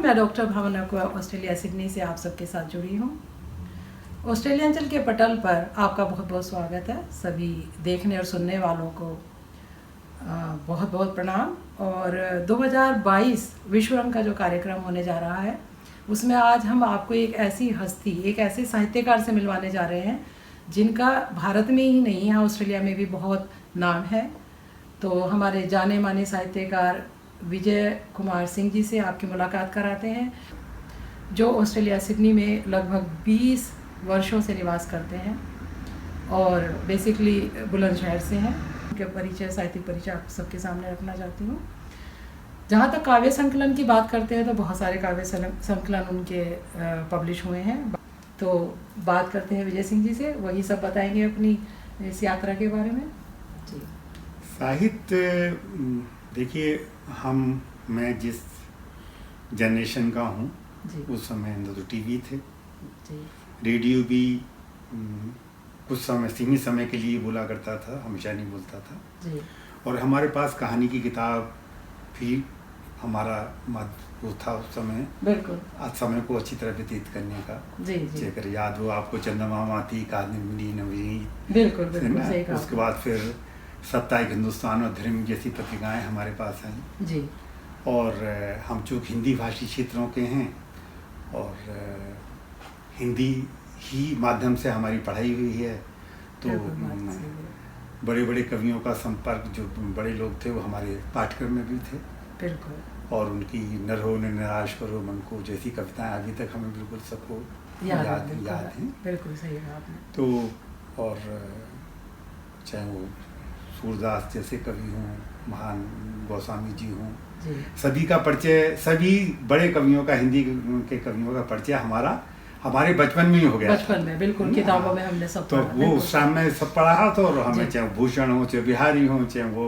मैं डॉक्टर भावना को Australia Sydney से आप सबके साथ जुड़ी हूँ। ऑस्ट्रेलियांचल के पटल पर आपका बहुत बहुत स्वागत है। सभी देखने और सुनने वालों को बहुत बहुत प्रणाम। और 2022 विश्व रंग का जो कार्यक्रम होने जा रहा है, उसमें आज हम आपको एक ऐसी हस्ती, एक ऐसे साहित्यकार से मिलवाने जा रहे हैं जिनका भारत में ही नहीं, यहाँ ऑस्ट्रेलिया में भी बहुत नाम है। तो हमारे जाने माने साहित्यकार विजय कुमार सिंह जी से आपकी मुलाकात कराते हैं, जो ऑस्ट्रेलिया सिडनी में लगभग 20 वर्षों से निवास करते हैं और बेसिकली बुलंदशहर से हैं। उनके परिचय, साहित्यिक परिचय आप सबके सामने रखना चाहती हूँ। जहाँ तक काव्य संकलन की बात करते हैं तो बहुत सारे काव्य संकलन उनके पब्लिश हुए हैं। तो बात करते हैं विजय सिंह जी से, वही सब बताएंगे अपनी इस यात्रा के बारे में जी। साहित्य, देखिए मैं जिस जनरेशन का हूँ उस समय तो टीवी थे जी। रेडियो भी कुछ समय, सीमित समय के लिए बोला करता था, हमेशा नहीं बोलता था जी। और हमारे पास कहानी की किताब भी हमारा वो था उस समय, बिल्कुल आज समय को अच्छी तरह व्यतीत करने का जी जी। अगर याद हो आपको, चंद्रमामाती, कादम्बिनी, नवनीत, बिल्कुल बिल्कुल सही कहा। उसके बाद फिर साप्ताहिक हिंदुस्तान और धर्म जैसी पत्रिकाएं हमारे पास आई जी। और हम चूँकि हिंदी भाषी क्षेत्रों के हैं और हिंदी ही माध्यम से हमारी पढ़ाई हुई है, तो बड़े बड़े कवियों का संपर्क, जो बड़े लोग थे वो हमारे पाठ्यक्रम में भी थे बिल्कुल। और उनकी न रो न निराश करो मन को जैसी कविताएं अभी तक हमें बिल्कुल सबको याद हैं बिल्कुल सही कहा आपने। तो और चाहे वो सूरदास जैसे कवि हों, महान गोस्वामी जी हों, सभी का परिचय, सभी बड़े कवियों का, हिंदी के कवियों का परिचय हमारे बचपन में ही हो गया। बचपन में बिल्कुल, किताबों में हमने सब तो वो उस टाइम में सब पढ़ा था। और हमें चाहे भूषण हो, चाहे बिहारी हो, चाहे वो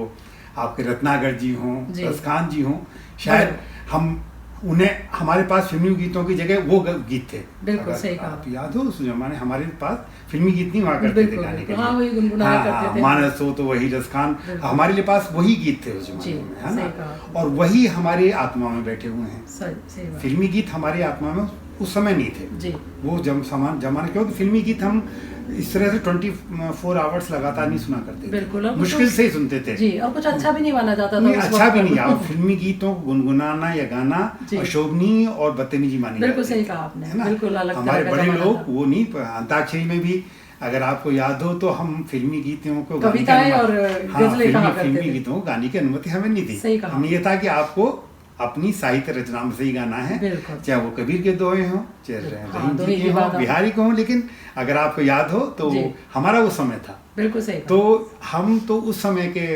आपके रत्नाकर जी हों, रसखान जी हों, शायद हम उन्हें, हमारे पास फिल्मी गीतों की जगह वो गीत थे बिल्कुल सही कहा। आप याद हो उस जमाने हमारे पास फिल्मी गीत नहीं हुआ करते थे गाने के लिए, हाँ, वही गुनगुनाया करते थे। मानस हो तो वही रसखान, हमारे लिए पास वही गीत थे उस जमाने में, है ना। और वही हमारी आत्मा में बैठे हुए हैं। फिल्मी गीत हमारी आत्मा में उस समय नहीं थे जी। वो जमाने, क्योंकि फिल्मी गीत हम इस तरह से 24 आवर्स लगातार नहीं सुना करते, बिल्कुल मुश्किल से ही सुनते थे जी। और कुछ अच्छा भी नहीं माना जाता था, अच्छा भी नहीं। आप फिल्मी गीतों को गुनगुनाना या गाना अशोभनीय और बदतमीजी मानी, बिल्कुल सही कहा आपने, है ना। बिल्कुल अलग हमारे बड़े लोग वो नहीं, अंताक्षरी में भी अगर आपको याद हो तो हम फिल्मी गीतों को, कविताएं और फिल्मी गीतों को गाने की अनुमति हमें नहीं थी। हमें ये था कि आपको अपनी साहित्य रचना में से ही गाना है, चाहे वो कबीर के दोहे हों, चाहे रहीम जी के हों, बिहारी को हों। लेकिन अगर आपको याद हो तो हमारा वो समय था बिल्कुल सही। तो हम तो उस समय के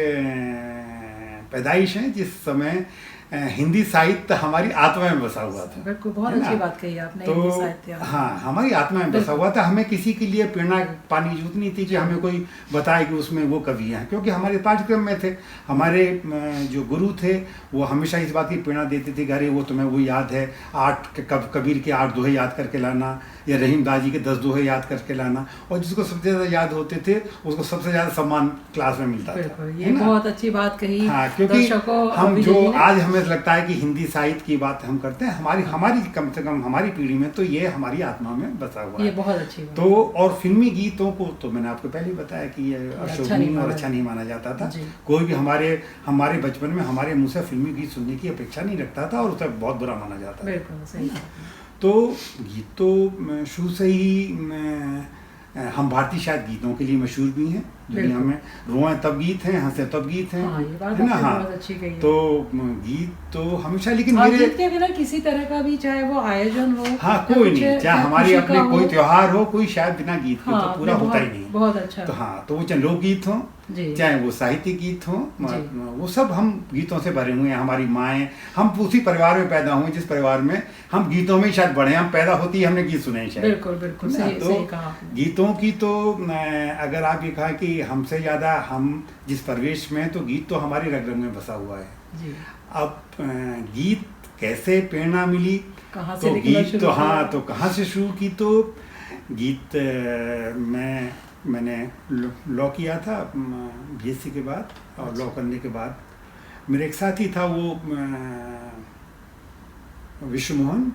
पैदाइश हैं जिस समय हिंदी साहित्य हमारी आत्मा में बसा हुआ था। बिल्कुल, बहुत अच्छी बात कही आपने। तो हिंदी साहित्य, हाँ, हमारी आत्मा में बसा हुआ था। हमें किसी के लिए प्रेरणा पाने की जरूरत नहीं थी कि हमें कोई बताए कि उसमें वो कवि हैं, क्योंकि हमारे पाठ्यक्रम में थे। हमारे जो गुरु थे वो हमेशा इस बात की प्रेरणा देते थे कि अरे वो तुम्हें वो याद है, कबीर के 8 दोहे याद करके लाना, या रहीम दास जी के 10 दोहे याद करके लाना। और जिसको सबसे ज़्यादा याद होते थे उसको सबसे ज़्यादा सम्मान क्लास में मिलता था। ये बहुत अच्छी बात कही। हाँ, क्योंकि हम जो आज हमें लगता है कि हिंदी साहित्य की बात हम करते हैं, हमारी कम से कम हमारी पीढ़ी में तो ये हमारी आत्मा में बसा हुआ है। ये बहुत अच्छी बात। तो और फिल्मी गीतों को तो मैंने आपको पहले बताया कि ये अशोभनीय और अच्छा नहीं माना जाता था। कोई भी हमारे बचपन में हमारे मुँह से फिल्मी गीत सुनने की अपेक्षा नहीं रखता था और उसे बहुत बुरा माना जाता था। तो गीत तो शुरू से ही हम भारतीय शायद गीतों के लिए मशहूर भी हैं दुनिया में। रोएं तब गीत हैं, हंसे तब गीत हैं, है ना। हाँ, तो गीत तो हमेशा, लेकिन गीत के बिना किसी तरह का भी, चाहे वो आयोजन हो, हाँ, कोई नहीं, चाहे हमारे अपने कोई त्योहार हो, कोई शायद बिना गीत के तो पूरा होता ही नहीं। बहुत अच्छा। तो हाँ, तो वो चाहे लोकगीत हो, चाहे वो साहित्यिक गीत हो, वो सब हम गीतों से भरे हुए हैं। हमारी माएँ, हम उसी परिवार में पैदा हुए जिस परिवार में हम गीतों में शायद बढ़े। हम पैदा होती ही हमने गीत सुने शायद। बिल्कुल बिल्कुल सही कहा। गीतों की तो अगर आप ये कहा कि हमसे ज़्यादा हम जिस परिवेश में, तो गीत तो हमारी रग रग में बसा हुआ है जी। अब गीत कैसे प्रेरणा मिली, कहाँ से गीत, तो हाँ, तो कहाँ से शुरू की। तो गीत मैंने लॉ किया था बीएससी के बाद, और लॉ करने के बाद मेरे एक साथी था, वो विश्व मोहन,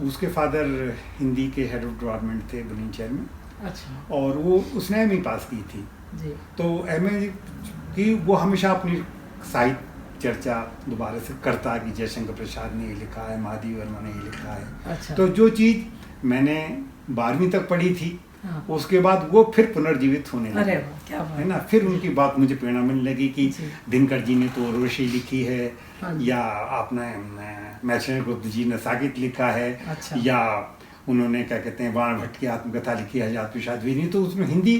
उसके फादर हिंदी के हेड ऑफ डिपार्टमेंट थे बुलंदशहर में। अच्छा। और वो उसने एमए पास की थी जी। तो एमए की वो हमेशा अपनी साहित्य चर्चा दोबारा से करता कि जयशंकर प्रसाद ने ये लिखा है, महादेवी वर्मा ने ये लिखा है। अच्छा। तो जो चीज़ मैंने 12वीं तक पढ़ी थी, हाँ। उसके बाद वो फिर पुनर्जीवित होने लगी। अरे वाह, क्या बात है ना। फिर उनकी बात मुझे प्रेरणा मिलने लगी कि दिनकर जी ने तो उर्वशी लिखी है, या आपने मैसेंजर गुप्त जी ने साकित लिखा है। अच्छा। या उन्होंने क्या कहते हैं वाण भट्ट की आत्मकथा लिखी है आजाद प्रसाद विनी। तो उसमें हिंदी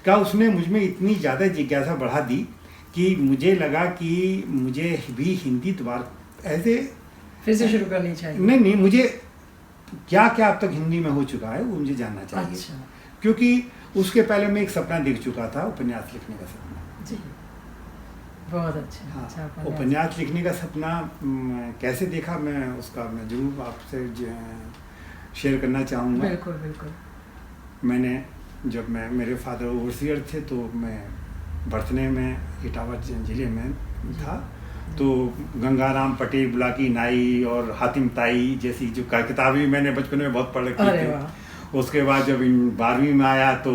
का उसने मुझमें इतनी ज़्यादा जिज्ञासा बढ़ा दी कि मुझे लगा कि मुझे भी हिंदी दोबारा ऐसे फिर से शुरू करनी चाहिए। नहीं, मुझे क्या क्या अब तक हिंदी में हो चुका है वो मुझे जानना चाहिए। अच्छा। क्योंकि उसके पहले मैं एक सपना देख चुका था, उपन्यास लिखने का सपना। जी, बहुत अच्छा। हाँ, अच्छा, उपन्यास लिखने का सपना कैसे देखा मैं जरूर आपसे शेयर करना चाहूँगा। बिल्कुल बिल्कुल। मैंने जब मेरे फादर ओवरसियर थे तो मैं बर्थने में इटावा जिले में था, तो गंगाराम पटेल, बुलाकी नाई और हातिम ताई जैसी जो किताबें मैंने बचपन में बहुत पढ़ रखी थी। उसके बाद जब 12वीं में आया तो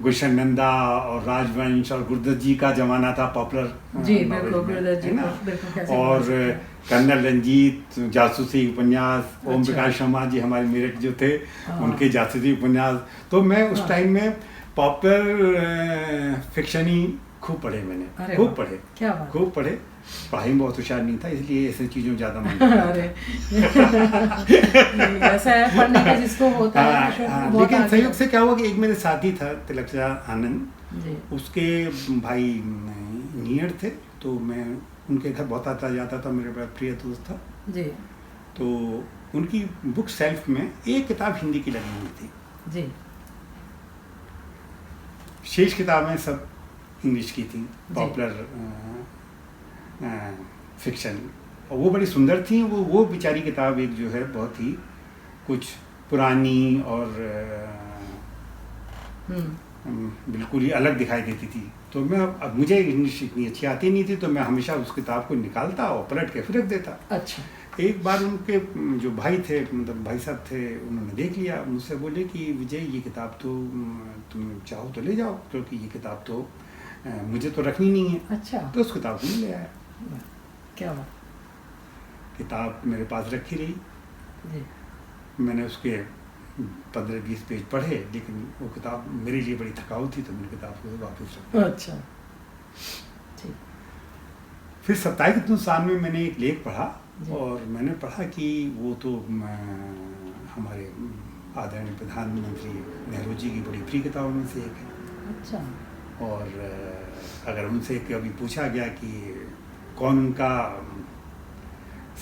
गुलशन नंदा और राजवंश और गुरदत्त जी का जमाना था पॉपुलर, जी बिल्कुल, गुरदत्त जी बिल्कुल। और कर्नल रंजीत जासूसी उपन्यास, ओम प्रकाश शर्मा जी हमारे मेरठ जो थे उनके जासूसी उपन्यास। तो मैं उस टाइम में पॉपुलर फिक्शन ही खूब पढ़े मैंने, खूब पढ़े। क्या बात। खूब पढ़े। पढ़ाई में बहुत होशियार नहीं था, इसलिए ऐसी चीज़ों ज़्यादा मन अरे ऐसा है, पढ़ने का जिसको होता है। लेकिन संयोग से क्या हुआ कि एक मेरे साथी था तिलकजा आनंद, उसके भाई नियर थे, तो मैं उनके घर बहुत आता जाता था, मेरे बड़ा प्रिय दोस्त था जी। तो उनकी बुक सेल्फ में एक किताब हिंदी की लगी हुई थी जी। शेष किताबें सब इंग्लिश की थी, पॉपुलर फिक्शन, और वो बड़ी सुंदर थी। वो बेचारी किताब एक जो है बहुत ही कुछ पुरानी और बिल्कुल ही अलग दिखाई देती थी। तो मैं अब मुझे इंग्लिश इतनी अच्छी आती नहीं थी, तो मैं हमेशा उस किताब को निकालता और पलट के फिर रख देता। अच्छा। एक बार उनके जो भाई थे, मतलब भाई साहब थे, उन्होंने देख लिया, मुझसे बोले कि विजय ये किताब तो तुम चाहो तो ले जाओ, क्योंकि ये किताब तो मुझे तो रखनी नहीं है। अच्छा। तो उस किताब को मैं ले आया। क्या बात। किताब मेरे पास रखी रही जी। मैंने उसके 15-20 पेज पढ़े, लेकिन वो किताब मेरे लिए बड़ी थकाऊ थी, तो मैंने किताब को वापस रख दिया। अच्छा ठीक। फिर साप्ताहिक हिंदुस्तान में मैंने एक लेख पढ़ा, और मैंने पढ़ा कि वो तो हमारे आदरणीय प्रधानमंत्री नेहरू जी की बड़ी प्रिय किताबों में से एक है। अच्छा। और अगर उनसे कभी पूछा गया कि कौन उनका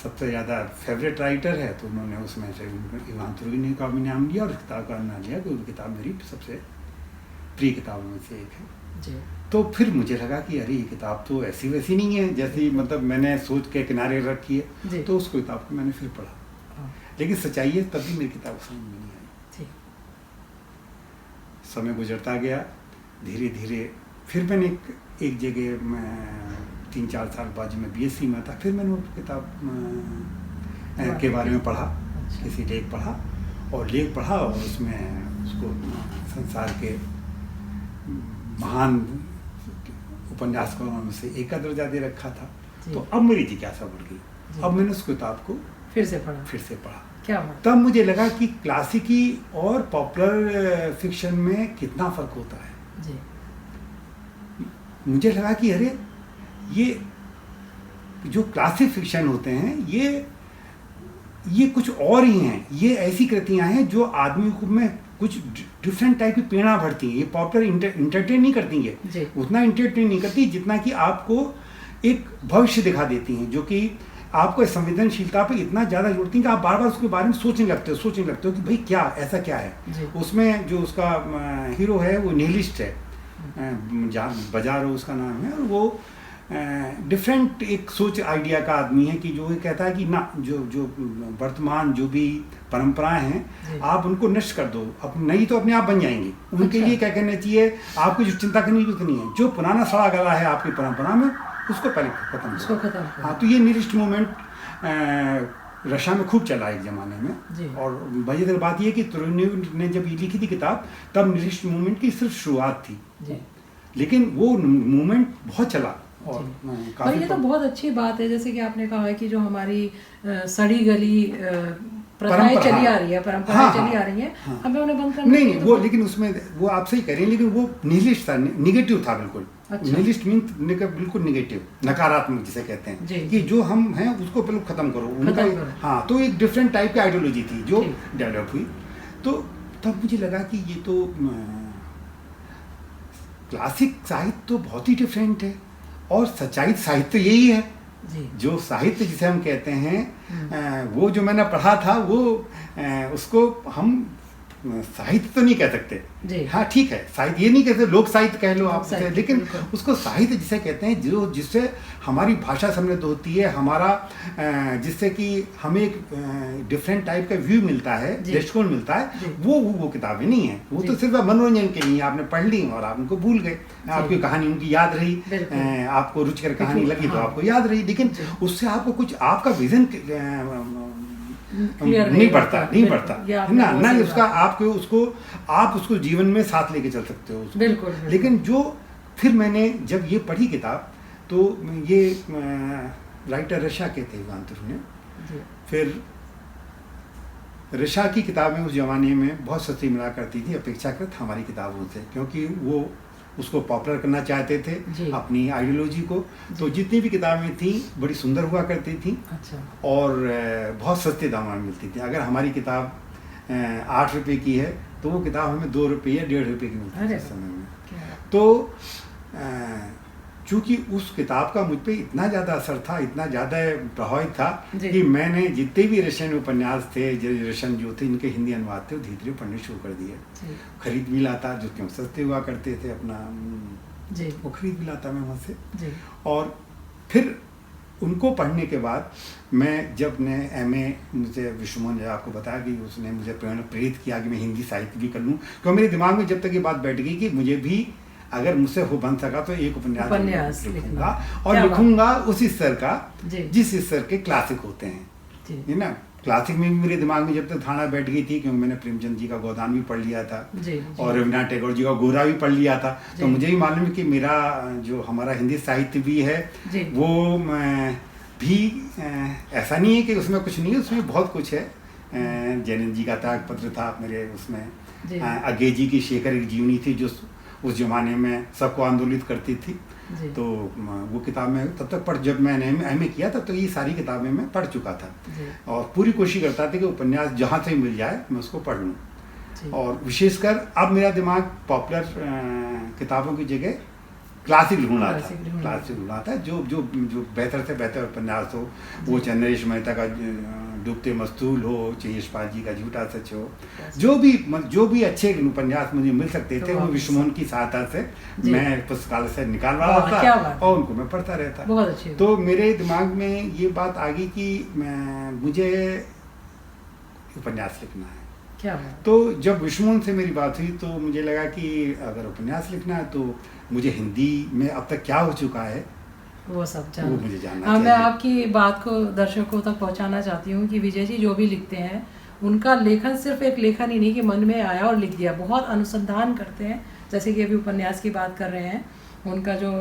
सबसे ज़्यादा फेवरेट राइटर है, तो उन्होंने उसमें से इवान तुर्गेनेव का भी नाम लिया और उस किताब का नाम लिया कि वो किताब मेरी सबसे प्रिय किताबों में से एक है जी। तो फिर मुझे लगा कि अरे ये किताब तो ऐसी वैसी नहीं है जैसी मतलब मैंने सोच के किनारे रखी है। तो उस किताब को मैंने फिर पढ़ा, लेकिन सच्चाई है तब भी मेरी किताब समझ में नहीं आई। समय गुजरता गया, धीरे धीरे फिर मैंने एक जगह मैं 3-4 साल बाद जब मैं BSc में था, फिर मैंने वो किताब के बारे में पढ़ा। किसी लेख पढ़ा और उसमें उसको संसार के महान उपन्यासकारों में से एक का दर्जा दे रखा था। तो अब मेरी जिज्ञासा बढ़ गई, अब मैंने उस किताब को फिर से पढ़ा। क्या तब मुझे लगा कि क्लासिकी और पॉपुलर फिक्शन में कितना फर्क होता है जी। मुझे लगा कि अरे ये जो क्लासिक फिक्शन होते हैं ये कुछ और ही हैं, ये ऐसी कृतियां हैं जो आदमी को में कुछ डिफरेंट टाइप की प्रेरणा भरती हैं। ये पॉपुलर इंटरटेन नहीं करती है, उतना इंटरटेन नहीं करती जितना कि आपको एक भविष्य दिखा देती हैं, जो कि आपको संवेदनशीलता पे इतना ज़्यादा जोड़ती हैं कि आप बार बार उसके बारे में सोचने लगते हो कि भाई क्या ऐसा क्या है। उसमें जो उसका हीरो है वो निहिलिस्ट है, बाजार उसका नाम है, और वो डिफरेंट एक सोच आइडिया का आदमी है कि जो ये कहता है कि ना जो वर्तमान जो भी परंपराएं हैं आप उनको नष्ट कर दो, अब नहीं तो अपने आप बन जाएंगी। उनके लिए क्या कहना चाहिए, आपको जो चिंता करने की जरूरत नहीं है, जो पुराना सड़ा गला है आपकी परंपरा में उसको पहले खत्म करो। हाँ, तो ये निहिलिस्ट मूवमेंट रशिया में खूब चला एक ज़माने में। और मज़ेदार बात यह कि तुरुनेव ने जब ये लिखी थी किताब तब निहिलिस्ट मूवमेंट की सिर्फ शुरुआत थी, लेकिन वो मूवमेंट बहुत चला। और ये तो बहुत अच्छी बात है, जैसे कि आपने कहा है कि जो हमारी सड़ी गली प्रथाएं चली आ रही है, परंपराएं चली आ रही हैं, हमें उन्हें बंद करना नहीं वो, लेकिन उसमें वो आप सही कह रही हैं, लेकिन वो निहिलिस्ट था, निगेटिव था बिल्कुल। निहिलिस्ट मीन बिल्कुल निगेटिव, नकारात्मक जिसे कहते हैं कि जो हम हैं उसको बिल्कुल खत्म करो उनका। हाँ, तो एक डिफरेंट टाइप की आइडियोलॉजी थी जो डेवलप हुई। तो तब मुझे लगा कि ये तो क्लासिक साहित्य तो बहुत ही डिफरेंट है, और सच्चाई साहित्य यही है। जो साहित्य जिसे हम कहते हैं वो जो मैंने पढ़ा था वो उसको हम साहित्य तो नहीं कह सकते। हाँ ठीक है, साहित्य ये नहीं कहते, लोक साहित्य कह लो आप, लेकिन उसको साहित्य जिसे कहते हैं जो जिससे हमारी भाषा समृद्ध होती है, हमारा जिससे कि हमें एक डिफरेंट टाइप का व्यू मिलता है, दृष्टिकोण मिलता है, वो किताबें नहीं है। वो तो सिर्फ मनोरंजन के लिए आपने पढ़ ली और आप उनको भूल गए, आपकी कहानी उनकी याद रही, आपको रुचिकर कहानी लगी तो आपको याद रही, लेकिन उससे आपको कुछ आपका विजन नहीं बढ़ता है ना उसका, आप उसको जीवन में साथ लेके चल सकते हो। बिल्कुल। लेकिन जो फिर मैंने जब ये पढ़ी किताब तो ये राइटर रशिया के थे इवान तुरुनेव। फिर रशिया की किताबें उस जमाने में बहुत सस्ती मिला करती थी अपेक्षाकृत हमारी किताबों से, क्योंकि वो उसको पॉपुलर करना चाहते थे अपनी आइडियोलॉजी को। तो जितनी भी किताबें थी बड़ी सुंदर हुआ करती थी। अच्छा। और बहुत सस्ते दामों में मिलती थी। अगर हमारी किताब 8 रुपये की है तो वो किताब हमें 2 रुपये या 1.5 रुपये की मिलती थी उस समय में। तो चूँकि उस किताब का मुझ पर इतना ज़्यादा असर था, इतना ज़्यादा प्रभावित था कि मैंने जितने भी रशियन उपन्यास थे, रशियन जो थे इनके हिंदी अनुवाद थे, वो धीरे धीरे पढ़ने शुरू कर दिए। खरीद भी लाता, जो क्यों सस्ते हुआ करते थे अपना, वो खरीद भी लाता मैं वहाँ से। और फिर उनको पढ़ने के बाद मैं जब ने MA मुझे विश्वमोहन ने आपको बताया कि उसने मुझे प्रेरित किया कि मैं हिंदी साहित्य भी कर लूँ, क्योंकि मेरे दिमाग में जब तक ये बात बैठ गई कि मुझे भी अगर मुझसे हो बन सका तो एक उपन्यास लिखूंगा, और लिखूंगा उसी स्तर का जिस स्तर के क्लासिक होते हैं, है ना। क्लासिक में भी मेरे दिमाग में जब तक धारणा बैठ गई थी, क्योंकि मैंने प्रेमचंद जी का गोदान भी पढ़ लिया था और रविन्द्रनाथ टैगोर जी का गोरा भी पढ़ लिया था। तो मुझे ही मालूम है कि मेरा जो हमारा हिंदी साहित्य भी है वो भी ऐसा नहीं है कि उसमें कुछ नहीं है, उसमें बहुत कुछ है। जैन जी का त्याग पत्र था मेरे उसमें, अज्ञे जी की शेखर एक जीवनी थी जो उस जमाने में सबको आंदोलित करती थी। तो वो किताब में तब तक जब मैंने MA किया तब तो ये सारी किताबें मैं पढ़ चुका था, और पूरी कोशिश करता था कि उपन्यास जहाँ से मिल जाए मैं उसको पढ़ लूँ। और विशेषकर अब मेरा दिमाग पॉपुलर किताबों की जगह क्लासिक ढूंढना था, जो बेहतर से बेहतर उपन्यास हो, वो नरेश मेहता का डूबते मस्तूल हो, चाहे यशपाल जी का झूठा सच हो, जो भी अच्छे उपन्यास मुझे मिल सकते थे वो विश्वमोहन की सहायता से मैं पुस्तकालय से निकाल रहा था और उनको मैं पढ़ता रहता। तो मेरे दिमाग में ये बात आ गई कि मुझे उपन्यास लिखना है। तो जब विश्वमोहन से मेरी बात हुई तो मुझे लगा कि अगर उपन्यास लिखना है तो मुझे हिंदी में अब तक क्या हो चुका है वो सब वो मुझे जानना चाहिए। मैं आपकी बात को दर्शकों तक पहुंचाना चाहती हूँ कि विजय जी जो भी लिखते हैं उनका लेखन सिर्फ एक लेखन ही नहीं कि मन में आया और लिख दिया, बहुत अनुसंधान करते हैं। जैसे कि अभी उपन्यास की बात कर रहे हैं, उनका जो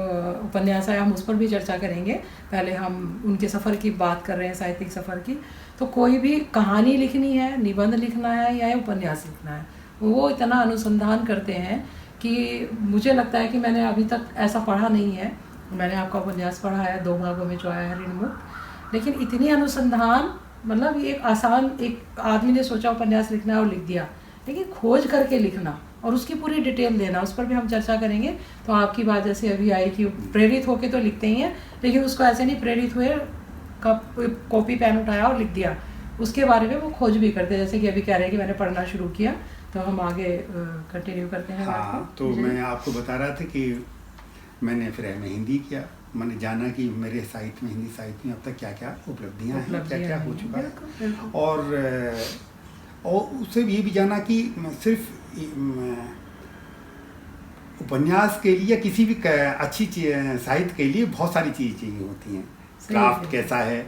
उपन्यास है हम उस पर भी चर्चा करेंगे। पहले हम उनके सफ़र की बात कर रहे हैं, साहित्यिक सफ़र की। तो कोई भी कहानी लिखनी है, निबंध लिखना है या उपन्यास लिखना है, वो इतना अनुसंधान करते हैं कि मुझे लगता है कि मैंने अभी तक ऐसा पढ़ा नहीं है। मैंने आपका उपन्यास पढ़ा है, 2 भागों में जो आया है ऋणमुक्त, लेकिन इतनी अनुसंधान, मतलब एक आसान, एक आदमी ने सोचा उपन्यास लिखना है और लिख दिया, लेकिन खोज करके लिखना और उसकी पूरी डिटेल देना, उस पर भी हम चर्चा करेंगे। तो आपकी बात जैसे अभी आई कि प्रेरित होके तो लिखते ही हैं, लेकिन उसको ऐसे नहीं प्रेरित हुए कॉपी पेन उठाया और लिख दिया, उसके बारे में वो खोज भी करते हैं। जैसे कि अभी कह रहे हैं कि मैंने पढ़ना शुरू किया, तो हम आगे कंटिन्यू करते हैं। हाँ, तो मैं आपको बता रहा था कि मैंने फिर MA हिंदी किया। मैंने जाना कि मेरे साहित्य में, हिंदी साहित्य में अब तक क्या क्या उपलब्धियाँ हैं, क्या क्या हो चुका है, और उससे ये भी जाना कि सिर्फ उपन्यास के लिए या किसी भी अच्छी साहित्य के लिए बहुत सारी चीज़ चाहिए होती हैं। क्राफ्ट कैसा है,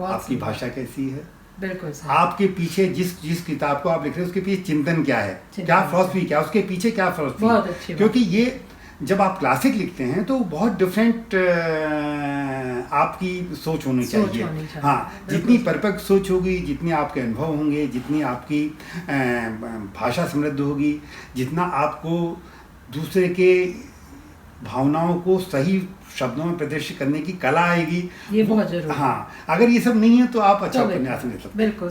आपकी भाषा कैसी है, बिल्कुल सही। आपके पीछे जिस किताब को आप लिख रहे हैं उसके पीछे चिंतन क्या है, क्या फिलॉसफी, क्या उसके पीछे क्या फिलॉसफी। बहुत अच्छी बात। क्योंकि ये जब आप क्लासिक लिखते हैं तो बहुत डिफरेंट आपकी सोच होनी चाहिए। हाँ, जितनी परफेक्ट सोच होगी, जितने आपके अनुभव होंगे, जितनी आपकी भाषा समृद्ध होगी, जितना आपको दूसरे के भावनाओं को सही शब्दों में प्रदर्शित करने की कला आएगी, ये बहुत जरूरी। हाँ, अगर ये सब नहीं है तो आप अच्छा उपन्यास नहीं लिख सकते। बिल्कुल।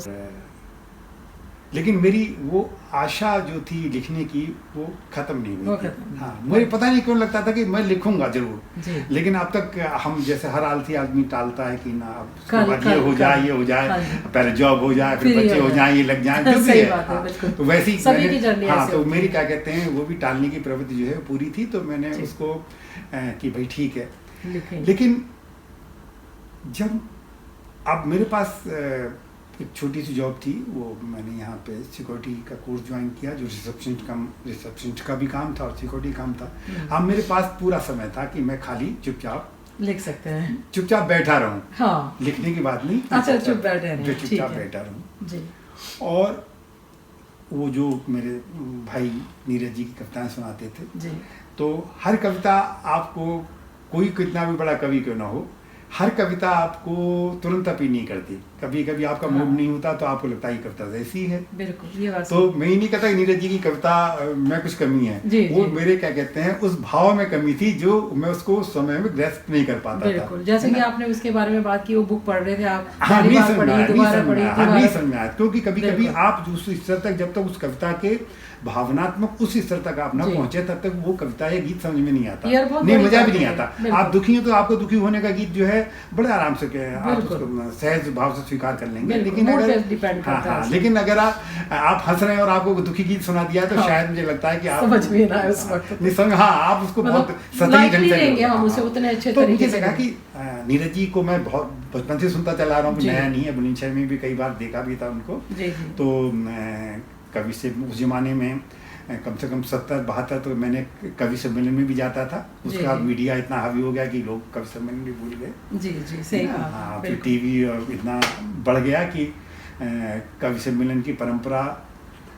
लेकिन मेरी वो आशा जो थी लिखने की वो खत्म नहीं हुई। हाँ, मुझे पता नहीं क्यों लगता था कि मैं लिखूंगा जरूर, लेकिन अब तक हम जैसे हर आलसी आदमी टालता है कि ना अब उसके बाद ये हो जाए, ये हो जाए, पहले जॉब हो जाए, फिर बच्चे हो जाए, ये लग जाए, जो भी है। तो वैसी हाँ, तो मेरी क्या कहते हैं वो भी टालने की प्रवृत्ति जो है पूरी थी। तो मैंने उसको कि भाई ठीक है। लेकिन जब अब मेरे पास एक छोटी सी जॉब थी, वो मैंने यहाँ पे सिक्योरिटी का कोर्स ज्वाइन किया, जो रिसेप्शनिस्ट का भी काम था और सिक्योरिटी काम था। अब मेरे पास पूरा समय था कि मैं खाली चुपचाप लिख सकते हैं, चुपचाप बैठा रहूं। हाँ, लिखने की बात नहीं, अच्छा, चुपचाप बैठा रहूं जी। और वो जो मेरे भाई नीरज जी की कविताएं सुनाते थे जी, तो हर कविता आपको, कोई कितना भी बड़ा कवि क्यों ना हो, हर कविता आपको तुरंत अपील नहीं करती। कभी कभी आपका मूड नहीं होता तो आपको लगता है ये कविता ऐसी है। बिल्कुल, ये बात। तो मैं ही नहीं कहता कि नीरज जी की कविता में कुछ कमी है, वो मेरे क्या कहते हैं उस भाव में कमी थी जो मैं उसको उस समय में ग्रस्त नहीं कर पाता था। जैसे कि आपने उसके बारे में बात की, वो बुक पढ़ रहे थे आप, हाँ, नहीं समझ में आया, क्योंकि कभी कभी आप उस स्तर तक, जब तक उस कविता के भावनात्मक उस स्तर तक आप न पहुंचे तब तक वो कविता या गीत समझ में नहीं आता, नहीं मजा भी नहीं आता। आप दुखी हो तो आपको दुखी होने का गीत जो है बड़े आराम से आप उसको सहज भाव से स्वीकार कर लेंगे। लेकिन अगर लेकिन अगर आप हंस रहे हैं और आपको दुखी गीत सुना दिया तो शायद मुझे लगता है कि आप समझ में ना उस वक्त नहीं समझ, हाँ, आप उसको बहुत सही ढंग से लेंगे, हम उसे उतने अच्छे तरीके से। कहा कि नीरज जी को मैं बहुत बचपन से सुनता चला रहा हूँ, नया नहीं है, बुलंदशहर में भी कई बार देखा भी था उनको। तो कवि से उस जमाने में कम से कम 70-72 तो मैंने कवि सम्मेलन में भी जाता था। उसके बाद मीडिया इतना हावी हो गया कि लोग कवि सम्मेलन भी भूल गए। जी जी, सही बात। हाँ, फिर टीवी और इतना बढ़ गया कि कवि सम्मेलन की परंपरा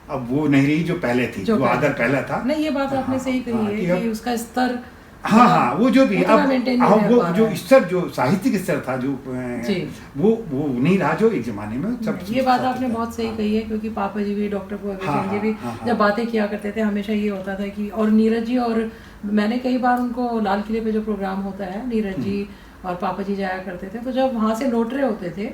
अब वो नहीं रही जो पहले थी, जो आदर पहला था। नहीं, ये बात आपने सही कही है कि उसका स्तर, हाँ हाँ, वो जो भी अब वो जो स्तर, जो साहित्यिक स्तर था, जो वो नहीं रहा जो एक जमाने में। सब ये बात आपने बहुत सही कही है, क्योंकि पापा जी भी, डॉक्टर कुंवर जी भी जब बातें किया करते थे हमेशा ये होता था कि, और नीरज जी, और मैंने कई बार उनको लाल किले पे जो प्रोग्राम होता है, नीरज जी और पापा जी जाया करते थे, तो जब वहाँ से लौट रहे होते थे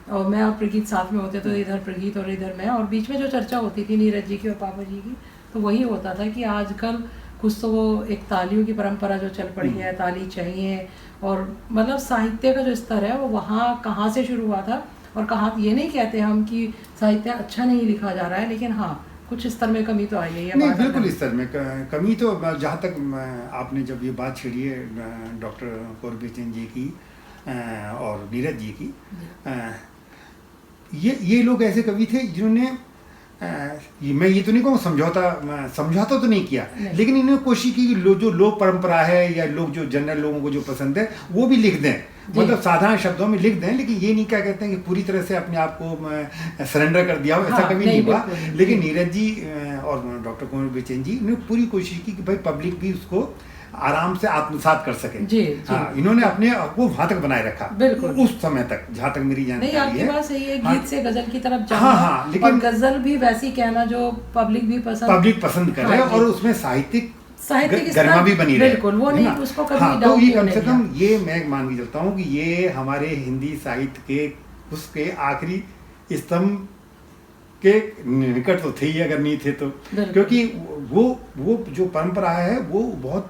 और मैं और प्रगीत साथ में होते, तो इधर प्रगीत और इधर मैं, और बीच में जो चर्चा होती थी नीरज जी की और पापा जी की, तो वही होता था कि आजकल कुछ तो वो एक तालियों की परंपरा जो चल पड़ी है, ताली चाहिए, और मतलब साहित्य का जो स्तर है वो वहाँ कहाँ से शुरू हुआ था और कहाँ, ये नहीं कहते हम कि साहित्य अच्छा नहीं लिखा जा रहा है, लेकिन हाँ, कुछ स्तर में कमी तो आई है। नहीं, बिल्कुल स्तर में कमी तो, जहाँ तक आपने जब ये बात छेड़ी है डॉक्टर कुंवर जी की और नीरज जी की, ये लोग ऐसे कवि थे जिन्होंने, मैं ये तो नहीं कहूँ समझौता तो नहीं किया, लेकिन इन्होंने कोशिश की कि जो लोक परंपरा है या लोग जो जनरल लोगों को जो पसंद है वो भी लिख दें, मतलब साधारण शब्दों में लिख दें, लेकिन ये नहीं क्या कहते हैं कि पूरी तरह से अपने आप को सरेंडर कर दिया हो, ऐसा कभी नहीं हुआ। लेकिन नीरज जी और डॉक्टर कुंवर जी ने पूरी कोशिश की कि भाई पब्लिक भी उसको आराम से आत्मसात कर सके। हाँ, इन्होंने अपने को वहां तक बनाए रखा, बिल्कुल उस समय तक, जहाँ तक मेरी जानकारी है। आपकी बात सही है, गीत से गजल की तरफ जाना, हाँ, लेकिन गजल भी वैसी कहना जो पब्लिक भी पसंद करे, और उसमें साहित्यिक गरिमा भी बनी रहे, बिल्कुल, वो नहीं उसको कभी डाउन नहीं। तो ये कम से कम ये मैं मान के चलता हूँ कि ये हमारे हिंदी साहित्य के उसके आखिरी स्तंभ के निकट तो थे ही, अगर नहीं थे तो, क्योंकि वो जो परंपरा है वो बहुत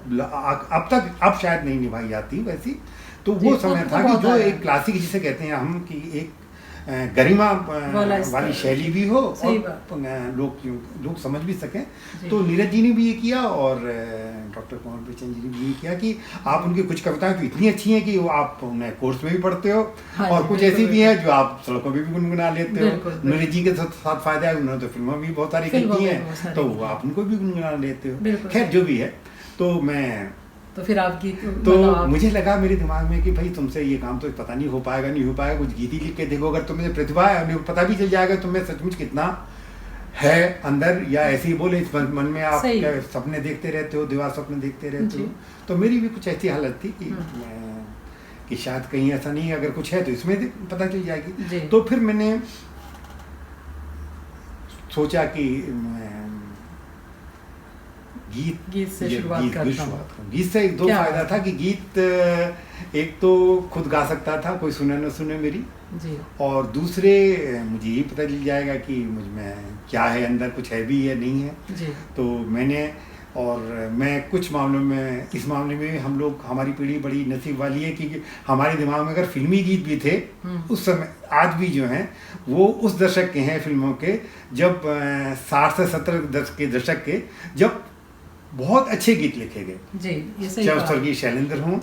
अब शायद नहीं निभाई जाती वैसी। तो वो समय था कि जो एक क्लासिक जिसे कहते हैं हम, कि एक गरिमा वाली शैली भी हो और लोग समझ भी सकें। तो नीरज जी ने भी ये किया और डॉक्टर कुंवर जी ने भी ये किया कि आप उनकी कुछ कविताएं तो इतनी अच्छी हैं कि वो आप उन्हें कोर्स में भी पढ़ते हो, और कुछ ऐसी भी है जो आप सड़कों पर भी गुनगुना लेते हो। नीरज जी के साथ फायदा है, उन्होंने तो फिल्में भी बहुत सारी की हैं, तो आप उनको भी गुनगुना लेते हो। खैर जो भी है, तो मैं तो फिर आप गीत तो मुझे लगा मेरे दिमाग में कि भाई तुमसे ये काम तो पता नहीं हो पाएगा, नहीं हो पाएगा, कुछ गीत ही लिख के देखो, अगर तुम्हें प्रतिभा है उन्हें पता भी चल जाएगा तुम्हें सचमुच कितना है अंदर, या ऐसे ही बोले इस मन में आप सपने देखते रहते हो, दीवार सपने देखते रहते हो। तो मेरी भी कुछ ऐसी हालत थी कि शायद कहीं ऐसा नहीं, अगर कुछ है तो इसमें पता चल जाएगी। तो फिर मैंने सोचा कि गीत से शुरुआत करता हूँ। गीत से एक दो फायदा था कि गीत एक तो खुद गा सकता था, कोई सुने न सुने मेरी जी, और दूसरे मुझे ये पता चल जाएगा कि मुझ में क्या है, अंदर कुछ है भी या नहीं है जी। तो मैंने, और मैं कुछ मामलों में, इस मामले में हम लोग, हमारी पीढ़ी बड़ी नसीब वाली है कि हमारे दिमाग में अगर फिल्मी गीत भी थे उस समय, आज भी जो हैं वो उस दशक के हैं फिल्मों के, जब 60 से 70 के दशक के, जब बहुत अच्छे गीत लिखे गए जी, ये सही चाहे स्वर्गीय शैलेंद्र हों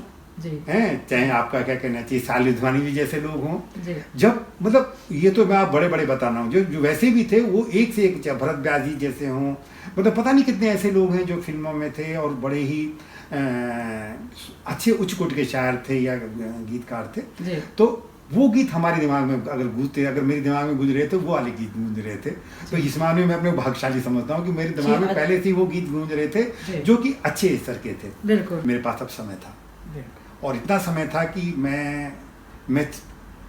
हैं, चाहे आपका क्या कहना चाहिए साल लुधियानवी जी जैसे लोग हों, जब मतलब ये तो मैं आप बड़े बड़े बता रहा हूँ, जो वैसे भी थे वो एक से एक, चाहे भरत व्यास जी जैसे हों, मतलब पता नहीं कितने ऐसे लोग हैं जो फिल्मों में थे और बड़े ही अच्छे उच्च कोटि के शायर थे या गीतकार थे। तो वो गीत हमारे दिमाग में अगर गूंजते, अगर मेरे दिमाग में गूंज रहे थे वो वाले गीत गूंज रहे थे। तो इस मामले में मैं अपने भाग्यशाली समझता हूँ कि मेरे दिमाग में पहले से वो गीत गूंज रहे थे जो कि अच्छे स्तर के थे। मेरे पास अब समय था और इतना समय था कि मैं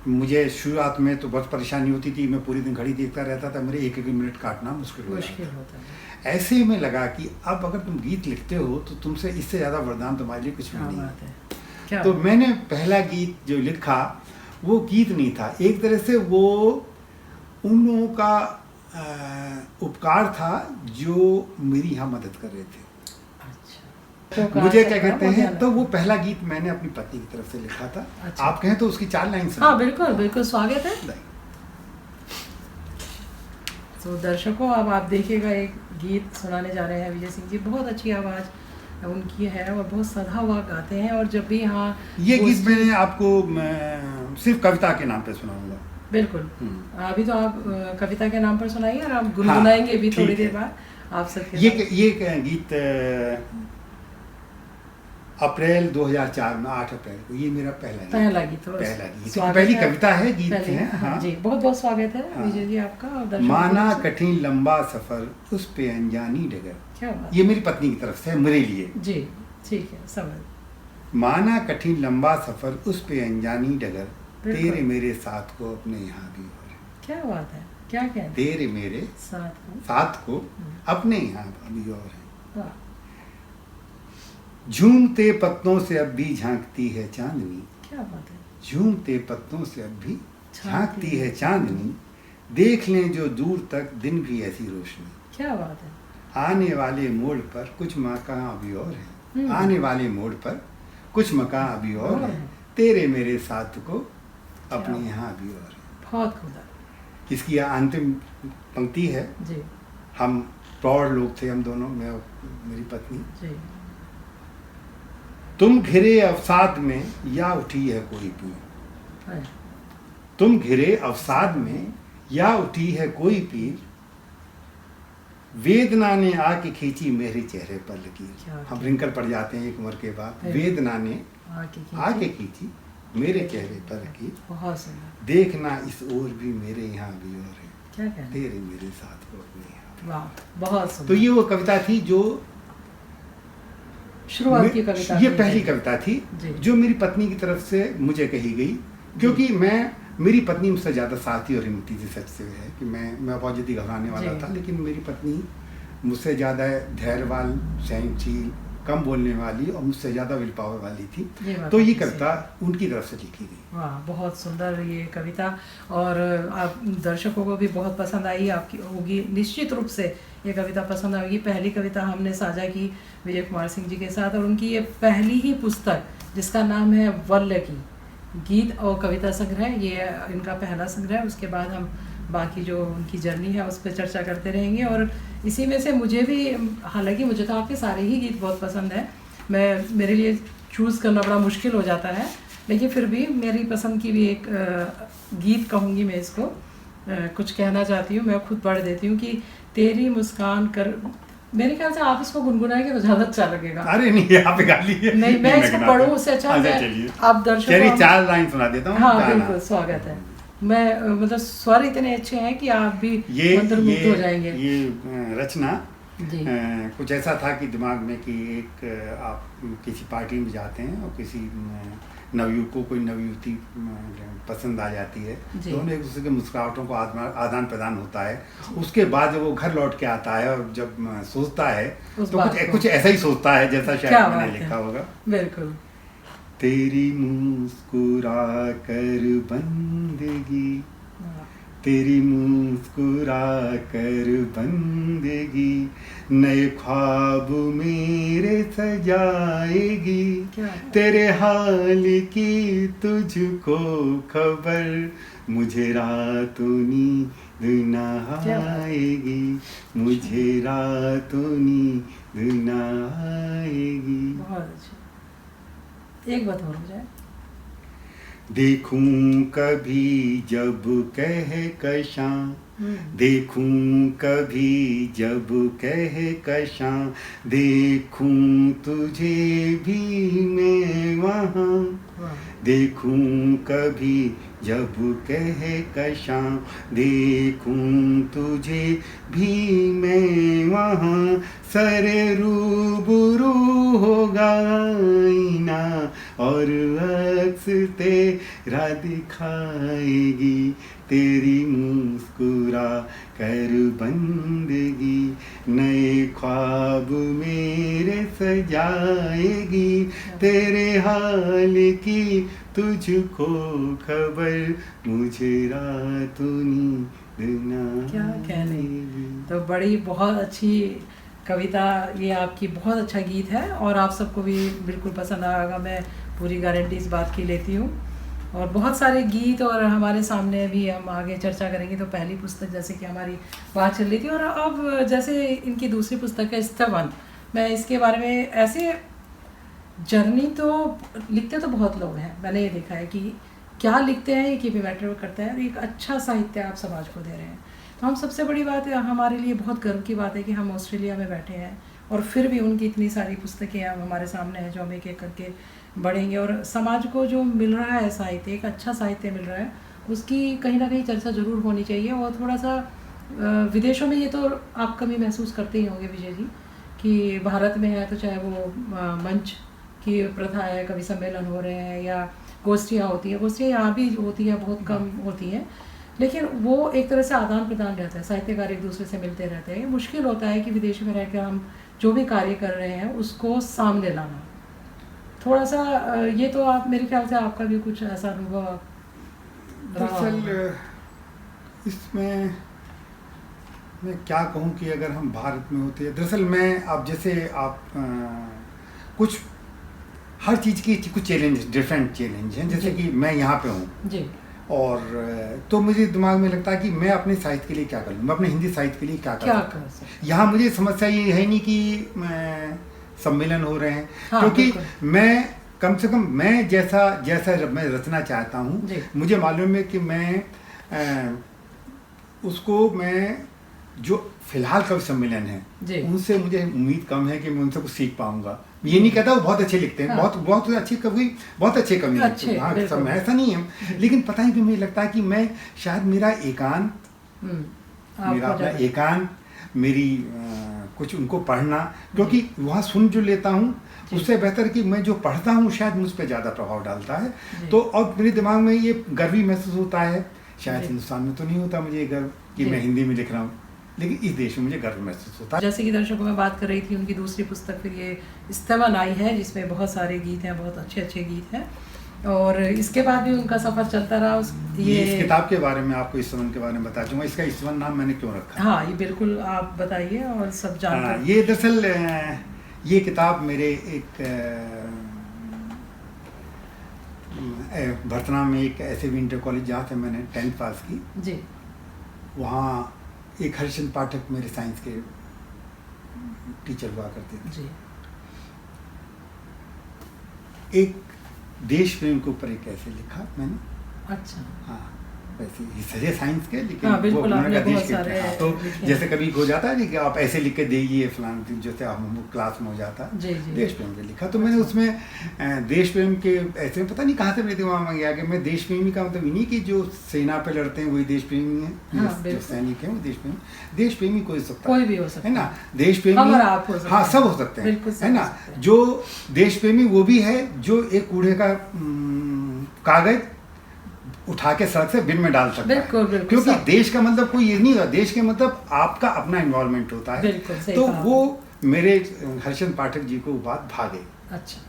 मुझे शुरुआत में तो बहुत परेशानी होती थी, मैं पूरे दिन घड़ी देखता रहता था, मेरे एक एक मिनट काटना मुश्किल होता है। ऐसे में लगा कि अब अगर तुम गीत लिखते हो तो तुमसे इससे ज़्यादा वरदान तुम्हारे लिए कुछ भी नहीं है। तो मैंने पहला गीत जो लिखा वो गीत नहीं था, एक तरह से वो उन लोगों का उपकार था जो मेरी यहाँ मदद कर रहे थे। तो मुझे क्या कहते हैं, तो वो पहला गीत मैंने अपनी पत्नी की तरफ से लिखा था। आप कहें तो उसकी 4 लाइन हाँ बिल्कुल बिल्कुल, स्वागत है। तो दर्शकों अब आप देखिएगा, एक गीत सुनाने जा रहे हैं विजय सिंह जी, बहुत अच्छी आवाज़ उनकी है और बहुत सधा हुआ गाते हैं। और जब भी यहाँ ये गीत मैंने आपको सिर्फ कविता के नाम पे सुनाऊंगा। बिल्कुल, अभी तो आप कविता के नाम पर सुनाइए और आप गुनगुनाएंगे भी थोड़ी देर बाद आप सबके। ये गीत अप्रैल 2004 में 8 अप्रैल को, ये मेरा पहला गीत पहली कविता है, गीत है। हाँ जी, बहुत बहुत स्वागत है विजय जी आपका। माना कठिन लंबा सफर उस पे अनजानी डगर, क्या बात, ये मेरी पत्नी की तरफ से मेरे लिए जी, ठीक है समझ। माना कठिन लंबा सफर उस पे अनजानी डगर, तेरे मेरे साथ को अपने यहाँ भी और। क्या बात है, क्या कहते, तेरे मेरे साथ को अपने यहाँ भी और है। झूमते पत्तों से अब भी झांकती है चांदनी, क्या बात है, झूमते पत्तों से अब भी झांकती है चांदनी, देख लें जो दूर तक दिन भी ऐसी रोशनी। क्या बात है, आने वाले मोड़ पर कुछ मकान अभी और है, आने वाले मोड़ पर कुछ मकान अभी और है, तेरे मेरे साथ को अपने यहाँ भी और है। बहुत खुदा। इसकी अंतिम पंक्ति है जी। हम प्रौढ़ लोग थे, हम दोनों, मैं और मेरी पत्नी जी। तुम घिरे अवसाद में या उठी है कोई पीर, तुम घिरे अवसाद में या उठी है कोई पीर, वेदना ने आके खींची मेरे चेहरे पर लकीर। हम रिंकल पड़ जाते हैं एक उम्र के बाद। वेदना ने आके खींची मेरे चेहरे पर लकीर, देखना इस ओर भी मेरे यहाँ भी और है, तेरे मेरे साथ को अपने यहाँ। बहुत। तो ये वो कविता थी जो शुरुआत की कविता, ये पहली कविता थी जो मेरी पत्नी की तरफ से मुझे कही गई, क्योंकि मेरी पत्नी मुझसे ज़्यादा साथी और हिम्मती थी। सच से है कि मैं बहुत जल्दी घबराने वाला था, लेकिन मेरी पत्नी मुझसे ज़्यादा धैर्यवान, सहनशील, कम बोलने वाली और मुझसे ज़्यादा विल पावर वाली थी। तो ये कविता उनकी तरफ से लिखी गई। वाह, बहुत सुंदर ये कविता, और आप दर्शकों को भी बहुत पसंद आई आपकी होगी, निश्चित रूप से ये कविता पसंद आएगी। पहली कविता हमने साझा की विजय कुमार सिंह जी के साथ, और उनकी ये पहली ही पुस्तक जिसका नाम है वल्ल की, गीत और कविता संग्रह, ये इनका पहला संग्रह। उसके बाद हम बाकी जो उनकी जर्नी है उस पर चर्चा करते रहेंगे। और इसी में से मुझे भी, हालांकि मुझे तो आपके सारे ही गीत बहुत पसंद है, मेरे लिए चूज़ करना बड़ा मुश्किल हो जाता है, लेकिन फिर भी मेरी पसंद की भी एक गीत कहूँगी मैं इसको, कुछ कहना चाहती हूँ, मैं खुद पढ़ देती हूँ कि तेरी मुस्कान कर मेरे ख्याल से आप इसको गुनगुनाएंगे तो ज्यादा अच्छा लगेगा। अरे नहीं, आप गा लीजिए। नहीं, मैं इसको पढ़ूं उससे अच्छा आप दर्शकों चलिए 4 लाइन सुना देता हूँ। हाँ बिल्कुल, स्वागत है। मैं मतलब स्वर इतने अच्छे हैं कि आप भी मंत्रमुग्ध हो जाएंगे। ये रचना कुछ ऐसा था कि दिमाग में कि एक आप किसी पार्टी में जाते हैं और किसी नवयुवक को कोई नवयुवती पसंद आ जाती है, तो उन्हें एक दूसरे के मुस्कुराहटों को आदान प्रदान होता है। उसके बाद जब वो घर लौट के आता है और जब सोचता है तो कुछ ऐसा ही सोचता है जैसा शायद मैंने लिखा होगा। बिल्कुल। तेरी मुस्कुरा कर बंदगी, तेरी मुस्कुरा कर बंदगी, नए ख्वाब मेरे सजाएगी, तेरे हाल की तुझको खबर, मुझे रातों नींद न आएगी, मुझे रातों नींद न आएगी। बहुत अच्छा, एक बात और हो जाए। देखूं कभी जब कहकशां, देखूं कभी जब कहकशां, देखूं तुझे भी मैं वहाँ, देखूं कभी जब कहकशां, देखूं तुझे भी मैं वहाँ, सरे रूबरू होगा आईना और अक्स तेरा दिखाएगी, तेरी मुस्कुरा कर बंदगी, नए ख्वाब मेरे सजाएगी, तेरे हाल की तुझको खबर, मुझे रातों नींद न। क्या कहने, तो बड़ी बहुत अच्छी कविता ये आपकी, बहुत अच्छा गीत है और आप सबको भी बिल्कुल पसंद आएगा, मैं पूरी गारंटी इस बात की लेती हूँ। और बहुत सारे गीत और हमारे सामने भी हम आगे चर्चा करेंगे। तो पहली पुस्तक जैसे कि हमारी बात चल रही थी, और अब जैसे इनकी दूसरी पुस्तक है स्तवन, मैं इसके बारे में ऐसे जर्नी तो लिखते तो बहुत लोग हैं, मैंने ये देखा है कि क्या लिखते हैं ये भी मैटर करता है। एक अच्छा साहित्य आप समाज को दे रहे हैं, तो हम सबसे बड़ी बात है, हमारे लिए बहुत गर्व की बात है कि हम ऑस्ट्रेलिया में बैठे हैं और फिर भी उनकी इतनी सारी पुस्तकें अब हमारे सामने हैं जो हम एक एक करके बढ़ेंगे। और समाज को जो मिल रहा है साहित्य, एक अच्छा साहित्य मिल रहा है, उसकी कहीं ना कहीं चर्चा ज़रूर होनी चाहिए। और थोड़ा सा विदेशों में ये तो आप कमी महसूस करते ही होंगे विजय जी, कि भारत में है तो चाहे वो मंच की प्रथा है, कवि सम्मेलन हो रहे हैं या गोष्ठियाँ होती हैं, गोष्ठियाँ यहाँ भी होती हैं, बहुत कम होती हैं, लेकिन वो एक तरह से आदान प्रदान रहता है, साहित्यकार एक दूसरे से मिलते रहते हैं। मुश्किल होता है कि विदेश में रहकर हम जो भी कार्य कर रहे हैं उसको सामने लाना थोड़ा सा, ये तो आप मेरे ख्याल से आपका भी कुछ ऐसा अनुभव। दरअसल इसमें मैं क्या कहूँ कि अगर हम भारत में होते हैं, दरअसल मैं अब जैसे आप कुछ हर चीज़ की कुछ चैलेंज, डिफरेंट चैलेंज हैं, जैसे कि मैं यहाँ पे हूँ जी, और तो मुझे दिमाग में लगता है कि मैं अपने साहित्य के लिए क्या कर लूँ, मैं अपने हिंदी साहित्य के लिए क्या कर सकता हूँ। यहाँ मुझे समस्या ये है नहीं कि सम्मेलन हो रहे हैं, हाँ, क्योंकि मैं कम से कम मैं जैसा मैं रचना चाहता हूँ, मुझे मालूम है कि मैं उसको मैं जो फिलहाल कवि सम्मेलन है उनसे मुझे उम्मीद कम है कि मैं उनसे कुछ सीख पाऊंगा। ये नहीं कहता वो बहुत अच्छे लिखते हैं, हाँ। बहुत अच्छे कवि, बहुत अच्छे कवि हैं, हाँ, सब ऐसा नहीं है, लेकिन पता ही कि मुझे लगता है कि मैं शायद मेरा एकांत, मेरा अपना एकांत, मेरी कुछ उनको पढ़ना, क्योंकि वहाँ सुन जो लेता हूँ उससे बेहतर कि मैं जो पढ़ता हूँ शायद मुझ पर ज़्यादा प्रभाव डालता है। तो अब मेरे दिमाग में ये गर्व भी महसूस होता है, शायद हिंदुस्तान में तो नहीं होता मुझे ये गर्व कि मैं हिंदी में लिख रहा हूँ, लेकिन इस देश में मुझे गर्व महसूस होता है। जैसे कि दर्शकों में बात कर रही थी, उनकी दूसरी पुस्तक फिर ये स्तवन आई है, जिसमें बहुत सारे गीत हैं, बहुत अच्छे अच्छे गीत हैं, और इसके बाद भी उनका सफर चलता रहा। ये इस किताब के बारे में आपको स्तवन के बारे में बता दूंगा, इसका स्तवन नाम मैंने क्यों रखा। हाँ, ये बिल्कुल आप बताइए और सब जानकर। ये दरअसल ये किताब मेरे एक भरतना में एक ऐसे भी इंटर कॉलेज जहाँ से मैंने 10th पास की जी, वहाँ एक हरिश्चंद्र पाठक मेरे साइंस के टीचर हुआ करते थे जी। एक देश प्रेम के ऊपर एक ऐसे लिखा मैंने। अच्छा। हाँ, वैसे हिस्से साइंस के, लेकिन हाँ, वो उन्होंने देश के सारे तो जैसे कभी हो जाता है कि आप ऐसे लिख के देइए फलान, जैसे हम क्लास में हो जाता है देश प्रेम के लिखा, तो मैंने उसमें देश प्रेम के ऐसे पता नहीं कहाँ से मेरे दिमाग में गया कि मैं देश प्रेमी का मतलब इन्हीं की जो सेना पे लड़ते हैं वही देश प्रेमी है, जो सैनिक है वो देश प्रेमी कोई सकता कोई भी हो सकता है ना, देश प्रेमी हाँ सब हो सकते हैं, है ना। जो देश प्रेमी वो भी है जो एक कूड़े का कागज उठा के सड़क से बिन में डाल सकता है, क्योंकि देश का मतलब कोई ये नहीं होता, देश के मतलब आपका अपना इन्वॉल्वमेंट होता है। तो वो मेरे हर्षन पाठक जी को बात भागे, अच्छा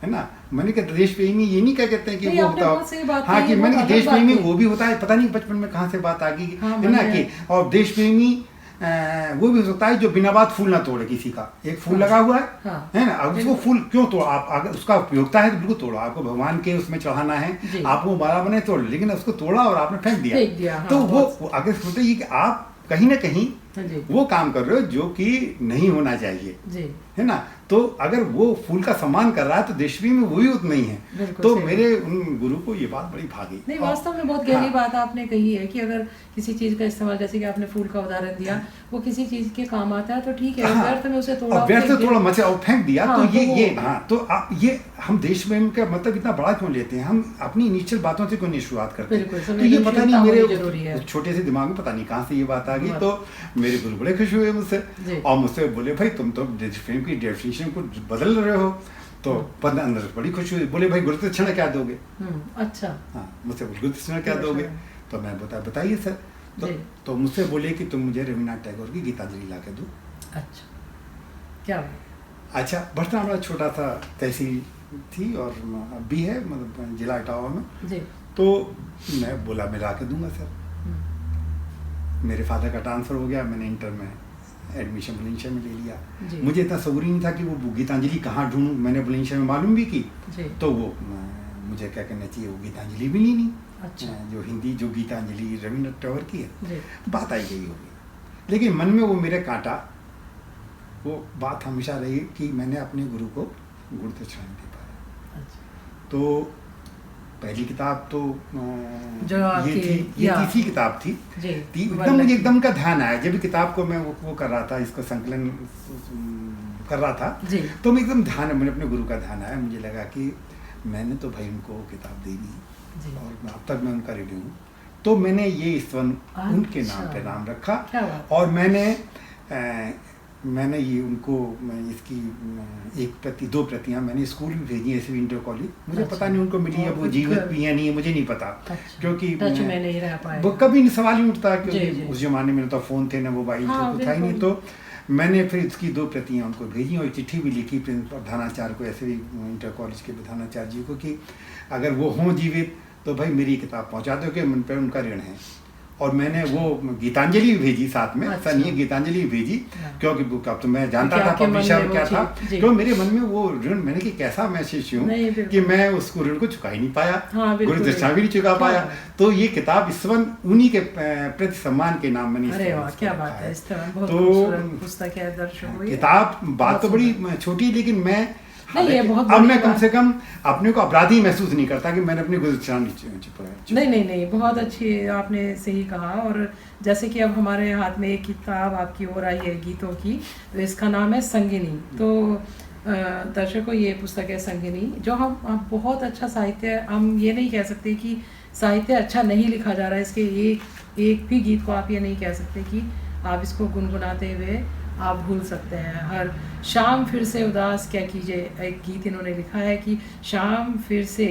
है ना। मैंने कहा देश प्रेमी ये नहीं क्या कहते हैं कि वो होता, हाँ कि मैंने देश प्रेमी वो भी होता है, पता नहीं बचपन में कहाँ से बात आ गई है ना कि, और देश प्रेमी वो भी हो सकता है जो बिना बात फूल ना तोड़े किसी का, एक फूल लगा हुआ है ना, अब उसको फूल क्यों तोड़, आप अगर उसका उपयोगिता है तो बिल्कुल तोड़ो, आपको भगवान के उसमें चढ़ाना है, आपको माला बने तोड़, लेकिन उसको तोड़ा और आपने फेंक दिया, तो वो अगर सोचते ये कि आप कहीं ना कहीं वो काम कर रहे हो जो कि नहीं होना चाहिए, है ना। तो अगर वो फूल का सम्मान कर रहा है तो देशवी में वही उतना ही है। तो मेरे उन गुरु को ये बात बड़ी भागी। नहीं, वास्तव में बहुत गहरी बात आपने कही है कि अगर किसी चीज का इस्तेमाल, जैसे कि आपने फूल का उदाहरण दिया, वो किसी चीज के काम आता है तो ठीक है, व्यर्थ में उसे थोड़ा मचे और फेंक दिया, तो ये हाँ, तो आप ये हम देश में का मतलब इतना बड़ा क्यों लेते हैं, हम अपनी निश्चित बातों से क्यों नहीं शुरुआत करते। तो ये पता नहीं मेरे छोटे से दिमाग में पता नहीं कहाँ से ये बात आ गई। तो मेरे गुरु बड़े खुश हुए मुझसे और मुझसे बोले भाई तुम तो फिल्म की डेफिनेशन को बदल रहे हो, तो अंदर बड़ी खुशी हुई। बोले भाई गुरु दक्षिणा क्या दोगे। अच्छा, हाँ मुझसे गुरु दक्षिणा क्या दोगे, तो मैं बताइए सर। तो मुझसे बोले कि तुम मुझे रविन्द्रनाथ टैगोर की गीतांजलि ला के दो। अच्छा, क्या अच्छा, बर्तन बड़ा छोटा सा तहसील थी और अब भी है, मतलब जिला इटावा में जी। तो मैं बोला मैं ला के दूंगा सर। मेरे फादर का ट्रांसफ़र हो गया, मैंने इंटर में एडमिशन बुलंदशहर में ले लिया। मुझे इतना शऊर ही नहीं था कि वो गीतांजलि कहाँ ढूंढूं, मैंने बुलंदशहर में मालूम भी की तो वो मुझे क्या कहना चाहिए, वो गीतांजलि मिली नहीं। अच्छा। जो हिंदी जो गीतांजलि रविन्द्रनाथ टैगोर की है, बात आई गई होगी, लेकिन मन में वो मेरे कांटा, वो बात हमेशा रही कि मैंने अपने गुरु को गुरु दक्षिणा नहीं दे पाया। तो पहली किताब तो जो ये तीसरी किताब थी, एकदम मुझे एकदम का ध्यान आया जब किताब को मैं वो कर रहा था, इसको संकलन कर रहा था, तो मैं एकदम ध्यान, मैंने अपने गुरु का ध्यान आया, मुझे लगा कि मैंने तो भाई उनको किताब दे दी और अब तक मैं उनका ऋणी हूँ, तो मैंने ये स्तवन उनके नाम पे नाम रखा। और मैंने ये उनको इसकी एक प्रति 2 प्रतियां मैंने स्कूल में भेजी, ऐसे इंटर कॉलेज, मुझे पता नहीं उनको मिली है वो जीवित भी है नहीं है, मुझे नहीं पता। क्योंकि वो कभी सवाल ही उठता, क्योंकि उस जमाने में तो फ़ोन थे ना मोबाइल थे, कुछ था ही नहीं। तो मैंने फिर इसकी 2 प्रतियां उनको भेजी और चिट्ठी भी लिखी प्रधानाचार्य को, ऐसे ही इंटर कॉलेज के प्रधानाचार्य जी को, कि अगर वो हों जीवित तो भाई मेरी किताब पहुँचा दो कि मुझ पर उनका ऋण है। और मैंने वो गीतांजलि भी भेजी साथ में, अच्छा। नहीं गीतांजलि भी भेजी, क्योंकि अब तो मैं जानता था पब्लिशर क्या था, तो मेरे मन में वो ऋण, मैंने कि कैसा मैं शिष्य हूँ कि मैं उसको ऋण को चुका ही नहीं पाया, गुरु दक्षिणा भी नहीं चुका पाया। तो ये किताब इस वक्त उन्हीं के प्रति सम्मान के नाम मैंने, क्या बात है, तो किताब बात तो बड़ी छोटी, लेकिन मैं अब मैं कम से कम अपने को अपराधी महसूस नहीं करता कि मैंने अपनी गुरु नहीं, बहुत अच्छी आपने सही कहा। और जैसे कि अब हमारे हाथ में एक किताब आपकी और आई है गीतों की, तो इसका नाम है संगिनी। तो दर्शकों, ये पुस्तक है संगिनी, जो हम बहुत अच्छा साहित्य, हम ये नहीं कह सकते कि साहित्य अच्छा नहीं लिखा जा रहा है, इसके एक भी गीत को आप ये नहीं कह सकते कि आप इसको गुनगुनाते हुए आप भूल सकते हैं। हर शाम फिर से उदास क्या कीजिए, एक गीत इन्होंने लिखा है कि शाम फिर से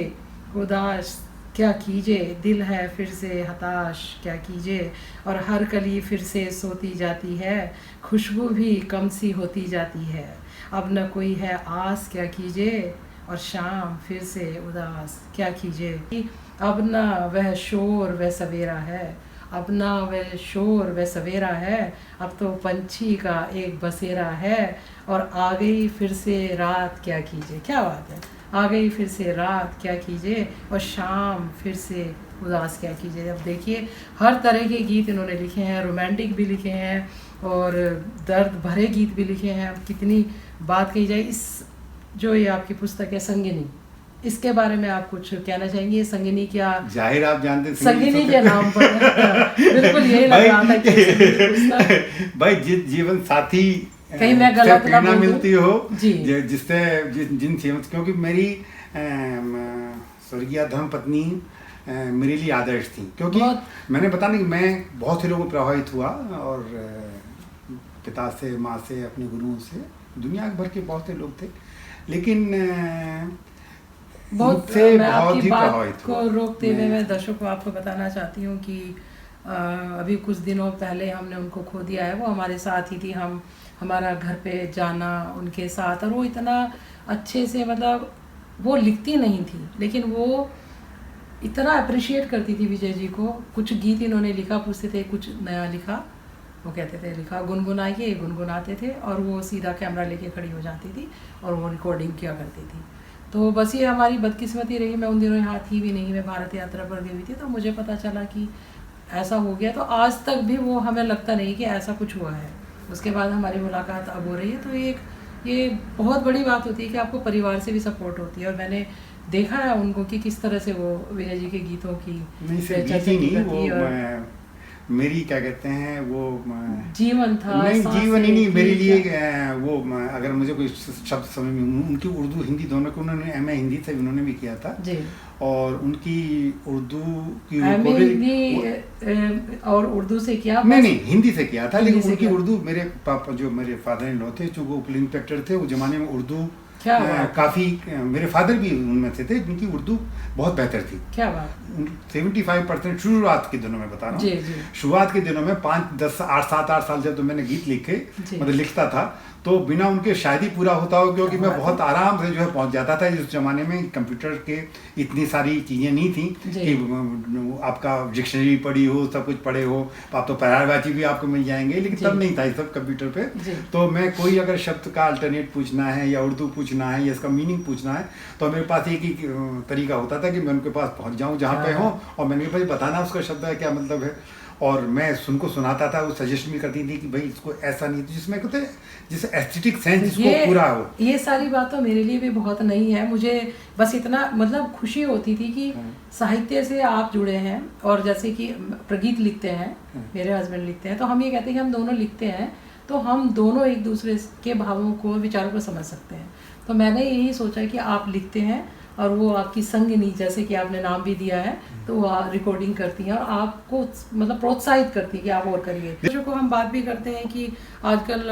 उदास क्या कीजिए, दिल है फिर से हताश क्या कीजिए, और हर कली फिर से सोती जाती है, खुशबू भी कम सी होती जाती है, अब न कोई है आस क्या कीजिए, और शाम फिर से उदास क्या कीजिए, अब न वह शोर वह सवेरा है, अब ना वह शोर वह सवेरा है, अब तो पंछी का एक बसेरा है, और आ गई फिर से रात क्या कीजिए। क्या बात है, आ गई फिर से रात क्या कीजिए, और शाम फिर से उदास क्या कीजिए। अब देखिए, हर तरह के गीत इन्होंने लिखे हैं, रोमांटिक भी लिखे हैं और दर्द भरे गीत भी लिखे हैं। कितनी बात कही जाए, इस जो ये आपकी पुस्तक है संगिनी, इसके बारे में आप कुछ कहना चाहेंगे? संगिनी क्या, जाहिर आप जानते हैं संगिनी के नाम पर बिल्कुल यही लग रहा था कि भाई जीवन साथी कहीं मैं गलत ना बोल मिलती हो जी, जिससे जिन क्योंकि मेरी स्वर्गीय धर्मपत्नी मेरे लिए आदर्श थी, क्योंकि मैंने बता नहीं कि मैं बहुत से लोगों को प्रभावित हुआ, और पिता से, माँ से, अपने गुरुओं से, दुनिया भर के बहुत से लोग थे, लेकिन बहुत मैं आपकी बात को रोकते हुए मैं दर्शकों को आपको बताना चाहती हूँ कि अभी कुछ दिनों पहले हमने उनको खो दिया है। वो हमारे साथ ही थी, हमारा घर पे जाना उनके साथ, और वो इतना अच्छे से, मतलब वो लिखती नहीं थी लेकिन वो इतना अप्रिशिएट करती थी विजय जी को। कुछ गीत इन्होंने लिखा, पूछते थे कुछ नया लिखा, वो कहते थे लिखा, गुनगुनाइए, गुनगुनाते थे, और वो सीधा कैमरा लेके खड़ी हो जाती थी और वो रिकॉर्डिंग किया करती थी। तो बस ये हमारी बदकिस्मती रही। मैं उन दिनों यहाँ थी भी नहीं, मैं भारत यात्रा पर गई हुई थी, तो मुझे पता चला कि ऐसा हो गया। तो आज तक भी वो हमें लगता नहीं कि ऐसा कुछ हुआ है। उसके बाद हमारी मुलाकात अब हो रही है, तो ये बहुत बड़ी बात होती है कि आपको परिवार से भी सपोर्ट होती है। और मैंने देखा है उनको कि किस तरह से वो विजय जी के गीतों की मेरी क्या कहते हैं वो जीवन था, नहीं जीवन ही नहीं मेरे लिए वो, अगर मुझे कोई शब्द समझ में, उनकी उर्दू हिंदी दोनों को, उन्होंने एमए हिंदी से उन्होंने भी किया था जी, और उनकी उर्दू की और उर्दू से किया, नहीं हिंदी से किया था, लेकिन उनकी उर्दू, मेरे पापा जो मेरे फादर इन लॉ थे, जो वो पुलिस इंस्पेक्टर थे, उस जमाने में उर्दू काफी, मेरे फादर भी उनमें से थे, उनकी उर्दू बहुत बेहतर थी। क्या बात, 75% शुरुआत के दिनों में बता रहा हूँ, शुरुआत के दिनों में 5, 10, 8, 7, 8 साल जब तो मैंने गीत लिखे, मतलब लिखता था, तो बिना उनके शायद ही पूरा होता हो, क्योंकि मैं बहुत आराम से जो है पहुंच जाता था। इस जमाने में कंप्यूटर के इतनी सारी चीज़ें नहीं थी कि आपका डिक्शनरी पढ़ी हो, सब कुछ पढ़े हो, आप तो पर्यायवाची भी आपको मिल जाएंगे, लेकिन तब नहीं था ये सब कंप्यूटर पे। तो मैं कोई अगर शब्द का अल्टरनेट पूछना है या उर्दू पूछना है या इसका मीनिंग पूछना है, तो मेरे पास एक ही तरीका होता था कि मैं उनके पास पहुँच जाऊँ जहाँ पे हो, और मैंने भाई बताना उसका शब्द है क्या मतलब है, और मैं उनको सुनाता था, वो सजेस्ट भी करती थी कि भाई इसको ऐसा नहीं, जिसमें कहते जिसे एस्थेटिक सेंस इसको पूरा हो। ये सारी बात तो मेरे लिए भी बहुत नहीं है, मुझे बस इतना मतलब खुशी होती थी कि साहित्य से आप जुड़े हैं, और जैसे कि प्रगीत लिखते हैं, मेरे हस्बैंड लिखते हैं, तो हम ये कहते हैं कि हम दोनों लिखते हैं, तो हम दोनों एक दूसरे के भावों को, विचारों को समझ सकते हैं। तो मैंने यही सोचा कि आप लिखते हैं और वो आपकी संगिनी, जैसे कि आपने नाम भी दिया है, तो वो रिकॉर्डिंग करती हैं और आपको मतलब प्रोत्साहित करती हैं कि आप और करिए। बच्चों को हम बात भी करते हैं कि आजकल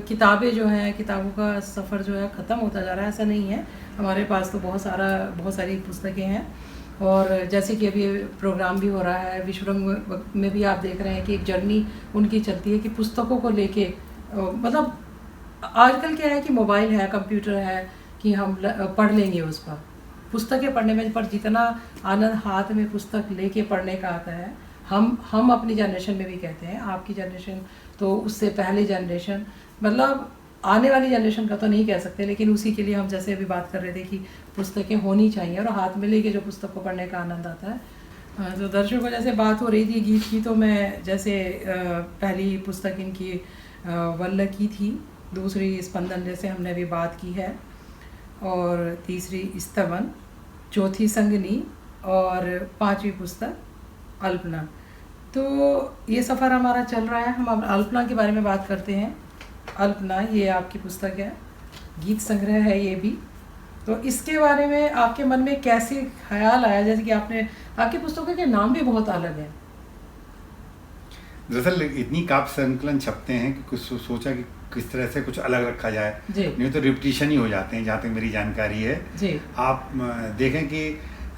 किताबें जो हैं, किताबों का सफ़र जो है ख़त्म होता जा रहा है, ऐसा नहीं है, हमारे पास तो बहुत सारी पुस्तकें हैं। और जैसे कि अभी प्रोग्राम भी हो रहा है विश्वरंग में भी आप देख रहे हैं कि एक जर्नी उनकी चलती है कि पुस्तकों को लेके, मतलब आजकल क्या है कि मोबाइल है, कंप्यूटर है, कि हम पढ़ लेंगे उस पर, पुस्तकें पढ़ने में पर जितना आनंद हाथ में पुस्तक लेके पढ़ने का आता है, हम अपनी जनरेशन में भी कहते हैं, आपकी जनरेशन तो उससे पहले जनरेशन, मतलब आने वाली जनरेशन का तो नहीं कह सकते, लेकिन उसी के लिए हम जैसे अभी बात कर रहे थे कि पुस्तकें होनी चाहिए और हाथ में लेके जो पुस्तक को पढ़ने का आनंद आता है। तो दर्शकों, जैसे बात हो रही थी गीत की, तो मैं जैसे पहली पुस्तक इनकी वल्लभ की थी, दूसरी स्पंदन जैसे हमने अभी बात की है, और तीसरी स्तवन, चौथी संगिनी, और 5वीं पुस्तक अल्पना। तो ये सफ़र हमारा चल रहा है। हम अब अल्पना के बारे में बात करते हैं। अल्पना ये आपकी पुस्तक है, गीत संग्रह है ये भी, तो इसके बारे में आपके मन में कैसे ख्याल आया? जैसे कि आपकी पुस्तकों के नाम भी बहुत अलग हैं। दरअसल इतनी काव्य संकलन छपते हैं कि कुछ सोचा कि किस तरह से कुछ अलग रखा जाए, नहीं तो रिपीटिशन ही हो जाते हैं, जहाँ तक मेरी जानकारी है जी। आप देखें कि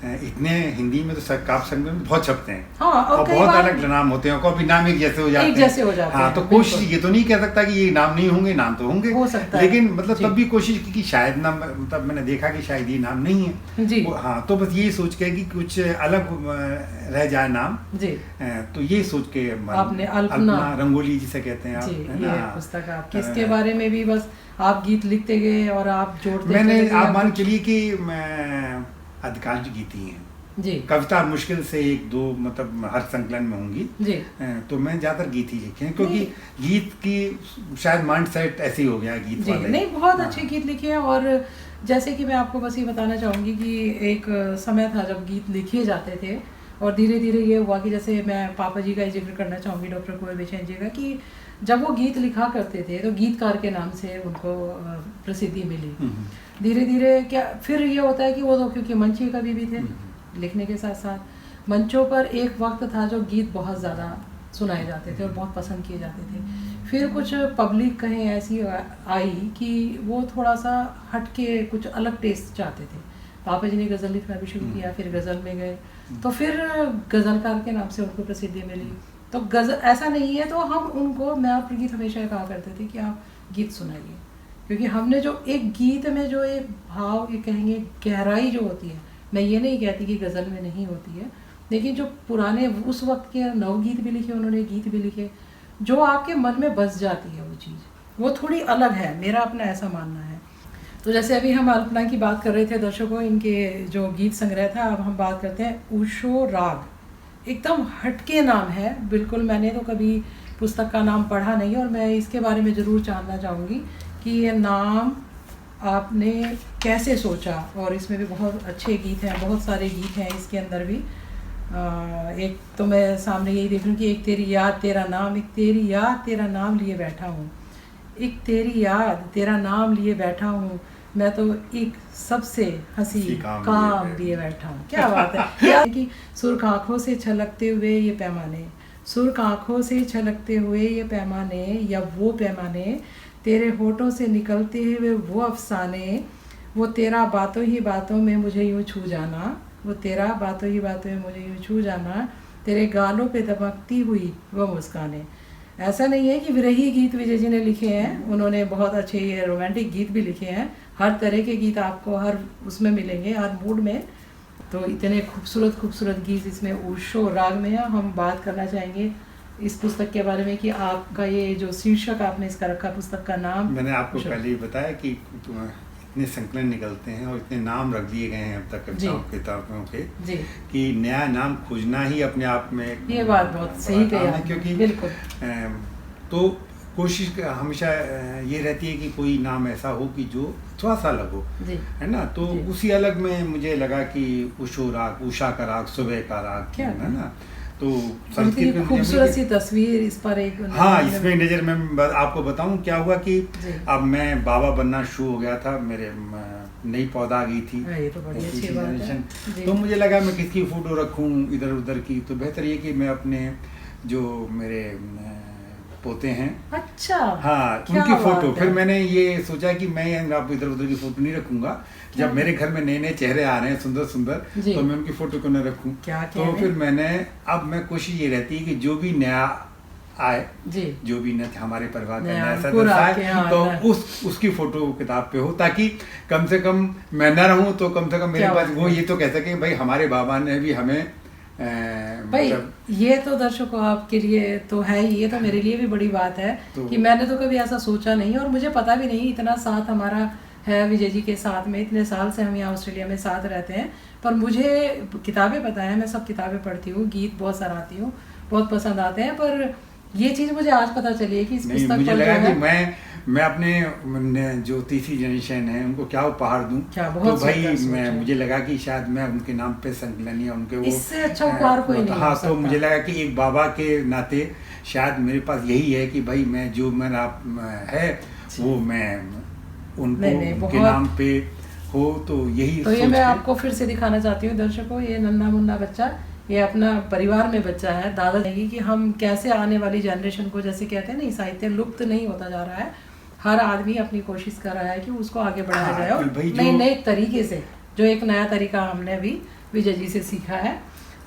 इतने हिंदी में तो काव्य संकलन में बहुत छपते हैं, हाँ, और बहुत अलग नाम होते हैं, कभी नाम एक जैसे हो जाते हैं, हाँ, तो कोशिश ये तो नहीं कह सकता कि ये नाम नहीं होंगे, नाम तो होंगे, हो सकता लेकिन मतलब तब भी कोशिश की कि शायद नाम, मतलब मैंने देखा कि शायद ये नाम नहीं है जी। हाँ, तो बस यही सोच के कि कुछ अलग रह जाए नाम जी, तो ये सोच के आपने अल्पना रंगोली जिसे कहते हैं आप, पुस्तक आपकी, इसके बारे में भी बस आप गीत लिखते गए और आप जोड़ते, मैंने आप मान चलिए कि अधिकांश गीत ही हैं जी। कविता मुश्किल से 1-2 मतलब हर संकलन में होंगी जी। तो मैं ज़्यादातर गीत ही लिखे हैं, क्योंकि गीत की शायद माइंड सेट ऐसे ही हो गया गीत जी। वाले। नहीं, बहुत अच्छे गीत लिखे हैं। और जैसे कि मैं आपको बस ये बताना चाहूँगी कि एक समय था जब गीत लिखे जाते थे, और धीरे धीरे ये हुआ कि जैसे मैं पापा जी का ही जिक्र करना चाहूँगी, डॉक्टर कुंवर बेचैन जी का, कि जब वो गीत लिखा करते थे तो गीतकार के नाम से उनको प्रसिद्धि मिली। धीरे धीरे क्या फिर ये होता है कि वो तो क्योंकि मंची कवि भी थे, लिखने के साथ साथ मंचों पर एक वक्त था जो गीत बहुत ज़्यादा सुनाए जाते थे और बहुत पसंद किए जाते थे। फिर कुछ पब्लिक कहीं ऐसी आई कि वो थोड़ा सा हटके कुछ अलग टेस्ट चाहते थे। पापा जी ने गज़ल लिखना भी शुरू किया, फिर गज़ल में गए, तो फिर गज़लकार के नाम से उनको प्रसिद्धि मिली। तो गज़ल ऐसा नहीं है, तो हम उनको, मैं और प्रगीत हमेशा कहा करते थे कि आप गीत सुनाइए, क्योंकि हमने जो एक गीत में जो एक भाव, ये कहेंगे गहराई जो होती है, मैं ये नहीं कहती कि गज़ल में नहीं होती है, लेकिन जो पुराने उस वक्त के नवगीत भी लिखे उन्होंने, गीत भी लिखे, जो आपके मन में बस जाती है वो चीज़, वो थोड़ी अलग है, मेरा अपना ऐसा मानना है। तो जैसे अभी हम अल्पना की बात कर रहे थे दर्शकों, इनके जो गीत संग्रह था, अब हम बात करते हैं ऊषो राग। एकदम हटके नाम है बिल्कुल, मैंने तो कभी पुस्तक का नाम पढ़ा नहीं, और मैं इसके बारे में ज़रूर जानना चाहूँगी कि ये नाम आपने कैसे सोचा। और इसमें भी बहुत अच्छे गीत हैं, बहुत सारे गीत हैं इसके अंदर भी। एक तो मैं सामने यही देख रही हूँ कि एक तेरी याद तेरा नाम, एक तेरी याद तेरा नाम लिए बैठा हूँ, एक तेरी याद तेरा नाम लिए बैठा हूँ, मैं तो एक सबसे हंसी काम लिए बैठा हूँ। क्या बात है। क्या कि सुर्ख आँखों से छलकते हुए ये पैमाने, सुर्ख आँखों से छलकते हुए ये पैमाने, या वो पैमाने, तेरे होठों से निकलते हुए वो अफसाने, वो तेरा बातों ही बातों में मुझे यूँ छू जाना, वो तेरा बातों ही बातों में मुझे यूँ छू जाना, तेरे गालों पे दमकती हुई वो मुस्काने। ऐसा नहीं है कि विरही गीत विजय जी ने लिखे हैं, उन्होंने बहुत अच्छे ये रोमांटिक गीत भी लिखे हैं। हर तरह के गीत आपको हर उसमें मिलेंगे, हर मूड में। तो इतने खूबसूरत खूबसूरत गीत इसमें ऊषो राग में है। हम बात करना चाहेंगे इस पुस्तक के बारे में कि आपका ये जो शीर्षक आपने इसका रखा, पुस्तक का नाम। मैंने आपको पहले ही बताया कि इतने संकलन निकलते हैं और इतने नाम रख दिए गए हैं अब तक किताबों के जी, कि नया नाम खोजना ही अपने आप में, ये बात बहुत सही कही आपने, क्योंकि बिल्कुल। तो कोशिश हमेशा ये रहती है कि कोई नाम ऐसा हो कि जो थोड़ा सा अलग हो, है ना। तो उसी अलग में मुझे लगा कि ऊषो राग, उषा का राग, सुबह का राग, है ना। तो संस्कृत में खूबसूरत सी तस्वीर इस पर एक, हाँ, इसमें नज़र में आपको बताऊं क्या हुआ कि अब मैं बाबा बनना शुरू हो गया था, मेरे नई पौधा आ गई थी, ये तो बड़ी अच्छी बात है। तो मुझे लगा मैं किसकी फ़ोटो रखूं इधर उधर की, तो बेहतर ये कि मैं अपने जो मेरे पोते हैं, अच्छा, हाँ, उनकी फ़ोटो। फिर मैंने ये सोचा कि मैं आप इधर उधर की फ़ोटो नहीं रखूंगा, जब मेरे घर में नए नए चेहरे आ रहे हैं सुंदर सुंदर, तो मैं उनकी फ़ोटो क्यों न रखूं। तो फिर मैंने, अब मैं कोशिश ये रहती है कि जो भी नया आए, जो भी न हमारे परिवार का नया सदस्य आए, तो उसकी फ़ोटो किताब पे हो, ताकि कम से कम मैं न रहूं तो कम से कम मेरे पास वो ये तो कह सके भाई हमारे बाबा ने भी हमें भाई, ये तो दर्शकों आपके लिए तो है ही, ये तो मेरे लिए भी बड़ी बात है कि मैंने तो कभी ऐसा सोचा नहीं, और मुझे पता भी नहीं, इतना साथ हमारा है विजय जी के साथ में, इतने साल से हम यहाँ ऑस्ट्रेलिया में साथ रहते हैं, पर मुझे किताबें पता है, मैं सब किताबें पढ़ती हूँ, गीत बहुत सराहती हूँ, बहुत पसंद आते हैं, पर ये चीज़ मुझे आज पता चली है कि इस पुस्तक मुझे लगा कि मैं अपने जो तीसरी जनरेशन है उनको क्या उपहार दूं, तो भाई मुझे लगा कि शायद मैं उनके नाम पे संकलन या उनके वो, इससे अच्छा उपहार कोई नहीं। हाँ, तो मुझे लगा कि एक बाबा के नाते शायद मेरे पास यही है कि भाई मैं जो मेरा है वो मैं उनके नाम पे हो, तो यही। तो ये मैं आपको फिर से दिखाना चाहती हूँ दर्शकों, ये नन्हा मुन्ना बच्चा, ये अपना परिवार में बच्चा है, दादा कहेगी कि हम कैसे आने वाली जनरेशन को, जैसे कहते हैं नहीं, साहित्य लुप्त नहीं होता जा रहा है, हर आदमी अपनी कोशिश कर रहा है कि उसको आगे बढ़ाया जाए, और नए नए तरीके से, जो एक नया तरीका हमने अभी विजय जी से सीखा है,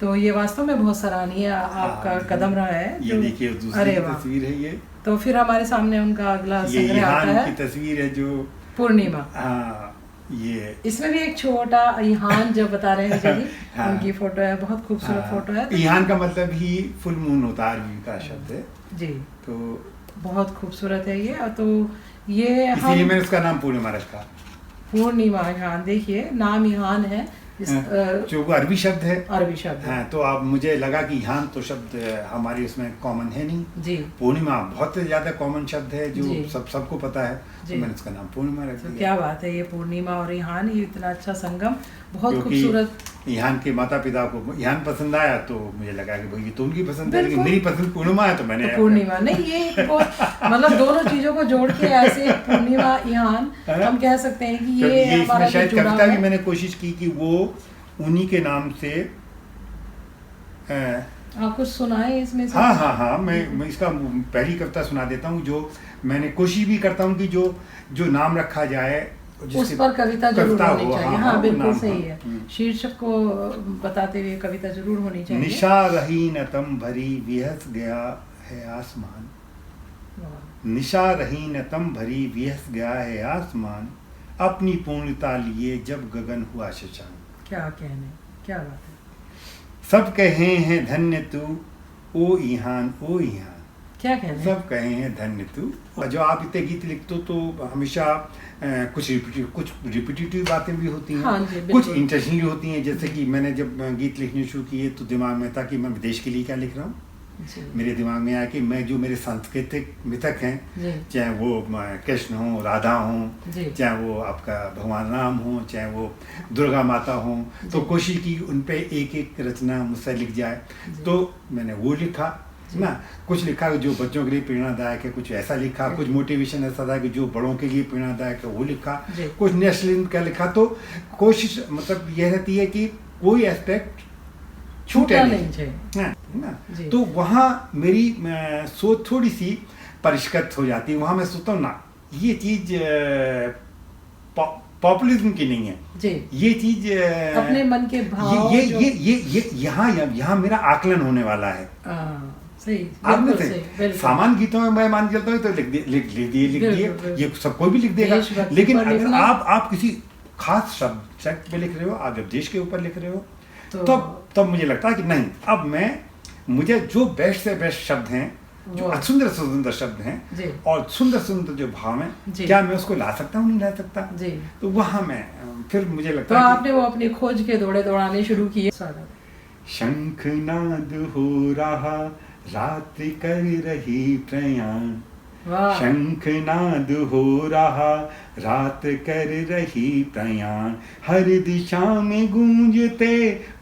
तो ये वास्तव में बहुत सराहनीय आपका कदम रहा है। ये देखिए दूसरी तस्वीर है ये, तो फिर हमारे सामने उनका अगला संग्रह आता है, की तस्वीर है जो पूर्णिमा, ये इसमें भी एक छोटा ईहान जो बता रहे हैं विजय जी, उनकी फोटो है, बहुत खूबसूरत फोटो है। ईहान का मतलब ही फुल मून होता है, अरबी का शब्द है जी, तो बहुत खूबसूरत है ये। तो ये इसलिए मैंने उसका नाम पूर्णिमा रखा, पूर्णिमा ईहान। देखिए नाम ईहान है, जो अरबी शब्द है। अरबी शब्द हाँ, तो अब मुझे लगा कि ईहान तो शब्द हमारी उसमें कॉमन है नहीं जी। पूर्णिमा बहुत ज्यादा कॉमन शब्द है जो सबको पता है, तो मैंने उसका नाम पूर्णिमा रख दिया। क्या बात है, ये पूर्णिमा और ईहान, ये इतना अच्छा संगम, बहुत खूबसूरत। ईहान के माता पिता को ईहान पसंद आया तो मुझे लगा कि भाई तो उनकी पसंद है, लेकिन मेरी पसंद पूर्णिमा है तो मैंने पूर्णिमा नहीं, ये मतलब दोनों चीजों को जोड़ के ऐसे पूर्णिमा ईहान हम कह सकते हैं कि ये इसमें शायद कविता भी मैंने कोशिश की कि वो उन्हीं के नाम से आप कुछ सुनाए इसमें से? हाँ, मैं इसका पहली कविता सुना देता हूँ, जो मैंने कोशिश भी करता हूँ कि जो नाम रखा जाए उस पर कविता जरूर होनी चाहिए। हाँ बिल्कुल सही है, शीर्षक को बताते हुए कविता जरूर होनी चाहिए। निशा रही न तम भरी विहस गया है आसमान, निशा रही न तम भरी विहस गया है आसमान, अपनी पूर्णता लिए जब गगन हुआ शशांक। क्या कहने, क्या बात है। सब कहे हैं धन्य तू ओ ईहान ओ ईहान, क्या कहने, सब कहे हैं धन्य तू। और जो आप इतने गीत लिखते हो तो हमेशा कुछ रिपीटिटिव बातें भी होती हैं। हाँ कुछ इंटेंशनली होती हैं, जैसे कि मैंने जब गीत लिखने शुरू किए तो दिमाग में था कि मैं विदेश के लिए क्या लिख रहा हूँ। मेरे दिमाग में आया कि मैं जो मेरे सांस्कृतिक मिथक हैं, चाहे वो कृष्ण हो, राधा हो, चाहे वो आपका भगवान राम हो, चाहे वो दुर्गा माता हो, तो कोशिश की उन पे एक एक रचना मुझसे लिख जाए। तो मैंने वो लिखा ना, कुछ लिखा जो बच्चों के लिए प्रेरणादायक है, कुछ ऐसा लिखा, कुछ मोटिवेशन ऐसा था कि जो बड़ों के लिए प्रेरणादायक है वो लिखा, कुछ नेशनल का लिखा। तो कोशिश मतलब यह रहती है कि कोई एस्पेक्ट छूटे नहीं ना। तो वहाँ मेरी सोच थोड़ी सी परिष्कृत हो जाती है। वहाँ मैं सोचता हूँ ना, ये चीज पॉपुलिज्म की नहीं है जी। ये चीज अपने मन के भाव, ये यहाँ मेरा आकलन होने वाला है। सही, सामान्य गीतों में मैं मान चलता हूँ तो लिख दिए, ये सब कोई भी लिख देगा। लेकिन अगर आप किसी खास शब्द पे लिख रहे हो, आप जब देश के ऊपर लिख रहे हो, तब मुझे लगता है कि नहीं, मुझे जो बेस्ट से बेस्ट शब्द हैं, जो सुंदर शब्द हैं और सुंदर जो भाव हैं, क्या मैं उसको ला सकता हूँ, नहीं ला सकता जी। तो वहाँ मैं फिर मुझे लगता है आपने वो अपनी खोज के दौड़ाने शुरू किए। शंखनाद हो रहा रात कर रही प्रयाण, शंखनाद हो रहा रात कर रही प्रयाण, हर दिशा में गूंजते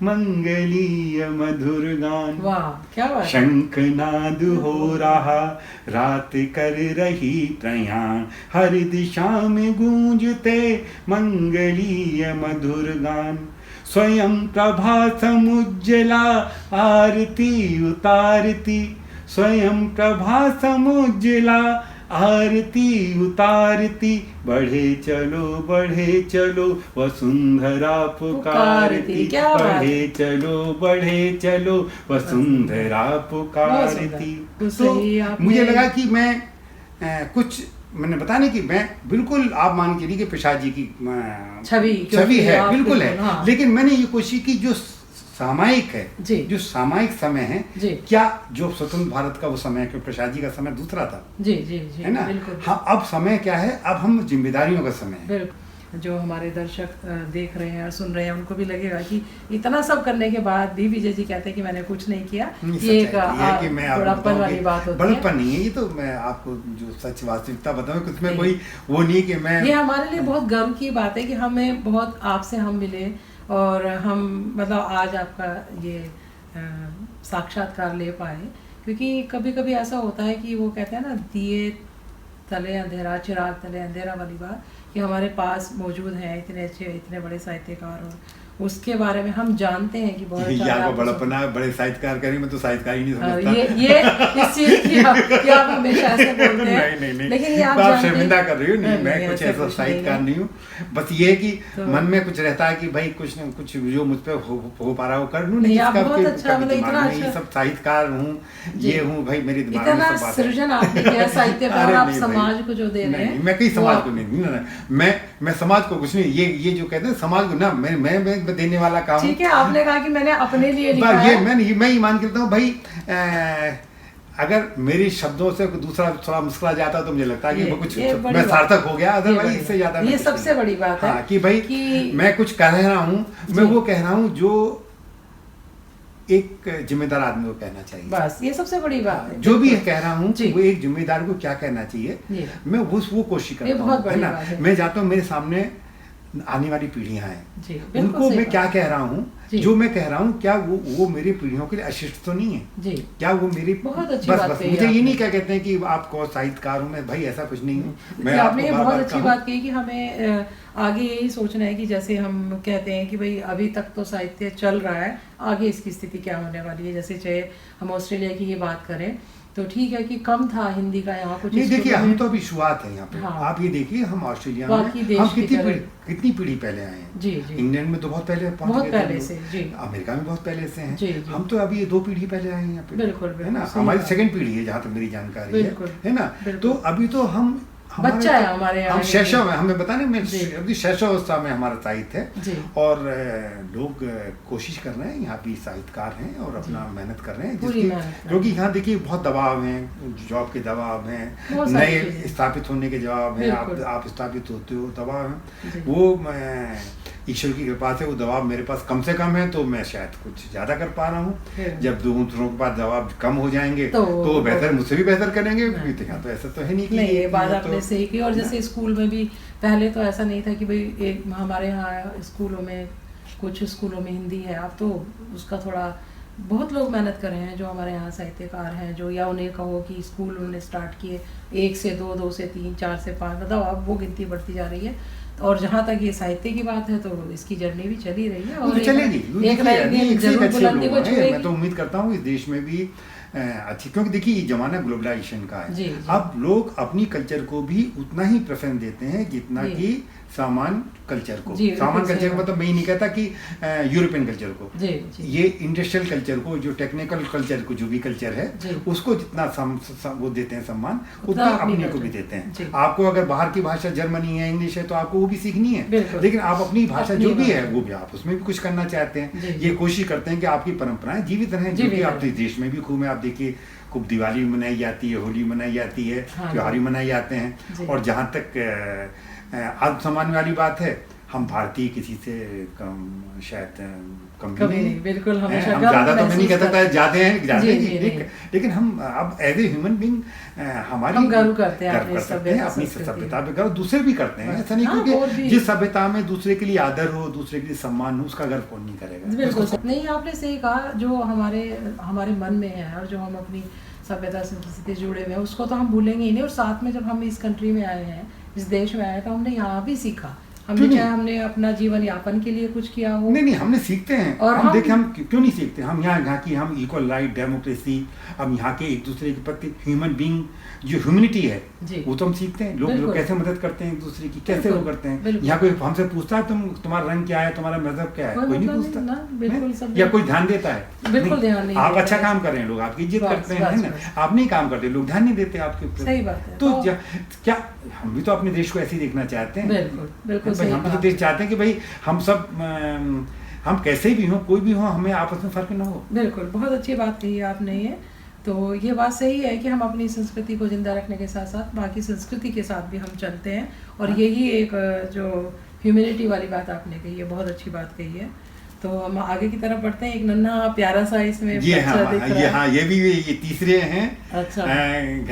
मंगलीय मधुर गान। वाह क्या बात। शंखनाद हो रहा रात कर रही प्रयाण, हर दिशा में गूंजते मंगलीय मधुर गान, स्वयं प्रभा समुज्जला आरती उतारती, स्वयं प्रभा समुज्जला आरती उतारती, बढ़े चलो वसुंधरा पुकारती, बढ़े चलो वसुंधरा पुकारती। तो मुझे लगा कि मैं कुछ मैंने बताने की मैं बिल्कुल आप मान के लिए कि प्रसाद जी की छवि है, बिल्कुल है। हाँ। लेकिन मैंने ये कोशिश की जो सामायिक है, जो सामायिक समय है, क्या जो स्वतंत्र भारत का वो समय, क्योंकि प्रसाद जी का समय दूसरा था जी, है ना। हाँ, अब समय क्या है, अब हम जिम्मेदारियों का समय है। जो हमारे दर्शक देख रहे हैं और सुन रहे हैं, उनको भी लगेगा कि इतना सब करने के बाद भी विजय जी कहते हैं कि मैंने कुछ नहीं किया। ये एक बड़प्पन वाली बात होती है। बड़प्पन नहीं है, ये तो मैं आपको जो सच वास्तविकता बताऊं, कुछ में कोई वो नहीं कि मैं, ये हमारे लिए बहुत गर्व की बात है कि हमें बहुत आपसे हम मिले और हम मतलब आज आपका ये साक्षात्कार ले पाए। क्योंकि कभी कभी ऐसा होता है कि वो कहते हैं ना, दिए तले अंधेरा, चिराग तले अंधेरा वाली बात, कि हमारे पास मौजूद हैं इतने अच्छे, इतने बड़े साहित्यकार, और उसके बारे में हम जानते हैं कि बहुत अच्छा बड़प्पना बड़े साहित्यकार करें, मैं तो साहित्यकार ही नहीं समझता। ये इस चीज की आप हमेशा ऐसे बोलते हैं। नहीं, लेकिन ये आप शर्मिंदा कर रही हो। नहीं, मैं कुछ ऐसा साहित्यकार नहीं हूँ। बस ये कि मन में कुछ रहता है कि भाई कुछ न कुछ जो मुझ पे हो पा रहा हो कर लूँ। नहीं, सब साहित्यकार हूँ, ये हूँ भाई, मेरे दिमाग में सब बात है। सृजन आपने किया साहित्यकार, आप समाज को जो दे रहे हैं। मैं कहीं समाज को नहीं, मैं समाज को कुछ नहीं, ये जो कहते हैं समाज को ना, मैं देने वाला काम। ठीक है, आपने कहा कि मैंने अपने लिए लिखा है। मैं ही मान के चलता हूँ भाई, अगर मेरे शब्दों से दूसरा थोड़ा मुस्कुरा जाता तो मुझे लगता है कि वो कुछ मैं सार्थक हो गया, अदरवाइज इससे ज्यादा ये सबसे बड़ी बात है। हाँ, कि भाई कि मैं कुछ कह रहा हूँ, मैं वो कह रहा हूँ जो एक जिम्मेदार आदमी को कहना चाहिए। बस ये सबसे बड़ी बात है। जो भी कह रहा हूँ वो एक जिम्मेदार को क्या कहना चाहिए, मैं वो कोशिश करता हूँ, है ना। मैं चाहता हूँ मेरे सामने आने वाली पीढ़ियां हैं, उनको मैं क्या कह रहा हूँ, जो मैं कह रहा हूँ क्या वो मेरी पीढ़ियों के लिए अशिष्ट तो नहीं है जी। क्या वो मेरी बहुत अच्छी बस बात बस मुझे ये नहीं क्या कहते हैं कि आपको साहित्यकार हूँ मैं, भाई ऐसा कुछ नहीं हूँ मैं। आपने ये बहुत अच्छी बात कही कि हमें आगे यही सोचना है कि जैसे हम कहते हैं कि भाई अभी तक तो साहित्य चल रहा है, आगे इसकी स्थिति क्या होने वाली है। जैसे चाहे हम ऑस्ट्रेलिया की ये बात करें तो ठीक है कि कम था हिंदी का यहाँ कुछ। नहीं देखिए हम तो अभी शुरुआत है यहाँ पे। हाँ। आप ये देखिए हम ऑस्ट्रेलिया में हम कितनी पीढ़ी पहले आए हैं जी, जी। इंग्लैंड में तो बहुत पहले पहुंच गए थे, जी। अमेरिका में बहुत पहले से हैं जी, जी। हम तो अभी 2 पीढ़ी पहले आए हैं यहाँ पे, बिल्कुल है ना। हमारी 2nd पीढ़ी है जहाँ तक मेरी जानकारी है ना। तो अभी तो हम बच्चा है हमारे यहाँ, हम शैशव है, हमें बताने में अभी शैशव अवस्था में हमारा साहित्य है और लोग कोशिश कर रहे हैं, यहाँ भी साहित्यकार हैं और अपना मेहनत कर रहे हैं, क्योंकि यहाँ देखिए बहुत दबाव हैं, जॉब के दबाव हैं, नए स्थापित होने के जवाब हैं, आप स्थापित होते हो दबाव हैं। वो ईश्वर की कृपा से वो दबाव मेरे पास कम से कम है, तो मैं शायद कुछ ज्यादा कर पा रहा हूँ। जब दूसरों के पास दबाव कम हो जाएंगे तो बेहतर, मुझसे भी बेहतर करेंगे। तो ऐसा तो है नहीं कि ये बात आपने सही की। और जैसे स्कूल में भी पहले तो ऐसा नहीं था कि भाई एक हमारे यहाँ स्कूलों में कुछ स्कूलों में हिंदी है, अब तो उसका थोड़ा बहुत लोग मेहनत कर रहे हैं जो हमारे यहाँ साहित्यकार हैं, जो या उन्हें कहो कि स्कूल उन्होंने स्टार्ट किए 1 से 2, 2 से 3, 4 से 5, मतलब अब वो गिनती बढ़ती जा रही है। और जहाँ तक ये साहित्य की बात है तो इसकी जर्नी भी चली रही है और चलेगी एक ना एक दिन जरूर बुलंदी को छुएगी। मैं तो उम्मीद करता हूँ इस देश में भी अच्छी, क्योंकि देखिए ये जमाना ग्लोबलाइजेशन का है। जी। अब लोग अपनी कल्चर को भी उतना ही प्रेफरेंस देते हैं जितना कि सामान कल्चर को। सामान कल्चर मतलब मैं ये नहीं कहता कि यूरोपियन कल्चर को, ये इंडस्ट्रियल कल्चर को, जो टेक्निकल कल्चर को, जो भी कल्चर है उसको जितना वो देते हैं सम्मान, उतना अपने को भी देते हैं। आपको अगर बाहर की भाषा जर्मनी है, इंग्लिश है, तो आपको वो भी सीखनी है, लेकिन आप अपनी भाषा जो भी है वो भी आप उसमें भी कुछ करना चाहते हैं। ये कोशिश करते हैं कि आपकी परंपराएं जीवित रहें, जो कि आपके देश में भी खूब है। आप देखिए खूब दिवाली मनाई जाती है, होली मनाई जाती है, त्योहार मनाए जाते हैं। और जहाँ तक आत्मसम्मान वाली बात है, हम भारतीय किसी से कम शायद कम नहीं, बिल्कुल हम ज्यादा तो मैं नहीं कह सकता जाते हैं, लेकिन हम अब एज ए ह्यूमन बीइंग हमारी गर्व करते हैं अपनी सभ्यता पे गर्व, दूसरे भी करते हैं। ऐसा नहीं, क्योंकि जिस सभ्यता में दूसरे के लिए आदर हो, दूसरे के लिए सम्मान हो, उसका गर्व कौन नहीं करेगा। बिल्कुल नहीं, आपने सही कहा। जो हमारे मन में है और जो हम अपनी सभ्यता से जुड़े हुए हैं उसको तो हम भूलेंगे ही नहीं। और साथ में जब हम इस कंट्री में आए हैं, इस देश में आए, तो हमने यहाँ भी सीखा। हमने चाहे हमने अपना जीवन यापन के लिए कुछ किया हो, नहीं हमने सीखते हैं। और हम देखें हम क्यों नहीं सीखते। हम यहाँ की हम इक्वल राइट, डेमोक्रेसी, हम यहाँ के एक दूसरे के प्रति ह्यूमन बीइंग जो ह्यूमैनिटी है वो तो हम सीखते हैं। लोग कैसे मदद करते हैं एक दूसरे की, कैसे वो करते हैं। यहाँ कोई हमसे पूछता है तुम्हारा रंग क्या है, तुम्हारा मजहब क्या है, कोई नहीं पूछता, या कोई ध्यान देता है? बिल्कुल ध्यान नहीं। आप अच्छा काम कर रहे हैं, लोग आपकी इज्जत करते हैं ना। आप नहीं काम करते, लोग ध्यान नहीं देते आपके ऊपर। सही बात है। तो क्या हम भी तो अपने देश को ऐसे ही देखना चाहते हैं। बिल्कुल हम भी तो देश चाहते हैं कि भाई हम सब हम कैसे भी हों, कोई भी हो, हमें आपस में फर्क ना हो। बिल्कुल, बहुत अच्छी बात कही आपने ये। तो ये बात सही है कि हम अपनी संस्कृति को जिंदा रखने के साथ साथ बाकी संस्कृति के साथ भी हम चलते हैं। और यही एक जो ह्यूमैनिटी वाली बात आपने कही है, बहुत अच्छी बात कही है। तो हम आगे की तरफ बढ़ते हैं। एक नन्हा प्यारा सा इसमें ये ये भी ये तीसरे हैं। अच्छा,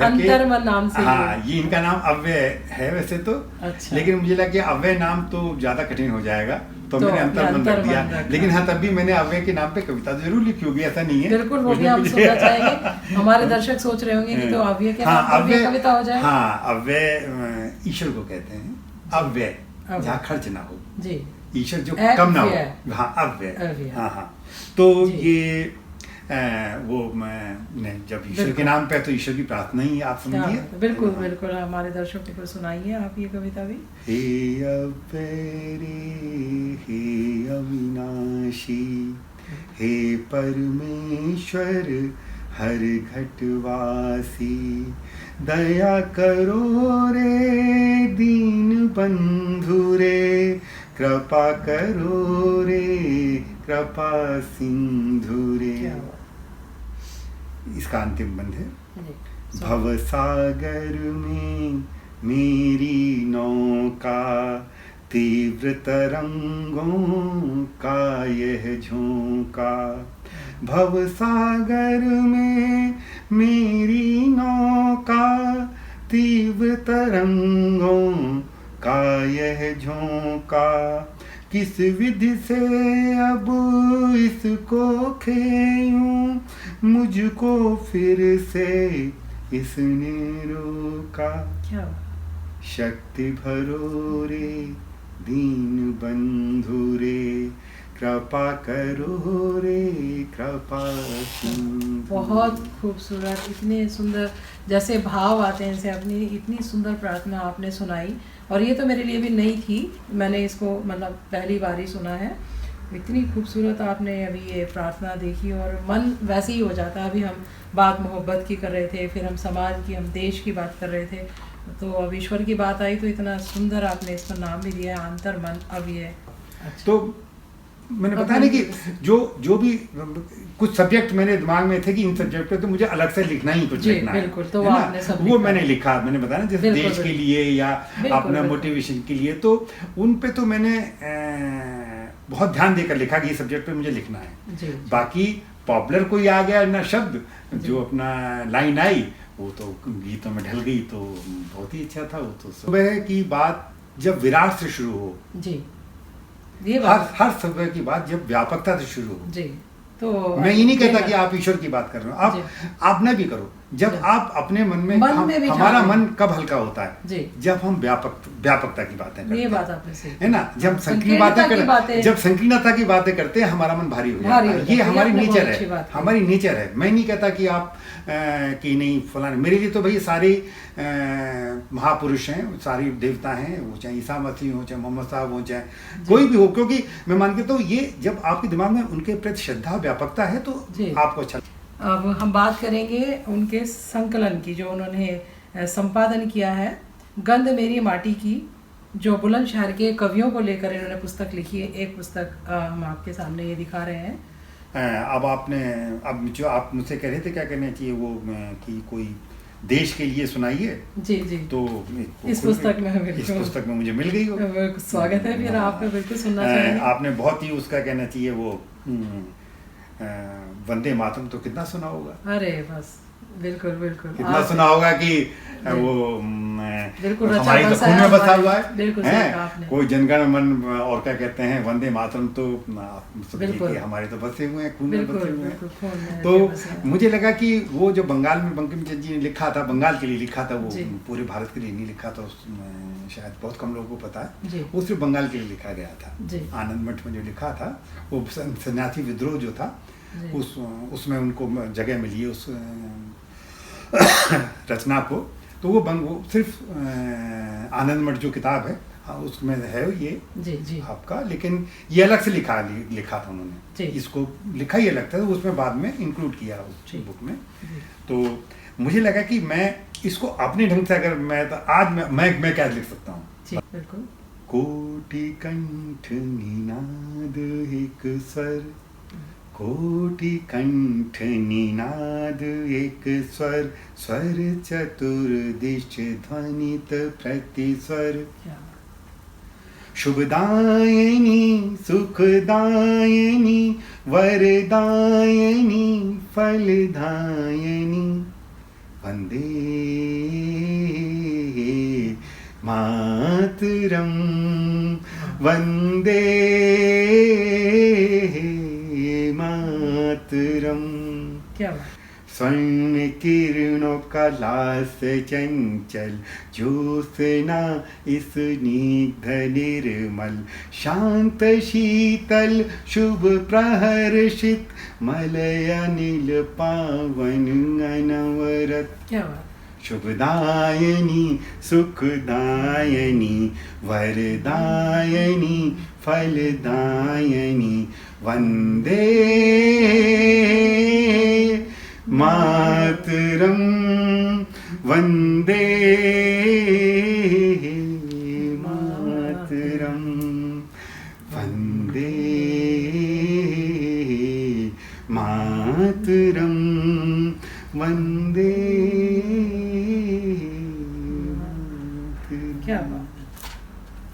अंतर्मन नाम से। हाँ, ये इनका नाम अव्यय है वैसे तो। अच्छा। लेकिन मुझे लगा कि अव्यय नाम तो ज्यादा कठिन हो जाएगा, तो मैंने अंतर्मन रख दिया। लेकिन हाँ, तब भी मैंने अव्यय के नाम पे कविता जरूर लिखी होगी, ऐसा नहीं है। बिल्कुल, वो भी हम सुनना चाहेंगे। हमारे दर्शक सोच रहे होंगे कि तो अव्यय के नाम पे कविता हो जाए। हाँ, अव्यय ईश्वर को कहते हैं। अव्यय जहाँ खर्च ना हो जी, ईश्वर जो कम ना हो। हाँ, अव्यय। हाँ। तो ये वो मैं जब ईश्वर के नाम पे, तो ईश्वर की प्रार्थना ही आप समझिए। बिल्कुल बिल्कुल, हमारे दर्शकों को सुनाइए आप ये कविता भी। हे अव्यय रे, हे अविनाशी, हे परमेश्वर हर घटवासी, दया करो रे दीन बंधु रे, कृपा करो रे कृपा सिंधु रे। इसका अंतिम बंद है। भव सागर में मेरी नौका, तीव्र तरंगों का यह झोंका। भव सागर में मेरी नौका, तीव्र तरंगों का यह झोंका। किस विधि से अब इसको खेयूं, मुझको फिर से इसने रोका। क्या शक्ति भरो रे दीन बंधु रे, कृपा करो रे कृपा सिंधु। बहुत खूबसूरत, इतने सुंदर जैसे भाव आते हैं इनसे। अपनी इतनी सुंदर प्रार्थना आपने सुनाई, और ये तो मेरे लिए भी नई थी, मैंने इसको मतलब पहली बार ही सुना है। इतनी खूबसूरत आपने अभी ये प्रार्थना देखी, और मन वैसे ही हो जाता है। अभी हम बात मोहब्बत की कर रहे थे, फिर हम समाज की, हम देश की बात कर रहे थे, तो अब ईश्वर की बात आई तो इतना सुंदर आपने इसका नाम भी दिया है, अंतर मन। अब ये अच्छा। तो मैंने बताया ना कि जो भी कुछ सब्जेक्ट मेरे दिमाग में थे कि इन सब्जेक्ट पे तो मुझे अलग से लिखना ही कुछ लिखना है। बिल्कुल, तो आपने सब वो मैंने लिखा, मैंने बताया ना, जैसे देश के लिए या अपना मोटिवेशन के लिए, तो उन पे तो मैंने बहुत ध्यान देकर लिखा कि ये सब्जेक्ट पे मुझे लिखना है। बाकी पॉपुलर कोई आ गया ना शब्द, जो अपना लाइन आई वो तो गीतों में ढल गई, तो बहुत ही अच्छा था वो। तो सुबह की बात जब विराट से शुरू हो जी, ये हर सुबह की बात जब व्यापकता से शुरू हो जी, तो मैं ये नहीं कहता कि आप ईश्वर की बात कर रहे हो, आप न भी करो। जब आप अपने मन में हमारा मन कब हल्का होता है जी, जब हम व्यापकता की बातें करते हैं, बात आपने सही है ना। जब संकीर्ण बातें करते, जब संकीर्णता की बातें करते हैं, हमारा मन भारी हो जाता है। ये हमारी नेचर है, हमारी नेचर है। मैं नहीं कहता कि आप कि नहीं फलाने, मेरे लिए तो भाई सारे महापुरुष हैं, सारी देवता हैं, वो चाहे ईसा मसीह हो, चाहे मोहम्मद साहब हो, चाहे कोई भी हो, क्योंकि मैं मान के तो ये जब आपके दिमाग में उनके प्रति श्रद्धा व्यापकता है तो आपको अच्छा। अब हम बात करेंगे उनके संकलन की, जो उन्होंने संपादन किया है, गंध मेरी माटी की, जो बुलंदशहर के कवियों को लेकर इन्होंने पुस्तक लिखी है। एक पुस्तक हम आपके सामने ये दिखा रहे हैं। अब जो आप मुझसे कह रहे थे क्या करना चाहिए वो कि कोई देश के लिए सुनाइए जी जी, तो इस पुस्तक में मुझे मिल गई हो। स्वागत है फिर आपका, बिल्कुल सुनना चाहिए। आपने बहुत ही उसका कहना चाहिए वो वंदे मातरम तो कितना सुना होगा। अरे बस बिल्कुल बिल्कुल, कितना सुना होगा कि वो बिल्कुल हमारी तो खून में बसा हुआ है। बिल्कुल कोई जनगण मन और क्या कहते हैं वंदे मातरम, तो हमारे तो बसे हुए हैं, खून में बसे हुए हैं। तो मुझे लगा कि वो जो बंगाल में बंकिम चंद्र जी ने लिखा था, बंगाल के लिए लिखा था, वो पूरे भारत के लिए नहीं लिखा था, शायद बहुत कम लोगों को पता है। वो सिर्फ बंगाल के लिए लिखा गया था। आनंद मठ में जो लिखा था, वो सन्यासी विद्रोह जो था, उसमें उनको जगह मिली है उस रचना को। तो वो सिर्फ आनंद मठ जो किताब है, उसमें है ये जी आपका, लेकिन ये अलग से लिखा था उन्होंने। इसको लिखा ही अलग था, तो उसमें बाद में इंक्लूड किया उस बुक में। तो मुझे लगा कि मैं इसको अपने ढंग से अगर मैं, तो आज मैं क्या लिख सकता हूँ। कोटि कंठ निनाद एक स्वर, कोटि कंठ निनाद एक स्वर, स्वर चतुर्दिश ध्वनित प्रतिस्वर। शुभदायिनी सुखदायिनी वरदायिनी फलदायिनी, वंदे मातरम, वंदे मातरम। क्या स्वर्ण किरणों का लास चंचल, ज्योत्सना इस स्निग्ध निर्मल, शांत शीतल शुभ प्रहर्षित, मलय अनिल पावन अनवरत। क्या बात। शुभदायिनी सुखदायिनी वरदायिनी फलदायिनी, वंदे मातरम, वंदे मातरम, वंदे मातरम, वंदे। क्या बात,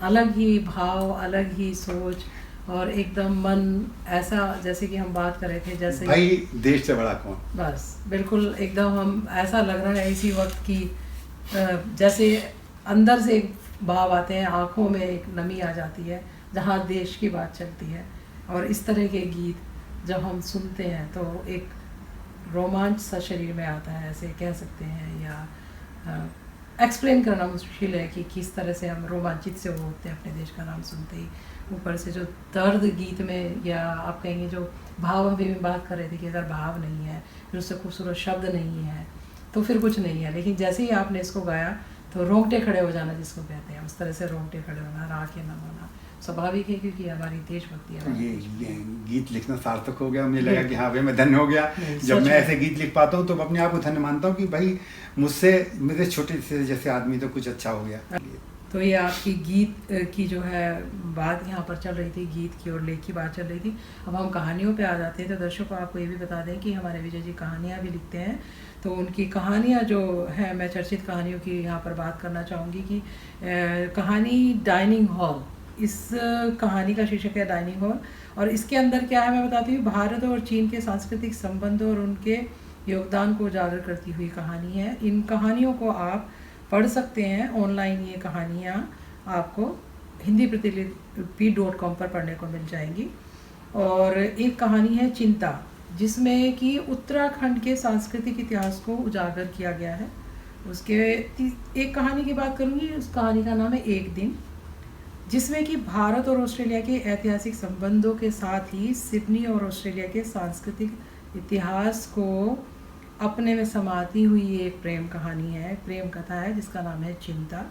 अलग ही भाव, अलग ही सोच, और एकदम मन ऐसा जैसे कि हम बात कर रहे थे, जैसे भाई देश से बड़ा कौन। बस बिल्कुल एकदम हम ऐसा लग रहा है इसी वक्त की जैसे अंदर से एक भाव आते हैं, आंखों में एक नमी आ जाती है जहाँ देश की बात चलती है। और इस तरह के गीत जब हम सुनते हैं तो एक रोमांच सा शरीर में आता है, ऐसे कह सकते हैं, या एक्सप्लेन करना मुश्किल है कि किस तरह से हम रोमांचित से वो होते हैं अपने देश का नाम सुनते ही। ऊपर से जो दर्द गीत में, या आप कहेंगे जो भाव, अभी भी बात कर रहे थे कि अगर भाव नहीं है, फिर उससे खूबसूरत शब्द नहीं है, तो फिर कुछ नहीं है। लेकिन जैसे ही आपने इसको गाया तो रोंगटे खड़े हो जाना जिसको कहते हैं, उस तरह से रोंगटे खड़े होना, राह के न होना स्वाभाविक है, क्योंकि हमारी देशभक्ति है। ये गीत लिखना सार्थक हो गया, मुझे लगा कि हाँ भाई मैं धन्य हो गया जब मैं ऐसे गीत लिख पाता हूँ, तो अपने आप को धन्य मानता हूँ कि भाई मुझसे, मेरे छोटे से जैसे आदमी तो कुछ अच्छा हो गया। तो ये आपकी गीत की जो है बात यहाँ पर चल रही थी, गीत की और लेख की बात चल रही थी। अब हम कहानियों पे आ जाते हैं। तो दर्शकों आपको ये भी बता दें कि हमारे विजय जी कहानियाँ भी लिखते हैं। तो उनकी कहानियाँ जो है, मैं चर्चित कहानियों की यहाँ पर बात करना चाहूँगी कि कहानी डाइनिंग हॉल, इस कहानी का शीर्षक है डाइनिंग हॉल। और इसके अंदर क्या है मैं बताती हूँ, भारत और चीन के सांस्कृतिक संबंधों और उनके योगदान को उजागर करती हुई कहानी है। इन कहानियों को आप पढ़ सकते हैं ऑनलाइन। ये कहानियाँ आपको हिंदी प्रतिलिपि.com पर पढ़ने को मिल जाएंगी। और एक कहानी है चिंता, जिसमें कि उत्तराखंड के सांस्कृतिक इतिहास को उजागर किया गया है। उसके एक कहानी की बात करूँगी, उस कहानी का नाम है एक दिन, जिसमें कि भारत और ऑस्ट्रेलिया के ऐतिहासिक संबंधों के साथ ही सिडनी और ऑस्ट्रेलिया के सांस्कृतिक इतिहास को अपने में समाती हुई एक प्रेम कहानी है, प्रेम कथा है, जिसका नाम है चिंता।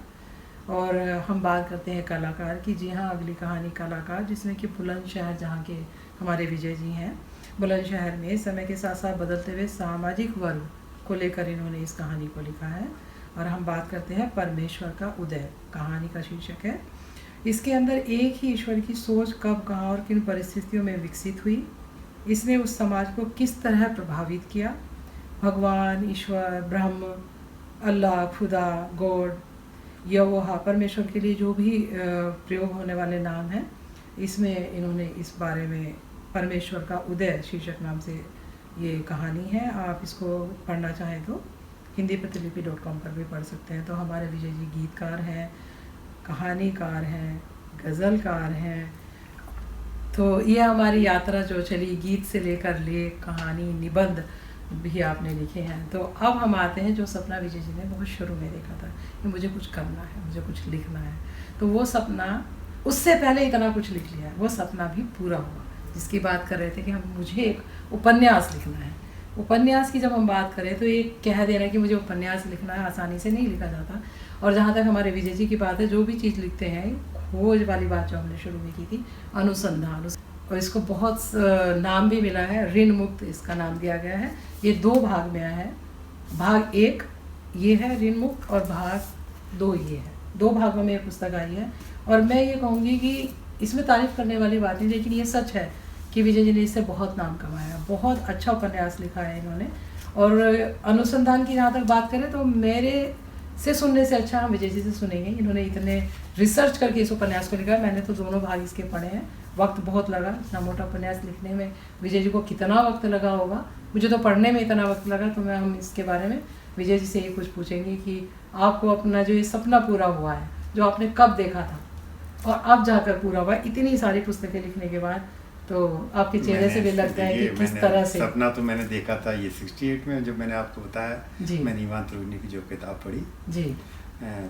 और हम बात करते हैं कलाकार की। जी हाँ, अगली कहानी कलाकार, जिसमें कि बुलंदशहर, जहाँ के हमारे विजय जी हैं, बुलंदशहर में समय के साथ साथ बदलते हुए सामाजिक वर्ग को लेकर इन्होंने इस कहानी को लिखा है। और हम बात करते हैं परमेश्वर का उदय, कहानी का शीर्षक है। इसके अंदर एक ही ईश्वर की सोच कब, कहाँ और किन परिस्थितियों में विकसित हुई, इसने उस समाज को किस तरह प्रभावित किया। भगवान, ईश्वर, ब्रह्म, अल्लाह, खुदा, गॉड, यहोवा, परमेश्वर के लिए जो भी प्रयोग होने वाले नाम हैं, इसमें इन्होंने इस बारे में परमेश्वर का उदय शीर्षक नाम से ये कहानी है। आप इसको पढ़ना चाहें तो हिंदी प्रतिलिपि.com पर भी पढ़ सकते हैं। तो हमारे विजय जी गीतकार हैं, कहानीकार हैं, गज़लकार हैं। तो ये हमारी यात्रा जो चली, गीत से लेकर लेख, कहानी, निबंध भी आपने लिखे हैं। तो अब हम आते हैं जो सपना विजय जी ने बहुत शुरू में देखा था कि मुझे कुछ करना है, मुझे कुछ लिखना है। तो वो सपना, उससे पहले इतना कुछ लिख लिया है, वो सपना भी पूरा हुआ, जिसकी बात कर रहे थे कि मुझे एक उपन्यास लिखना है। उपन्यास की जब हम बात करें तो ये कह देना कि मुझे उपन्यास लिखना है, आसानी से नहीं लिखा जाता। और जहाँ तक हमारे विजय जी की बात है, जो भी चीज़ लिखते हैं, खोज वाली बात जो हमने शुरू में की थी, अनुसंधान, और इसको बहुत नाम भी मिला है, ऋण मुक्त इसका नाम दिया गया है। ये 2 भाग में आया है। भाग 1 ये है ऋण मुक्त, और भाग 2 ये है। 2 भागों में ये पुस्तक आई है। और मैं ये कहूँगी कि इसमें तारीफ करने वाली बात नहीं, लेकिन ये सच है कि विजय जी ने इससे बहुत नाम कमाया, बहुत अच्छा उपन्यास लिखा है इन्होंने। और अनुसंधान की जहाँ तक बात करें तो मेरे से सुनने से अच्छा हम विजय जी से सुनेंगे। इन्होंने इतने रिसर्च करके इस उपन्यास को लिखा है। मैंने तो दोनों भाग इसके पढ़े हैं, वक्त बहुत लगा। इतना मोटा उपन्यास लिखने में विजय जी को कितना वक्त लगा होगा, मुझे तो पढ़ने में इतना वक्त लगा। तो मैं हम इसके बारे में विजय जी से ही कुछ पूछेंगे कि आपको अपना जो ये सपना पूरा हुआ है, जो आपने कब देखा था और अब जाकर पूरा हुआ, इतनी सारी पुस्तकें लिखने के बाद, तो आपके चेहरे से भी लगता है कि किस तरह से सपना तो मैंने देखा था ये 68 में, जब मैंने आपको बताया मैंने ईमान तरूनी की जो किताब पढ़ी जी,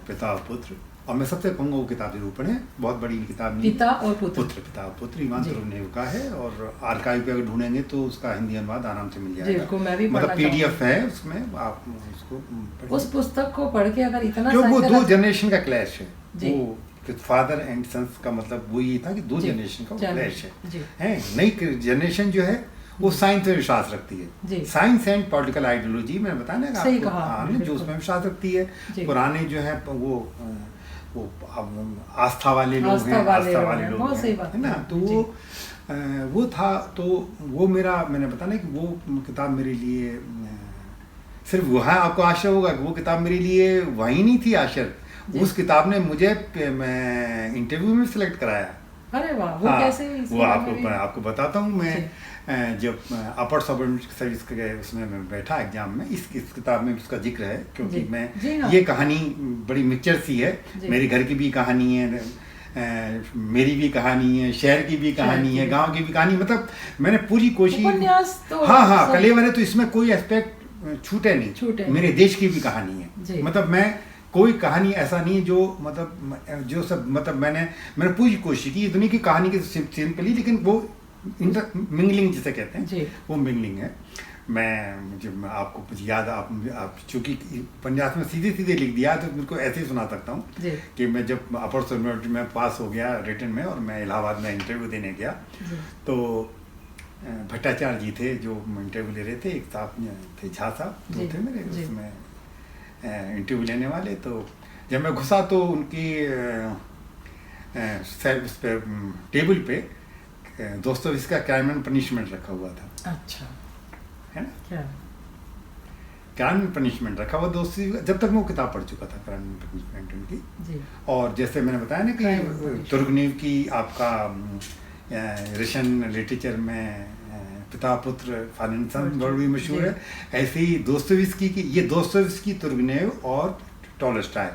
पिता और पुत्र। और मैं सबसे कहूँगा वो किताब जरूर पढ़ें, बहुत बड़ी किताब नहीं, पिता और पुत्र, पिता और पुत्र ईमान तरूनी का है। और आर्काइव पे अगर ढूंढेंगे तो उसका हिंदी अनुवाद आराम से मिल जाएगा, मैं भी मतलब PDF है उसमें, आप उसको उस पुस्तक को पढ़ के अगर इतना, वो 2 जनरेशन का क्लैश है। वो फादर एंड सन्स का मतलब वो ये था कि 2 जनरेशन का क्लैश है। नई जनरेशन जो है वो साइंस में विश्वास रखती है, साइंस एंड पॉलिटिकल आइडियोलॉजी, मैंने बताया ना आपको, जो उसमें विश्वास रखती है। पुराने जो है वो आस्था वाले लोग हैं, आस्था वाले लोग हैं, है ना। तो वो था, तो वो मेरा, मैंने बताया ना कि वो किताब मेरे लिए सिर्फ वह आपको आश्चर्य होगा कि वो किताब मेरे लिए वही नहीं थी आश्चर्य, उस किताब ने मुझे इंटरव्यू में सिलेक्ट कराया। अरे वाह, वो कैसे? वो आपको बताता हूँ। मैं जब अपर सबार्डिनेट सर्विस के उसमें मैं बैठा एग्जाम में, इस किताब में उसका जिक्र है, क्योंकि मैं ये कहानी बड़ी मिक्सचर सी है, मेरे घर की भी कहानी है, मेरी भी कहानी है, शहर की भी कहानी है, गांव की भी कहानी, मतलब मैंने पूरी कोशिश। तो हाँ कलेवर है, तो इसमें कोई एस्पेक्ट छूटे नहीं। मेरे देश की भी कहानी है, मतलब मैं कोई कहानी ऐसा नहीं है जो मतलब जो सब मतलब मैंने पूरी कोशिश की। दुनिया की कहानी की सिंपली, लेकिन वो मिंगलिंग जिसे कहते हैं, वो मिंगलिंग है। मैं आपको कुछ याद, आप चूंकि उपन्यास में सीधे सीधे लिख दिया तो बिल्कुल ऐसे ही सुना सकता हूँ कि मैं जब अपर सबार्डिनेट में पास हो गया रिटन में, और मैं इलाहाबाद में इंटरव्यू देने गया, तो भट्टाचार्य जी थे जो इंटरव्यू ले रहे थे, एक साहब थे, झा साहब जो थे मेरे उसमें इंटरव्यू लेने वाले। तो जब मैं घुसा तो उनकी उस पे टेबल पे दोस्तोयेवस्की क्राइम एंड पनिशमेंट रखा हुआ था। अच्छा, है ना, क्या क्राइम एंड पनिशमेंट रखा हुआ दोस्तोयेवस्की, जब तक मैं वो किताब पढ़ चुका था क्राइम एंड पनिशमेंट उनकी। और जैसे मैंने बताया ना कि तुर्गनेव की आपका रशियन लिटरेचर में पिता पुत्र फादर एंड सन बड़ी मशहूर है, ऐसे ही दोस्तोयेवस्की की, ये दोस्तोयेवस्की, तुर्गनेव और टॉलस्टॉय,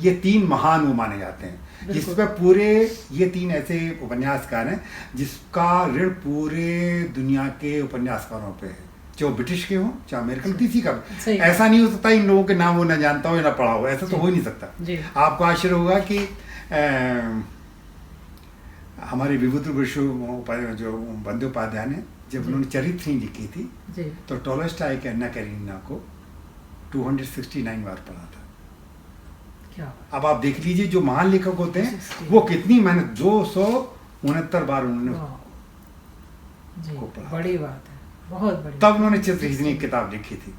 ये तीन महान वो माने जाते हैं, जिस पर पूरे ये तीन ऐसे उपन्यासकार हैं जिसका ऋण पूरे दुनिया के उपन्यासकारों पे है, चाहे ब्रिटिश के हों चाहे अमेरिकन, किसी का। ऐसा नहीं हो सकता इन लोगों के नाम वो ना जानता हो या ना पढ़ा हो, ऐसा तो हो ही नहीं सकता। आपको आश्चर्य होगा कि हमारे विभूतिभूषण जो बंदोपाध्याय ने जब उन्होंने चरित्र लिखी थी तो टॉलस्टॉय के अन्ना कैरेनिना को 269 बार पढ़ा था। क्या? अब आप देख लीजिए जो महान लेखक होते हैं वो कितनी मेहनत, 269 बार उन्होंने को पढ़ा। बड़ी बात है, बहुत बड़ी। तब उन्होंने चित्रहिजनी की किताब लिखी थी।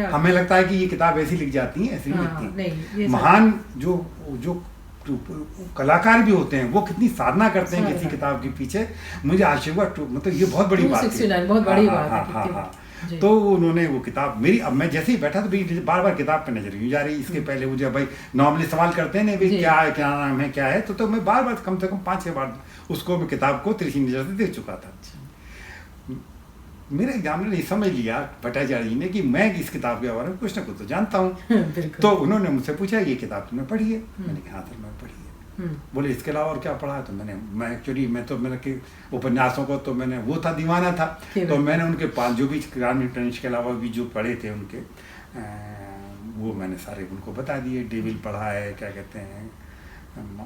हमें लगता है कि ये किताब ऐसी लिख जाती है, ऐसी नहीं लिखती। महान जो कलाकार भी होते हैं वो कितनी साधना करते हैं किसी किताब के पीछे, मुझे आश्चर्य हुआ। मतलब ये बहुत बड़ी बात है, बहुत बड़ी बात है। तो उन्होंने वो किताब मेरी, अब मैं जैसे ही बैठा तो बार बार किताब पे नजर यूं जा रही। इसके पहले वो जब भाई नॉर्मली सवाल करते हैं ना भाई क्या है, क्या नाम है, क्या है, तो मैं बार बार कम से कम 5-6 बार उसको मैं किताब को तिरछी नजर से देख चुका था। मेरे एग्जामिनर ने समझ लिया भट्टाचार्य जी ने कि मैं इस किताब के बारे में कुछ ना कुछ तो जानता हूँ। तो उन्होंने मुझसे पूछा ये किताब तुमने पढ़ी है? मैंने कहा हाँ सर मैं पढ़ी है। बोले इसके अलावा और क्या पढ़ा है? तो मैं एक्चुअली मैंने कि उपन्यासों को तो मैंने वो था दीवाना था, तो मैंने उनके 5 जो भी क्राइम एंड के अलावा भी जो पढ़े थे उनके वो मैंने सारे उनको बता दिए। डेविल पढ़ा है, क्या कहते हैं,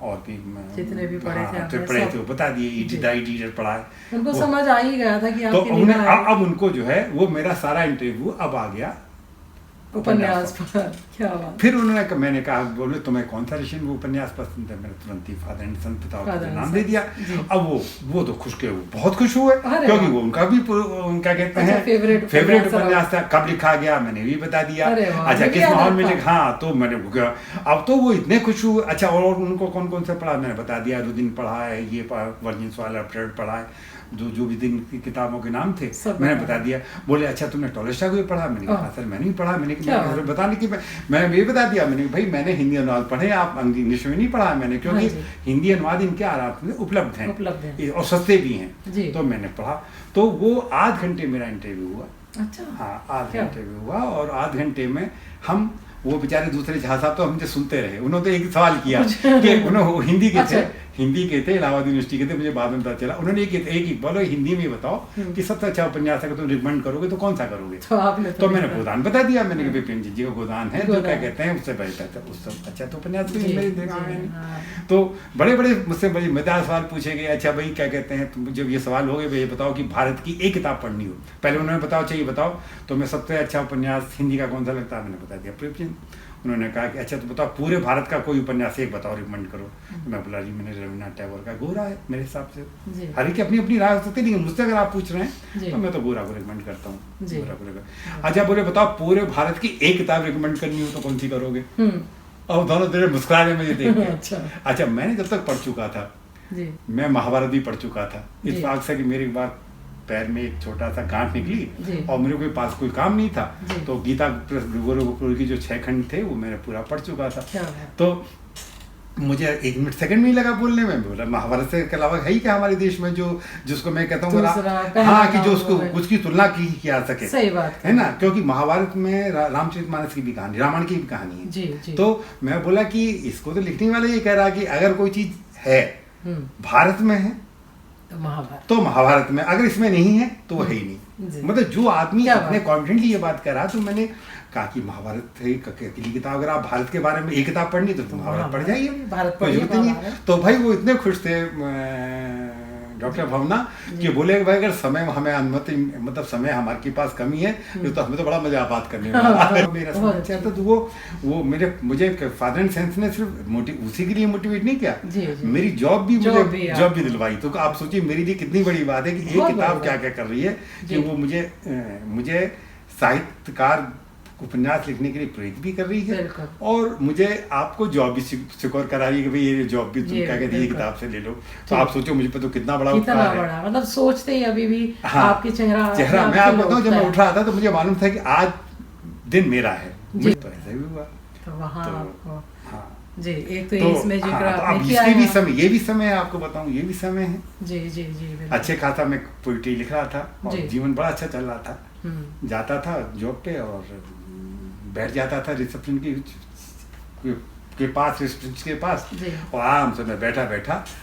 और भी जितने भी पढ़े थे वो बता दिए। इडियट पढ़ा है, उनको समझ आ ही गया था कि तो अब उनको जो है वो मेरा सारा इंटरव्यू अब आ गया उपन्यास पर। क्या बात। फिर मैंने कहा बोले तुम्हें कौन सा रशियन वो उपन्यास पसंद है? मैंने तुरंत ही फादर एंड सन पिता का नाम दे दिया। अब वो तो खुश के, वो बहुत खुश हुए क्योंकि वो उनका भी उनका कहते हैं फेवरेट उपन्यास था। कब लिखा गया मैंने भी बता दिया। अच्छा किस माहौल में लिखा, हाँ तो मैंने अब तो वो इतने खुश हुए। अच्छा और उनको कौन कौन से पढ़ा मैंने बता दिया। रुदिन पढ़ा है, ये वर्जिन वाला पढ़ा है, जो भी दिन की किताबों के नाम थे मैंने बता दिया। बोले अच्छा तुमने टॉलस्टॉय को भी पढ़ा? मैंने कहा सर मैंने भी पढ़ा। मैंने बताने की मैंने ये बता दिया। मैंने भाई मैंने हिंदी अनुवाद पढ़े, आप इंग्लिश में नहीं पढ़ा मैंने, क्योंकि हिंदी अनुवाद इनके आराम से उपलब्ध हैं और सस्ते भी हैं। तो मैंने पढ़ा। तो वो आध घंटे मेरा इंटरव्यू हुआ। अच्छा हाँ आध घंटे में हुआ, और आध घंटे में हम वो बेचारे दूसरे झा साहब तो हमसे सुनते रहे। उन्होंने तो एक सवाल किया कि उन्होंने हिंदी के थे इलाहाबाद यूनिवर्सिटी के थे, मुझे बाद में पता चला। उन्होंने एक बोलो हिंदी में बताओ कि सबसे अच्छा उपन्यास अगर तुम रिकमेंड करोगे तो कौन सा करोगे? तो मैंने गोदान बता दिया। मैंने कहा प्रेमचंद जी का गोदान है जो क्या कहते हैं उससे बेहतर उससे अच्छा तो उपन्यास मेरे देखा मैंने। तो बड़े मुझसे बड़े मजेदार सवाल पूछे गए। अच्छा भाई क्या कहते हैं, जब ये सवाल हो गए भाई ये बताओ कि भारत की एक किताब पढ़नी हो, पहले उन्होंने बताओ चाहिए बताओ तो मैं सबसे अच्छा उपन्यास हिंदी का कौन सा लगता है? मैंने बता दिया प्रेमचंद। उन्होंने कहा कि अच्छा तो बताओ पूरे भारत का कोई उपन्यास एक बताओ रिकमेंड करो। मैं बोला जी मैंने रविन्द्रनाथ टैगोर का गोरा है मेरे हिसाब से। हर एक अपनी अपनी राय हो सकती है, लेकिन मुझसे अगर आप पूछ रहे हैं तो मैं तो गोरा को रिकमेंड करता हूँ। गोरा को अच्छा बोले बताओ पूरे भारत की एक किताब रिकमेंड करनी हो तो कौन सी करोगे? और दोनों तेरे मुस्कुरा रहे मुझे देख के। अच्छा मैंने जब तक पढ़ चुका था, मैं महाभारत भी पढ़ चुका था। इस बात से कि मेरी बात पैर में एक छोटा सा गांठ निकली और मेरे को पास कोई काम नहीं था, तो गीता प्लस की जो 6 खंड थे वो मैंने पूरा पढ़ चुका था। तो मुझे 1 मिनट सेकंड नहीं लगा बोलने में। बोला महाभारत से के अलावा है ही क्या हमारे देश में जो जिसको मैं कहता हूँ हाँ कि जो उसको उसकी तुलना की जा सके। सही बात है ना, क्योंकि महाभारत में रामचरितमानस की भी कहानी, रामायण की भी कहानी है। जी। तो मैं बोला कि इसको तो लिखने वाला ये कह रहा कि अगर कोई चीज है भारत में है तो महाभारत में, अगर इसमें नहीं है तो वो है ही नहीं। मतलब जो आदमी अपने कॉन्फिडेंटली ये बात कर रहा, तो मैंने कहा कि महाभारत है अकेली किताब, अगर आप भारत के बारे में एक किताब पढ़नी तो महाभारत पढ़ जाइए, कोई जरूरत नहीं है। तो भाई वो इतने खुश थे डॉक्टर भावना कि बोले भाई अगर समय हमें अनुमति, मतलब समय हमारे पास कमी है तो हमें तो बड़ा मजा बात करने में। मेरा समझ तो वो मुझे फादर एंड सन्स ने सिर्फ उसी के लिए मोटिवेट नहीं किया, मेरी जॉब भी दिलवाई। तो आप सोचिए मेरे लिए कितनी बड़ी बात है कि एक किताब क्या क्या कर रही है कि वो मुझे साहित्यकार उपन्यास लिखने के लिए प्रेरित भी कर रही है और मुझे आपको जॉब भी सिक्योर करा रही है कि भाई ये जॉब भी तुम क्या कहती है किताब से ले लो। तो आप सोचो मुझे पे तो कितना बड़ा उपकार है। मतलब सोचते ही अभी भी आपकी चेहरा मैं आपको बताऊं, जब मैं उठ रहा था तो मुझे मालूम था कि आज दिन मेरा है। तो ऐसा ही हुआ। तो वहाँ जी एक तो इसमें जिक्र आपने किया है, ये भी समय है, आपको बताऊं ये भी समय है। जी जी जी अच्छे खासा मैं पोइट्री लिख रहा था और जीवन बड़ा अच्छा चल रहा था। जाता था जॉब पे और बैठ जाता था रिसेप्शन के पास, रिसेप्शन के पास, और आराम से मैं बैठा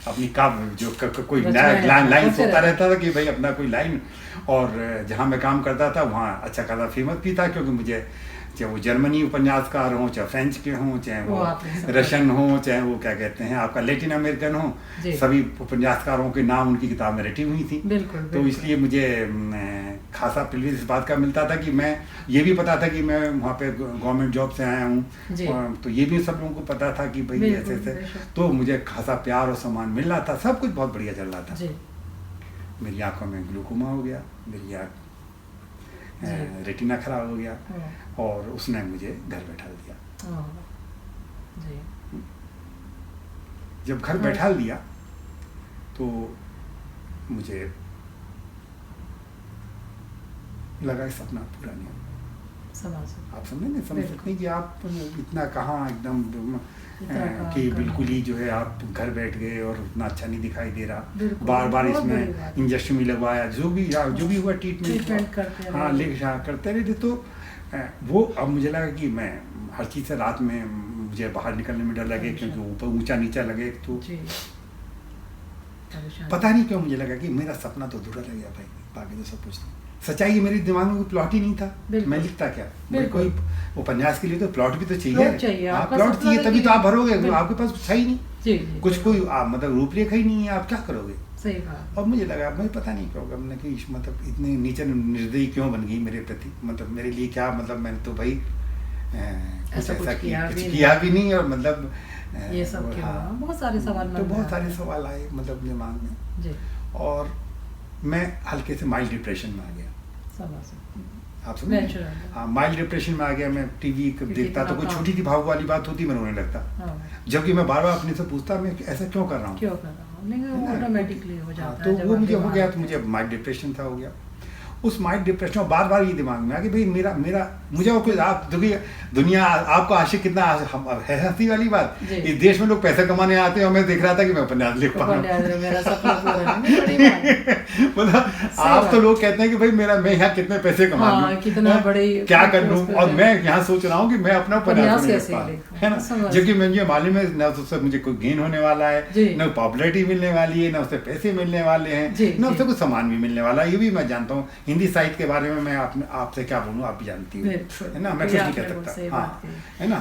अपनी कोई लाइन सोता रहता था कि भाई अपना कोई लाइन। और जहाँ मैं काम करता था वहाँ अच्छा खासा फेमस भी था, क्योंकि मुझे चाहे वो जर्मनी उपन्यासकार हों, चाहे फ्रेंच के हों, चाहे वो रशियन हों, चाहे वो क्या कहते हैं आपका लैटिन अमेरिकन हो, सभी उपन्यासकारों के नाम उनकी किताब में रटी हुई थी। तो इसलिए मुझे खासा प्रिविलेज इस बात का मिलता था कि मैं ये भी पता था कि मैं वहाँ पे गवर्नमेंट जॉब से आया हूँ, तो ये भी सब लोगों को पता था कि भाई ऐसे ऐसे। तो मुझे खासा प्यार और सम्मान मिल रहा था, सब कुछ बहुत बढ़िया चल रहा था। मेरी आंखों में ग्लूकोमा हो गया, मेरी आँख रेटिना खराब हो गया और उसने मुझे घर बैठा दिया। जब घर बैठा दिया तो मुझे लगा सपना पूरा नहीं होगा। आप समझ सकते कि आप इतना कहाँ एकदम कि बिल्कुल ही जो है आप घर बैठ गए और उतना अच्छा नहीं दिखाई दे रहा, बार बार इसमें इंजेक्शन भी लगवाया, जो भी हुआ ट्रीटमेंट करते रहे थे। तो वो अब मुझे लगा कि मैं हर चीज़ से रात में मुझे बाहर निकलने में डर लगे, क्योंकि ऊपर ऊंचा नीचा लगे। तो पता नहीं क्यों मुझे लगा कि मेरा सपना तो अधूरा लग गया भाई, बाकी तो सब कुछ था। सच्चाई मेरे दिमाग में कोई प्लॉट ही नहीं था, मैं लिखता क्या। कोई उपन्यास के लिए तो प्लॉट भी तो चाहिए। प्लॉट चाहिए तभी तो आप भरोगे, आपके पास कुछ है ही नहीं, कुछ कोई मतलब रूपरेखा ही नहीं है, आप क्या करोगे। सही बात। और मुझे लगा मैं पता नहीं क्यों हमने कि मतलब इतने नीचे निर्दयी क्यों बन गई मेरे प्रति, मतलब मेरे लिए क्या, मतलब मैंने तो भाई ऐसा किया भी नहीं। और मतलब ये सब बहुत सारे सवाल, तो बहुत सारे सवाल आए मतलब दिमाग में, और मैं हल्के से माइल्ड डिप्रेशन में आ गया। आप समझ, हाँ माइल्ड डिप्रेशन में आ गया। मैं टीवी देखता तो कोई छोटी सी भाव वाली बात होती मैं रोने लगता, जबकि मैं बार बार अपने से पूछता मैं ऐसा क्यों कर रहा हूँ, ऑटोमेटिकली हो जाता है। तो वो मुझे हो गया, तो मुझे माइल्ड डिप्रेशन था, हो गया। उस माइंड डिप्रेशन में बार बार ये दिमाग में आ कि भाई मेरा मुझे और कुछ, आप दुनिया आपको आशिक कितना है, हंसी वाली बात। इस देश में लोग पैसे कमाने आते हैं और मैं देख रहा था कि मैं उपन्यास लिख पा रहा हूँ। मतलब आप तो लोग कहते हैं कि भाई मैं यहाँ कितने पैसे कमा लूँ, कितना बड़े क्या कर लूँ, और मैं यहाँ सोच रहा हूँ कि मैं अपना उपन्यास लिख पा रहा हूँ, है ना। जबकि मुझे मालूम है न उससे मुझे कोई गेन होने वाला है, न पॉपुलैरिटी मिलने वाली है, न उससे पैसे मिलने वाले हैं, न उससे कुछ सामान भी मिलने वाला है। ये भी मैं जानता हूँ। हिंदी साहित्य के बारे में मैं आपसे क्या बोलूँ, आप भी जानती हो, है ना, मैं कुछ नहीं कह सकता। हाँ, है ना,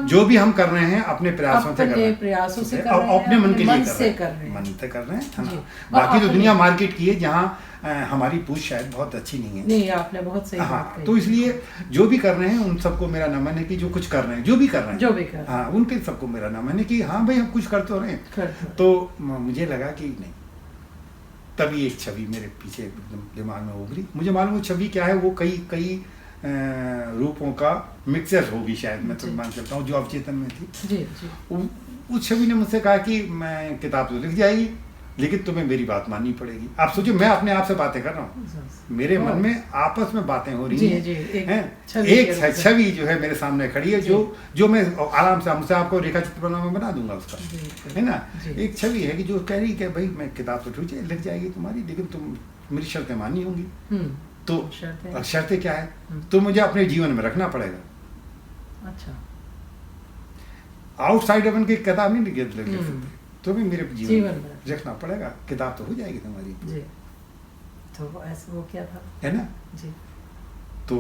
जो भी हम कर रहे हैं अपने प्रयासों से कर रहे हैं, अपने मन के लिए कर रहे हैं, मन से कर रहे हैं, है ना। बाकी जो दुनिया मार्केट की है, जहाँ हमारी पूछ शायद बहुत अच्छी नहीं है। नहीं, आपने बहुत सही बात कही। तो इसलिए जो भी कर रहे हैं उन सबको मेरा नमन है कि जो कुछ कर रहे हैं, जो भी कर रहे हैं, हाँ उनके सबको मेरा नमन है कि हाँ भाई हम कुछ कर तो रहे हैं। तो मुझे लगा कि नहीं, तभी एक छवि मेरे पीछे दिमाग में उभरी। मुझे मालूम वो छवि क्या है, वो कई रूपों का मिक्सचर होगी शायद, मैं तो मान सकता हूँ, जो अवचेतन में थी। उस छवि ने मुझसे कहा कि मैं किताब तो लिख जाएगी, लेकिन तुम्हें मेरी बात माननी पड़ेगी। आप सोचिए, मैं अपने आप से बातें कर रहा हूँ, मेरे मन में आपस में बातें हो रही हैं, एक छवि जो है मेरे सामने खड़ी है, जो मैं आराम से हमसे आपको रेखा चित्र बना दूंगा उसका, है ना। एक छवि है कि जो कह रही है भाई मैं किताब तो ठीक लग जाएगी तुम्हारी, लेकिन तुम मेरी शर्तें माननी होंगी। तो शर्तें क्या है, तो मुझे अपने जीवन में रखना पड़ेगा। अच्छा, आउटसाइड अपन की किताब नहीं लिख सकते, तो भी मेरे जीवन में रखना पड़ेगा, किताब तो हो जाएगी तुम्हारी जी। तो ऐसा वो क्या था, है ना जी। तो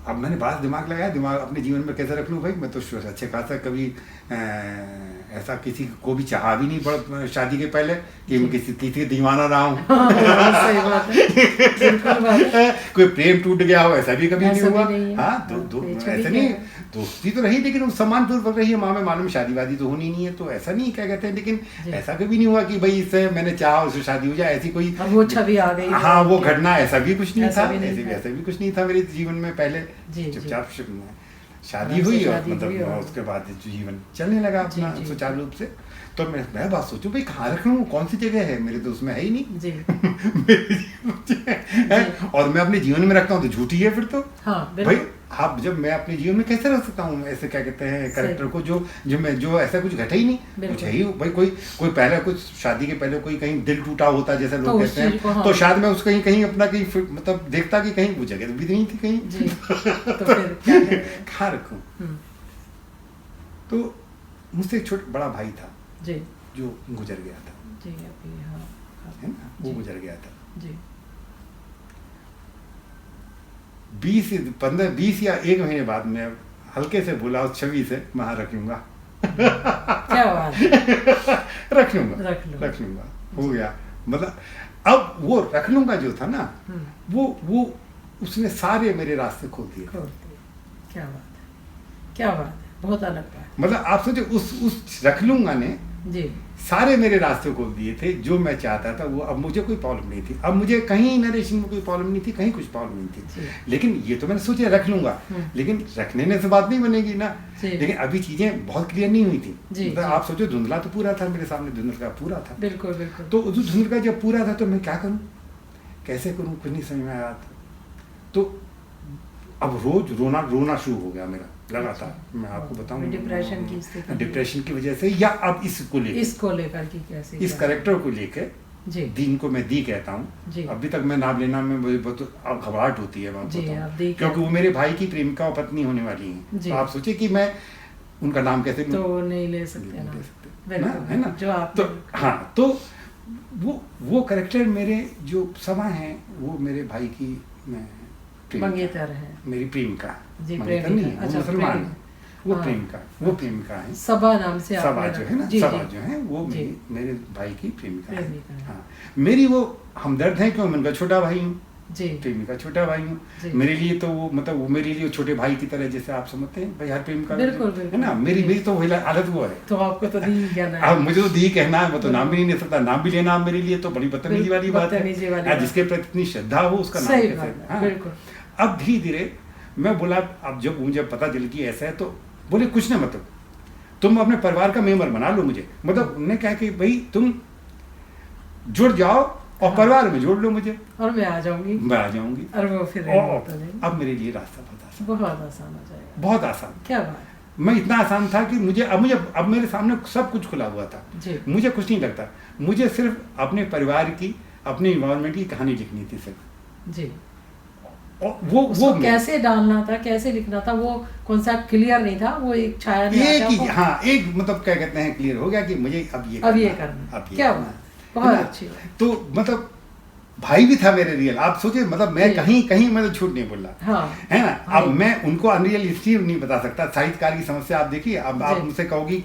अब मैंने बात दिमाग लगाया, दिमाग अपने जीवन में कैसे रख लूँ भाई। मैं तो अच्छे खासा कभी ऐसा किसी को भी चाहा भी नहीं पड़ शादी के पहले कि मैं किसी दीवाना रहा हूँ। सही बात है। कोई प्रेम टूट गया हो ऐसा भी कभी नहीं हुआ। हाँ, ऐसा नहीं, दोस्ती तो रही लेकिन सम्मान पूर्वक रही है। माँ में मालूम शादी वादी तो होनी नहीं है, तो ऐसा नहीं क्या कहते हैं, लेकिन ऐसा कभी नहीं हुआ कि भाई इससे मैंने चाहा उससे शादी हो जाए, ऐसी कोई वो छवि आ गई। हाँ, वो घटना ऐसा भी कुछ नहीं था, ऐसा भी कुछ नहीं था मेरे जीवन में पहले। चुपचाप शादी हुई और मतलब उसके बाद जीवन चलने लगा अपना सुचारू रूप से। तो मैं बात सोचूं भाई कहाँ रख लूँ, कौन सी जगह है, मेरे तो उसमें है ही नहीं जी। और मैं अपने जीवन में रखता हूँ तो झूठी है फिर तो। हाँ, भाई आप जब मैं अपने जीवन में कैसे रख सकता हूँ ऐसे क्या कहते हैं कैरेक्टर को जो ऐसा कुछ घटा ही नहीं, कुछ है ही भाई। कोई पहले कुछ शादी के पहले कोई कहीं दिल टूटा होता जैसे लोग कहते हैं, तो शायद मैं उसको कहीं अपना कहीं मतलब देखता कि कहीं वो जगह भी नहीं थी कहीं, तो फिर कहाँ रखूँ। तो मुझसे एक बड़ा भाई था जी, जो गुजर गया था जी, अभी हाँ, है ना, वो गुजर गया था जी। 20 या 1 महीने बाद मैं हल्के से बोला उस छवि से, मैं रख लूंगा। क्या बात है? रख लूंगा हो गया। मतलब अब वो रख लूंगा जो था ना, वो उसने सारे मेरे रास्ते खोल दिए। क्या बात है, क्या बात है, बहुत अलग बात। मतलब आप सोचिए उस रख लूंगा ने जी सारे मेरे रास्ते खोल दिए थे, जो मैं चाहता था वो। अब मुझे कोई प्रॉब्लम नहीं थी, अब मुझे कहीं नरेशन में कोई प्रॉब्लम नहीं थी, कहीं कुछ प्रॉब्लम नहीं थी। लेकिन ये तो मैंने सोचा रख लूंगा, लेकिन रखने में से बात नहीं बनेगी ना। लेकिन अभी चीजें बहुत क्लियर नहीं हुई थी। मतलब आप सोचो धुंधला तो पूरा था मेरे सामने, धुंधला पूरा था। बिल्कुल बिल्कुल। तो धुंधला जब पूरा था तो मैं क्या करूँ, कैसे करूँ, कुछ नहीं समझ में आया था। तो अब रोज रोना शुरू हो गया मेरा लगातार। मैं आपको बताऊं डिप्रेशन की स्थिति, डिप्रेशन की वजह से, या अब इसको लेकर कि कैसे इस कैरेक्टर को लेकर दीन को मैं दी कहता हूँ। अभी तक मैं नाम लेना में मुझे बहुत घबराहट होती है, क्योंकि वो मेरे भाई की प्रेमिका और पत्नी होने वाली है। तो आप सोचिए कि मैं उनका नाम कैसे तो नहीं ले सकते है ना। जो आप तो हाँ, तो वो कैरेक्टर मेरे जो समा है वो मेरे भाई की मंगेतर है, मेरी प्रेमिका नहीं है, वो मुसलमान है, वो प्रेमिका है। सबा नाम से सबा जो है ना, सबा जो है वो मेरे भाई की प्रेमिका है। हाँ, मेरी वो हमदर्द है क्यों, मैं उनका छोटा भाई हूँ, प्रेमिका छोटा भाई हूँ। मेरे लिए तो वो मतलब वो मेरे लिए छोटे भाई की तरह, जैसे आप समझते हैं भाई हर प्रेमिका है ना। मेरी तो वही हालत वो है। तो आपको तो दी कहना है। अब मुझे तो दी कहना है, मैं तो नाम भी नहीं ले सकता। नाम भी लेना मेरे लिए तो बड़ी बदतमीजी वाली बात है। जिसके प्रति इतनी श्रद्धा हो उसका नाम कैसे। अब धीरे धीरे मैं बोला, अब जब मुझे पता चल कि ऐसा है, तो बोले कुछ ना, मतलब तुम अपने परिवार का मेंबर बना लो मुझे। मतलब उन्होंने कहा कि भाई तुम जुड़ जाओ और परिवार में जोड़ लो मुझे, और मैं आ जाऊंगी। और वो फिर अब मेरे लिए रास्ता बहुत आसान हो जाएगा। बहुत आसान। क्या बात। मैं इतना आसान था कि मुझे अब मेरे सामने सब कुछ खुला हुआ था। मुझे कुछ नहीं लगता, मुझे सिर्फ अपने परिवार की, अपने इन्वायरमेंट की कहानी लिखनी थी सिर्फ जी। वो कैसे डालना था, कैसे लिखना था, वो कॉन्सेप्ट क्लियर नहीं था। वो एक छाया एक मतलब क्या कहते हैं क्लियर हो गया कि मुझे अब ये करना। क्या बात, बहुत अच्छी। तो मतलब भाई भी था मेरे रियल। आप सोचिए, मतलब मैं कहीं मतलब झूठ नहीं बोल रहा, है ना। अब मैं उनको अनरियल इसलिए नहीं बता सकता। साहित्यकार की समस्या आप देखिए। अब आप मुझसे कहोगी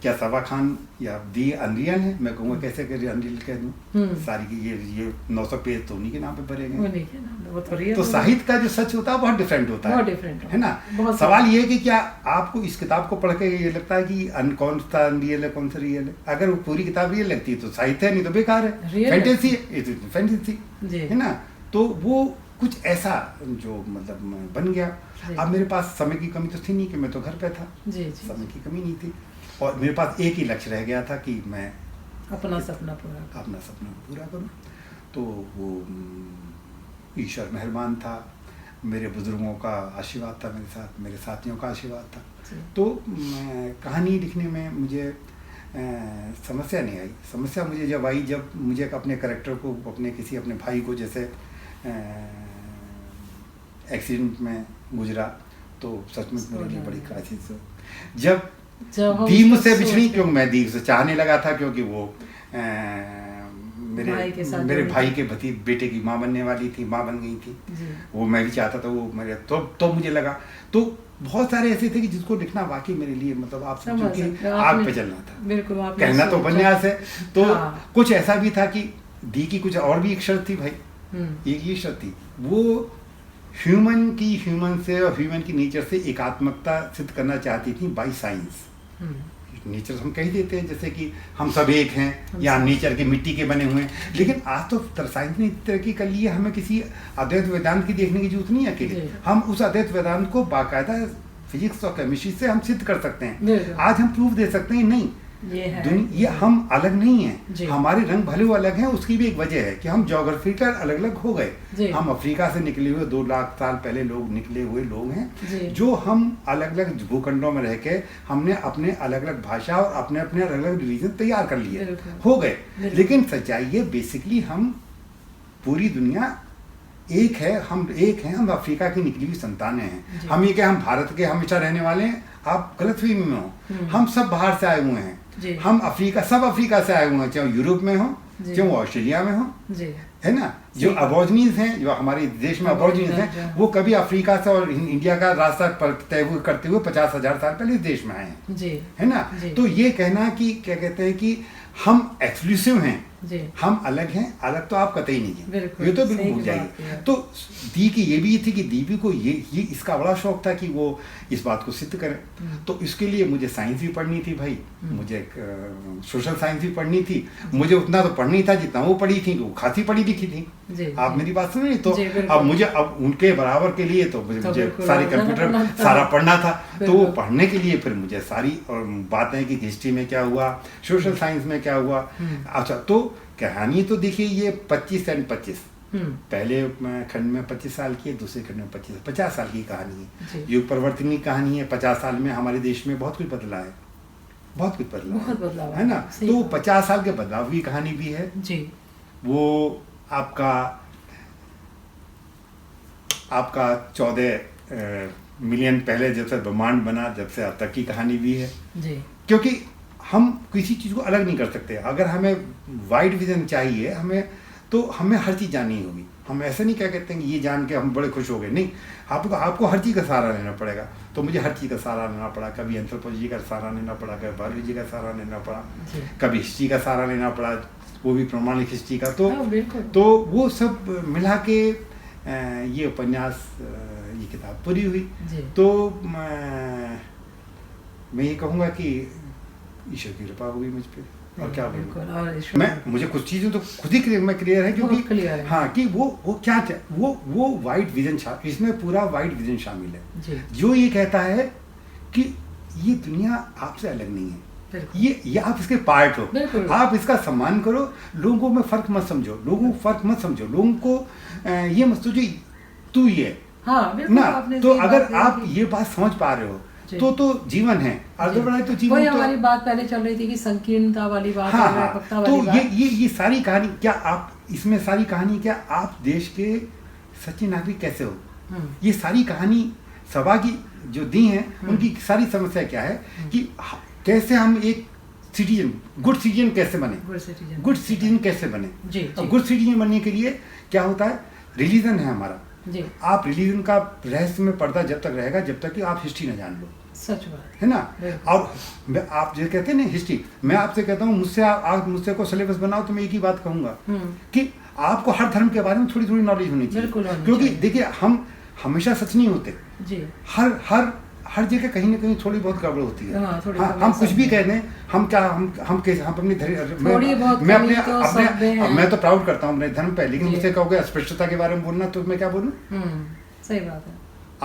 क्या सबा खान या दी अनरियल है, मैं कहूँगा कैसे अनरियल कह दूँ। सारी की ये 900 पेज तो उन्हीं के नाम पे भरे गए। तो साहित्य का जो सच होता है बहुत डिफरेंट होता है ना। सवाल ये है कि क्या आपको इस किताब को पढ़ के ये लगता है कि कौन सा अनरियल है, कौन सा रियल है। अगर वो पूरी किताब रियल लगती है तो साहित्य है, नहीं तो बेकार है, फैंटेसी है ना। तो वो कुछ ऐसा जो मतलब बन गया। अब मेरे पास समय की कमी तो थी नहीं, कि मैं तो घर पे था, समय की कमी नहीं थी। और मेरे पास एक ही लक्ष्य रह गया था कि मैं अपना सपना पूरा करूं। तो वो ईश्वर मेहरबान था, मेरे बुजुर्गों का आशीर्वाद था मेरे साथ, मेरे साथियों का आशीर्वाद था। तो कहानी लिखने में मुझे समस्या नहीं आई। समस्या मुझे जब आई जब मुझे अपने कैरेक्टर को, अपने भाई को जैसे एक्सीडेंट में गुजरा, तो सच में मेरे लिए बड़ी क्राइसिस हो। जब दी मुझसे बिछड़ी, क्योंकि मैं दी से चाहने लगा था, क्योंकि वो मेरे भाई के बेटे की माँ बनने वाली थी, माँ बन गई थी। वो मैं भी चाहता था, वो मेरे तो मुझे लगा। तो बहुत सारे ऐसे थे कि जिसको लिखना वाकई मेरे लिए, मतलब आप समझो कि आग पे चलना था। बिल्कुल, कहना तो उपन्यास है। तो कुछ ऐसा भी था कि दी की कुछ और भी एक शर्त थी भाई, एक ये शर्त थी, वो ह्यूमन से और ह्यूमन की नेचर से एकात्मकता सिद्ध करना चाहती थी बाई साइंस। नेचर हम कह देते हैं जैसे कि हम सब एक हैं, या नेचर के मिट्टी के बने हुए हैं, लेकिन आज तो साइंस ने तरक्की कर ली है, हमें किसी अद्वैत वेदांत की देखने की जरूरत नहीं है अकेले। हम उस अद्वैत वेदांत को बाकायदा फिजिक्स और केमिस्ट्री से हम सिद्ध कर सकते हैं। आज हम प्रूफ दे सकते हैं नहीं, ये हम अलग नहीं हैं, हमारे रंग भले वो अलग हैं। उसकी भी एक वजह है कि हम ज्योग्राफिकल अलग अलग हो गए। हम अफ्रीका से निकले हुए 2 लाख साल पहले निकले हुए लोग हैं, जो हम अलग अलग भूखंडों में रह के हमने अपने अलग अलग भाषा और अपने अपने अलग अलग रिलीजन तैयार कर लिए, हो गए। लेकिन सच्चाई ये बेसिकली हम पूरी दुनिया एक है, हम एक हैं, हम अफ्रीका की निकली हुई संतानें हैं। हम ये क्या हम भारत के हमेशा रहने वाले हैं? आप गलतफहमी में हो। हम सब बाहर से आए हुए हैं। हम सब अफ्रीका से आए हुए हैं, चाहे यूरोप में हो, चाहे वो ऑस्ट्रेलिया में हो, है ना। जो अबॉर्जिनीज हैं, जो हमारे देश में अबॉर्जिनीज हैं, वो कभी अफ्रीका से और इंडिया का रास्ता तय करते हुए 50,000 साल पहले इस देश में आए हैं, है ना। तो ये कहना कि क्या कहते हैं कि हम एक्सक्लूसिव हैं, हम अलग हैं, अलग तो आप कतई नहीं है, ये तो बिल्कुल भूल जाइए। तो दी की ये भी थी कि दीपी को ये इसका बड़ा शौक था कि वो इस बात को सिद्ध करे। तो इसके लिए मुझे साइंस भी पढ़नी थी भाई, मुझे सोशल साइंस भी पढ़नी थी। मुझे उतना तो पढ़नी था जितना वो पढ़ी थी, वो खासी पढ़ी लिखी थी। आप मेरी बात सुन रही? तो अब मुझे उनके बराबर के लिए तो मुझे सारे कंप्यूटर सारा पढ़ना था। तो वो पढ़ने के लिए फिर मुझे सारी बातें कि हिस्ट्री में क्या हुआ, सोशल साइंस में क्या हुआ। अच्छा, तो कहानी तो देखिए ये 25 एंड 25, पहले खंड में 25 साल की है, दूसरे खंड में 50 साल की कहानी है। युग परिवर्तन की कहानी है। 50 साल में हमारे देश में बहुत कुछ बदला है, बहुत कुछ बदला है ना। तो 50 साल के बदलाव की कहानी भी है जी। वो आपका 14 मिलियन पहले जब से ब्रह्मांड बना, जब से अब तक की कहानी भी है जी। क्योंकि हम किसी चीज़ को अलग नहीं कर सकते। अगर हमें वाइड विजन चाहिए, हमें हर चीज़ जाननी होगी। हम ऐसे नहीं क्या कहते हैं कि ये जान के हम बड़े खुश हो गए, नहीं। आपको हर चीज़ का सहारा लेना पड़ेगा। तो मुझे हर चीज़ का सहारा लेना पड़ा, कभी एंथ्रोपोलॉजी का सहारा लेना पड़ा, कभी बायोलॉजी का सहारा लेना पड़ा, कभी हिस्ट्री का सहारा लेना पड़ा, वो भी प्रमाणिक हिस्ट्री का। तो वो सब मिला के ये उपन्यास, ये किताब पूरी हुई। तो मैं ये कहूँगा कि ईश्वर की कृपा हुई मुझ पे, और क्या बोलूं। मुझे कुछ चीज़ें तो खुद ही क्लियर है, क्योंकि हाँ कि वो क्या वो वाइड विजन, इसमें पूरा वाइड विजन शामिल है, जो ये कहता है कि ये दुनिया आपसे अलग नहीं है, ये आप इसके पार्ट हो, आप इसका सम्मान करो, लोगों में फर्क मत समझो, लोगों को फर्क मत समझो, लोगों को ये मत सोचो तू ये ना। तो अगर आप ये बात समझ पा रहे हो तो जीवन है। आगे बढ़ाए तो जीवन। हमारी बात पहले चल रही थी कि संकीर्णता वाली बात, हाँ, तो ये सारी कहानी क्या आप इसमें सारी कहानी क्या आप देश के सच्चे नागरिक कैसे हो, ये सारी कहानी सभा की जो दी है उनकी सारी समस्या क्या है कि कैसे हम एक सिटीजन, गुड सिटीजन कैसे बने, गुड सिटीजन कैसे बने। गुड सिटीजन बनने के लिए क्या होता है, रिलीजन है हमारा। आप रिलीजन का रहस्य में पर्दा जब तक रहेगा जब तक कि आप हिस्ट्री न जान लो। सच बात है ना। और आप जो कहते हैं ना हिस्ट्री, मैं आपसे कहता हूँ मुझसे आप मुझसे को सिलेबस बनाओ तो मैं एक ही बात कहूँगा कि आपको हर धर्म के बारे में थोड़ी थोड़ी नॉलेज होनी चाहिए। क्योंकि देखिए हम हमेशा सच नहीं होते जी। हर जगह कहीं ना कहीं थोड़ी बहुत गड़बड़ होती है। हम कुछ भी कह दें, हम अपनी मैं तो प्राउड करता हूँ अपने धर्म पे, लेकिन मुझसे कहोगे अस्पृश्यता के बारे में बोलना तो मैं क्या बोलूँ। सही बात है।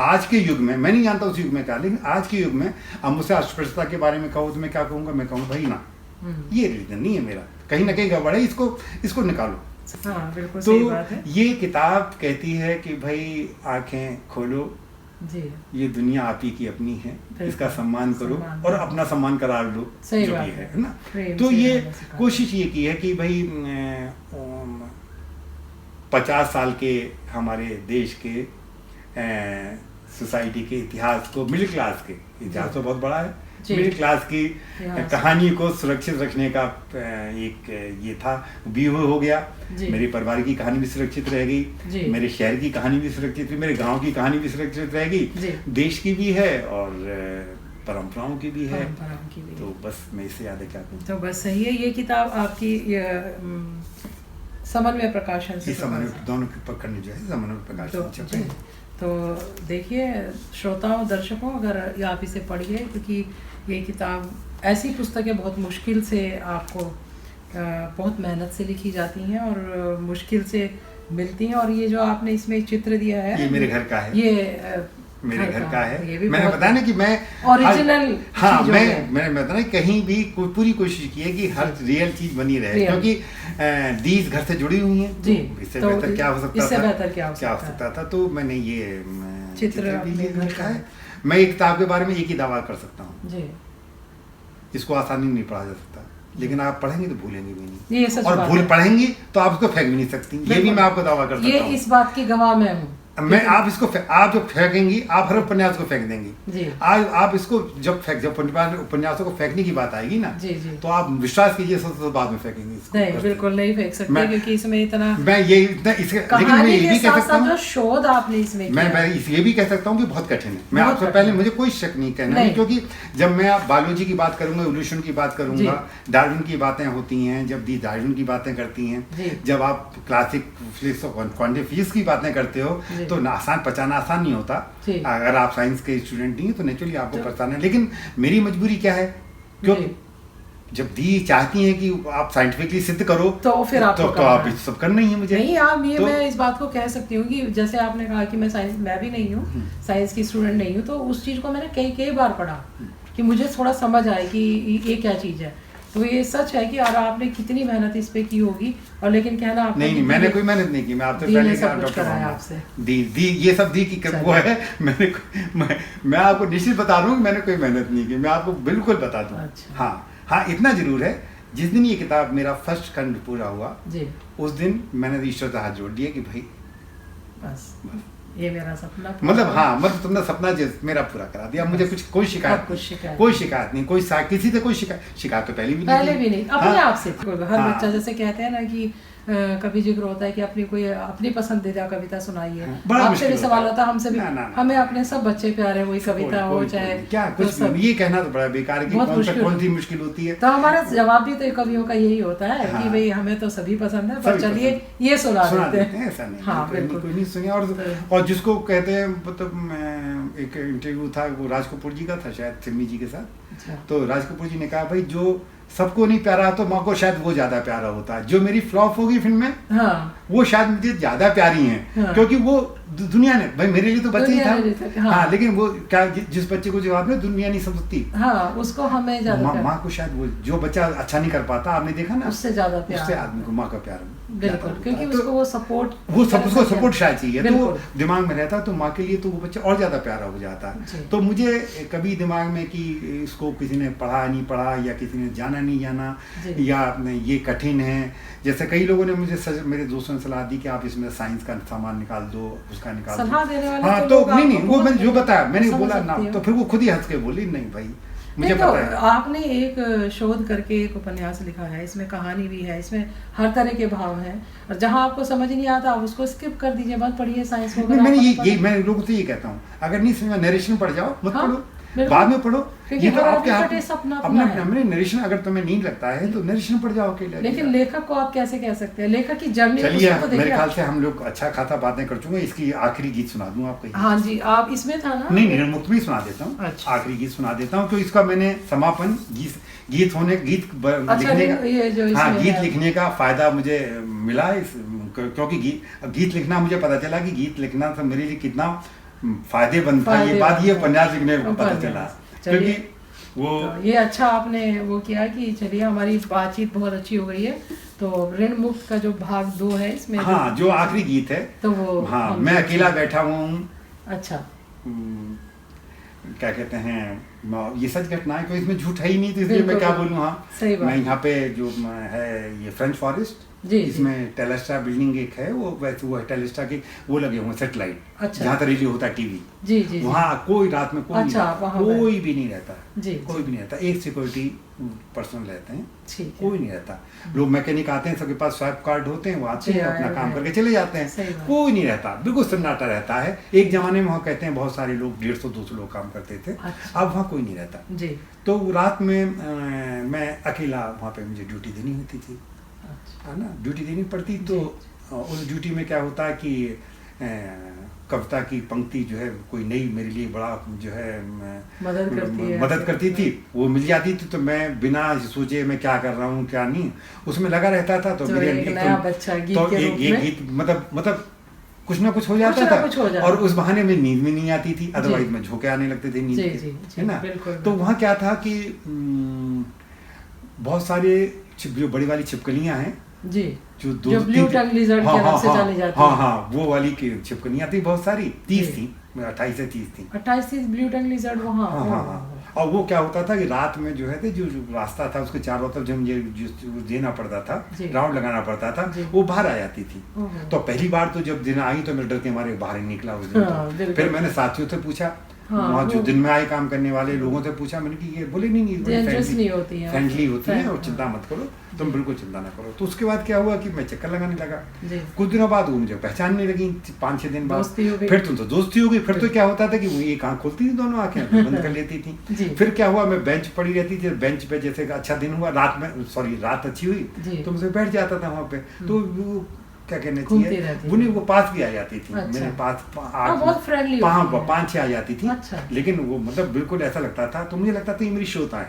आज के युग में, मैं नहीं जानता उस युग में क्या, लेकिन आज के युग में अब मुझसे अस्पृश्यता के बारे में कहो तो मैं क्या कहूँगा, मैं कहूँगा भाई ना, ये रिलीजन नहीं है मेरा, कहीं ना कहीं गड़बड़ है, इसको निकालो। हाँ, बिल्कुल तो सही बात है। ये किताब कहती है कि भाई आंखें खोलो जी, ये दुनिया आप ही की अपनी है, इसका सम्मान करो और अपना सम्मान करार लो जो भी है ना। तो ये कोशिश ये की है कि भाई 50 साल के हमारे देश के सोसाइटी के इतिहास को, मिडिल क्लास के इतिहास तो बहुत बड़ा है, मिडिल क्लास की कहानी को सुरक्षित रखने का एक ये था, भी हो गया। मेरे परिवार की कहानी भी सुरक्षित रहेगी, मेरे शहर की कहानी भी सुरक्षित रहेगी, मेरे गांव की कहानी भी सुरक्षित रहेगी, देश की भी है और परंपराओं की भी है। तो बस मैं इससे याद है क्या कहूँ। तो बस सही है। ये किताब आपकी समन्वय प्रकाशन से, दोनों पकड़ने जो है समन्वय प्रकाशन छपे। तो देखिए श्रोताओं, दर्शकों, अगर आप इसे पढ़िए, क्योंकि ये किताब ऐसी पुस्तक है बहुत मुश्किल से आपको बहुत मेहनत से लिखी जाती हैं और मुश्किल से मिलती हैं। और ये जो आपने इसमें चित्र दिया है, ये मेरे घर का है, ये मेरे घर का है। मैंने बताया ना कि मैं ओरिजिनल, हाँ, मैंने बताया कहीं भी पूरी कोशिश की है कि हर रियल चीज बनी रहे, क्योंकि दीज घर से जुड़ी हुई हैं। जी, इससे बेहतर क्या हो सकता था, इससे बेहतर क्या हो सकता था। तो मैंने ये चित्र भी लिखा है। मैं एक किताब के बारे में एक ही दावा कर सकता हूँ जी, इसको आसानी नहीं पढ़ा जा सकता, लेकिन आप पढ़ेंगे तो भूलेंगे भी नहीं, ये और भूल पढ़ेंगे तो आप उसको फेंक भी नहीं सकती। ये भी मैं आपको दावा कर सकता हूँ, ये इस बात की गवाह मैं हूँ। आप जो फेंकेंगी, आप हर उपन्यास को फेंक देंगी। आज आप इसको जब उपन्यासों को फेंकने की बात आएगी ना, तो आप विश्वास कीजिए सब बाद में फेंकेंगे इसको। नहीं, बिल्कुल नहीं फेंक सकते, क्योंकि इसमें इतना मैं ये लेकिन मैं ये भी कह सकता हूँ, शोध आपने इसमें मैं ये भी कह सकता हूँ कि बहुत कठिन है। मैं आपसे पहले, मुझे कोई शक नहीं कहना, क्योंकि जब मैं बायोलॉजी की बात करूंगा, इवोल्यूशन की बात करूंगा, डार्विन की बातें होती हैं, जब दी डार्विन की बातें करती हैं, जब आप क्लासिक फिजिक्स और क्वांटम फिजिक्स की बातें करते हो, तो आसान नहीं होता। अगर आप साइंस के स्टूडेंट नहीं है तो नेचुरली आपको परेशान है। लेकिन मेरी मजबूरी क्या है, क्यों जब दी चाहती है कि आप साइंटिफिकली सिद्ध करो, तो फिर आप आप सब करना ही है मुझे। नहीं, आप ये मैं इस बात को कह सकती हूँ कि जैसे आपने कहा कि मैं भी नहीं हूँ, साइंस की स्टूडेंट नहीं हूँ, तो उस चीज को मैंने कई बार पढ़ा कि मुझे थोड़ा समझ आए कि ये क्या चीज है। तो ये सच है कि यार आपने कितनी मेहनत इस पे की होगी, और लेकिन कहना आपने नहीं, मैंने कोई मेहनत नहीं की। मैं आपसे पहले आपसे दी ये सब दी की वो है। मैं आपको निश्चित बता रहा हूँ कि मैंने कोई मेहनत नहीं की, मैं आपको बिल्कुल बता दूँ। अच्छा। हाँ, इतना जरूर है, जिस दिन ये किताब मेरा फर्स्ट खंड पूरा हुआ जी, उस दिन मैंने ईश्वर से हाथ जोड़ दिया कि भाई बस ये मेरा सपना, मतलब तुमने सपना मेरा पूरा करा दिया। मुझे कोई शिकायत नहीं, किसी से कोई शिकायत तो पहले भी नहीं, अपने आप से। हर बच्चा जैसे कहते हैं ना कि कभी जिक्र होता है कि अपनी पसंदीदा कविता सुनाइए, आपसे भी सवाल होता है, हमसे भी, हमें अपने सब बच्चे प्यारे, वही कविता हो चाहे क्या कुछ, ये कहना तो बड़ा बेकार है कि कौन सी मुश्किल होती है। तो हमारा जवाब भी तो कवियों का यही होता है कि भाई हमें तो सभी पसंद है, पर चलिए ये सुना देते हैं। ऐसा नहीं, कोई नहीं सुने। और जिसको कहते हैं, मतलब एक इंटरव्यू था, वो राज कपूर जी का था शायद, सिमी जी के साथ। तो राज कपूर जी ने कहा भाई जो सबको नहीं प्यारा तो माँ को शायद वो ज्यादा प्यारा होता है, जो मेरी फ्लॉप होगी फिल्म में, वो शायद मुझे ज्यादा प्यारी हैं, क्योंकि वो दुनिया ने, भाई मेरे लिए तो बच्चा ही था, लेकिन वो क्या, जिस बच्चे को जो आपने दुनिया नहीं समझती, उसको हमें ज्यादा माँ को शायद वो जो बच्चा अच्छा नहीं कर पाता, आपने देखा ना, उससे ज्यादा प्यार, उससे आदमी को माँ का प्यार, बिल्कुल, क्योंकि उसको वो सपोर्ट, उसको सपोर्ट शायद चाहिए, तो दिमाग में रहता, तो माँ के लिए तो वो बच्चा और ज्यादा प्यारा हो जाता है। तो मुझे कभी दिमाग में कि इसको किसी ने पढ़ा नहीं पढ़ा, या किसी ने जाना नहीं जाना, या ये कठिन है, जैसे कई लोगों ने मुझे मेरे दोस्तों ने सलाह दी कि आप इसमें साइंस का सामान निकाल दो, उसका निकाल दो। सलाह देने वाले हाँ, तो नहीं, वो मैंने जो बताया, मैंने बोला ना, तो फिर वो खुद ही हंस के बोली नहीं भाई मुझे पता है। आपने एक शोध करके एक उपन्यास लिखा है, इसमें कहानी भी है, इसमें हर तरह के भाव हैं, और जहाँ आपको समझ नहीं आता आप उसको स्किप कर दीजिए, मत पढ़िए साइंस को। मैं लोगों से ये कहता हूँ, अगर नहीं समझ नरेशन पढ़ जाओ, मत पढ़ो, बाद में पढ़ो, ये तो आपके अपना नरेशन, अगर तुम्हें नहीं लगता है तो नरेशन पढ़ जाओ अकेले। लेकिन लेखक को आप कैसे कह सकते हैं, लेखक की जर्नी। चलिए, मेरे ख्याल से हम लोग अच्छा खासा बातें कर चुके हैं, इसकी आखिरी गीत सुना दूं आपको। हाँ जी, आप इसमें था ना? नहीं, निर्मुक्त भी सुना देता हूँ। अच्छा। आखिरी गीत सुना देता हूँ, तो इसका मैंने समापन गीत लिखने का फायदा मुझे मिला, क्योंकि गीत लिखना, मुझे पता चला कि गीत लिखना तो मेरे लिए कितना फायदेमंद था, ये बात ये उपन्यास लिखने में पता चला। क्योंकि वो तो ये अच्छा आपने वो किया कि चलिए हमारी बातचीत बहुत अच्छी हो गई है। तो ऋण मुक्त का जो भाग 2 है इसमें हाँ जो आखिरी गीत है तो वो हाँ मैं अकेला बैठा हुआ हूँ। अच्छा क्या कहते हैं ये सच घटना है, कोई इसमें झूठ है ही नहीं, तो इसलिए मैं क्या बोलूँ। हाँ सही बात। मैं यहाँ पे जो है ये फ्रेंच फॉरेस्ट जी, इसमें टेलेस्टा बिल्डिंग एक है, वो वैसे वो है टेलेस्टा के वो लगे हुए सेटेलाइट। अच्छा। जहाँ तक रिलीज होता है टीवी जी वहाँ कोई रात में कोई अच्छा, कोई भी नहीं रहता जी, कोई भी नहीं रहता। एक सिक्योरिटी पर्सन रहते हैं, कोई नहीं रहता। लोग मैकेनिक आते हैं, सबके पास स्वाइप कार्ड होते हैं, वो आते हैं अपना काम करके चले जाते हैं, कोई नहीं रहता, बिल्कुल सन्नाटा रहता है। एक जमाने में वहाँ कहते हैं बहुत सारे लोग 150-200 लोग काम करते थे। अच्छा। अब वहाँ कोई नहीं रहता जी। तो रात में मैं अकेला वहाँ पे मुझे ड्यूटी देनी होती थी, है ना, ड्यूटी देनी पड़ती। तो उस ड्यूटी में क्या होता है कि कविता की पंक्ति जो है कोई नई मेरे लिए बड़ा जो है मदद करती थी, वो मिल जाती थी। तो मैं बिना सोचे मैं क्या कर रहा हूँ क्या नहीं उसमें लगा रहता था। तो मेरे एक गीत मतलब कुछ ना कुछ हो जाता था और उस बहाने में नींद भी नहीं आती थी, अदरवाइज में झोंके आने लगते थे नींद के, है ना। तो वहाँ क्या था कि बहुत सारे जो बड़ी वाली छिपकलियाँ हैं जी, जो ब्लू टंग लिजर्ड के नाम से जानी जाती है। हाँ वो वाली की छिपकलियाँ थी बहुत सारी, 30 थी, 28 से 30 थी। 28-30 ब्लू टंग लिजर्ड वहाँ। हाँ। और वो क्या होता था कि रात में जो है जो रास्ता था उसके चारों तरफ जो मुझे देना पड़ता था, राउंड लगाना पड़ता था, वो बाहर आ जाती थी। तो पहली बार तो जब दिन आई तो मेरे डर के मारे बाहर ही निकला उस दिन। फिर मैंने साथियों से पूछा, वहाँ जो दिन में आए काम करने वाले लोगों से पूछा, मैंने कि ये बोले नहीं फ्रेंडली होती है और चिंता मत करो, तुम बिल्कुल चिंता ना करो। तो उसके बाद क्या हुआ कि मैं चक्कर लगाने लगा। कुछ दिनों बाद वो मुझे पहचानने लगी, 5-6 दिन बाद फिर तुम तो दोस्ती हो गई। फिर तो क्या होता था कि वो एक आँख खुलती थी, दोनों आँखें बंद कर लेती थी। फिर क्या हुआ, मैं बेंच पड़ी रहती थी, बेंच पे जैसे अच्छा दिन हुआ, रात अच्छी हुई तो मुझे बैठ जाता था वहाँ पे। तो क्या कहना चाहिए वो पास भी आ जाती थी। अच्छा। मेरे पास 5-6 आ जाती थी। अच्छा। लेकिन वो मतलब बिल्कुल ऐसा लगता था, तो मुझे लगता था ये मेरी श्रोता है।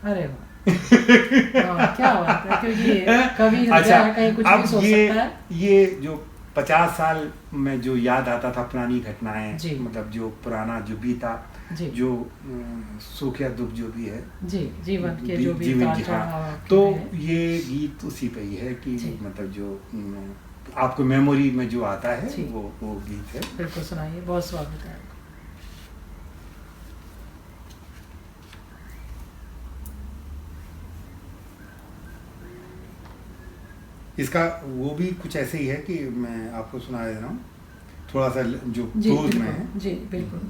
अरे क्या बात है, क्योंकि कभी अच्छा कहीं कुछ भी सोच सकता है। ये जो 50 साल में जो याद आता था पुरानी घटनाएं, मतलब जो पुराना जो बीता, जो सुख या दुख जो भी है जीवन के जो भी तो ये गीत उसी पे ही है कि मतलब जो आपको मेमोरी में जो आता है वो गीत है। बिल्कुल सुनाइए, बहुत स्वागत है। इसका वो भी कुछ ऐसे ही है कि मैं आपको सुना दे रहा हूँ, थोड़ा सा जो क्लोज में है। जी बिल्कुल।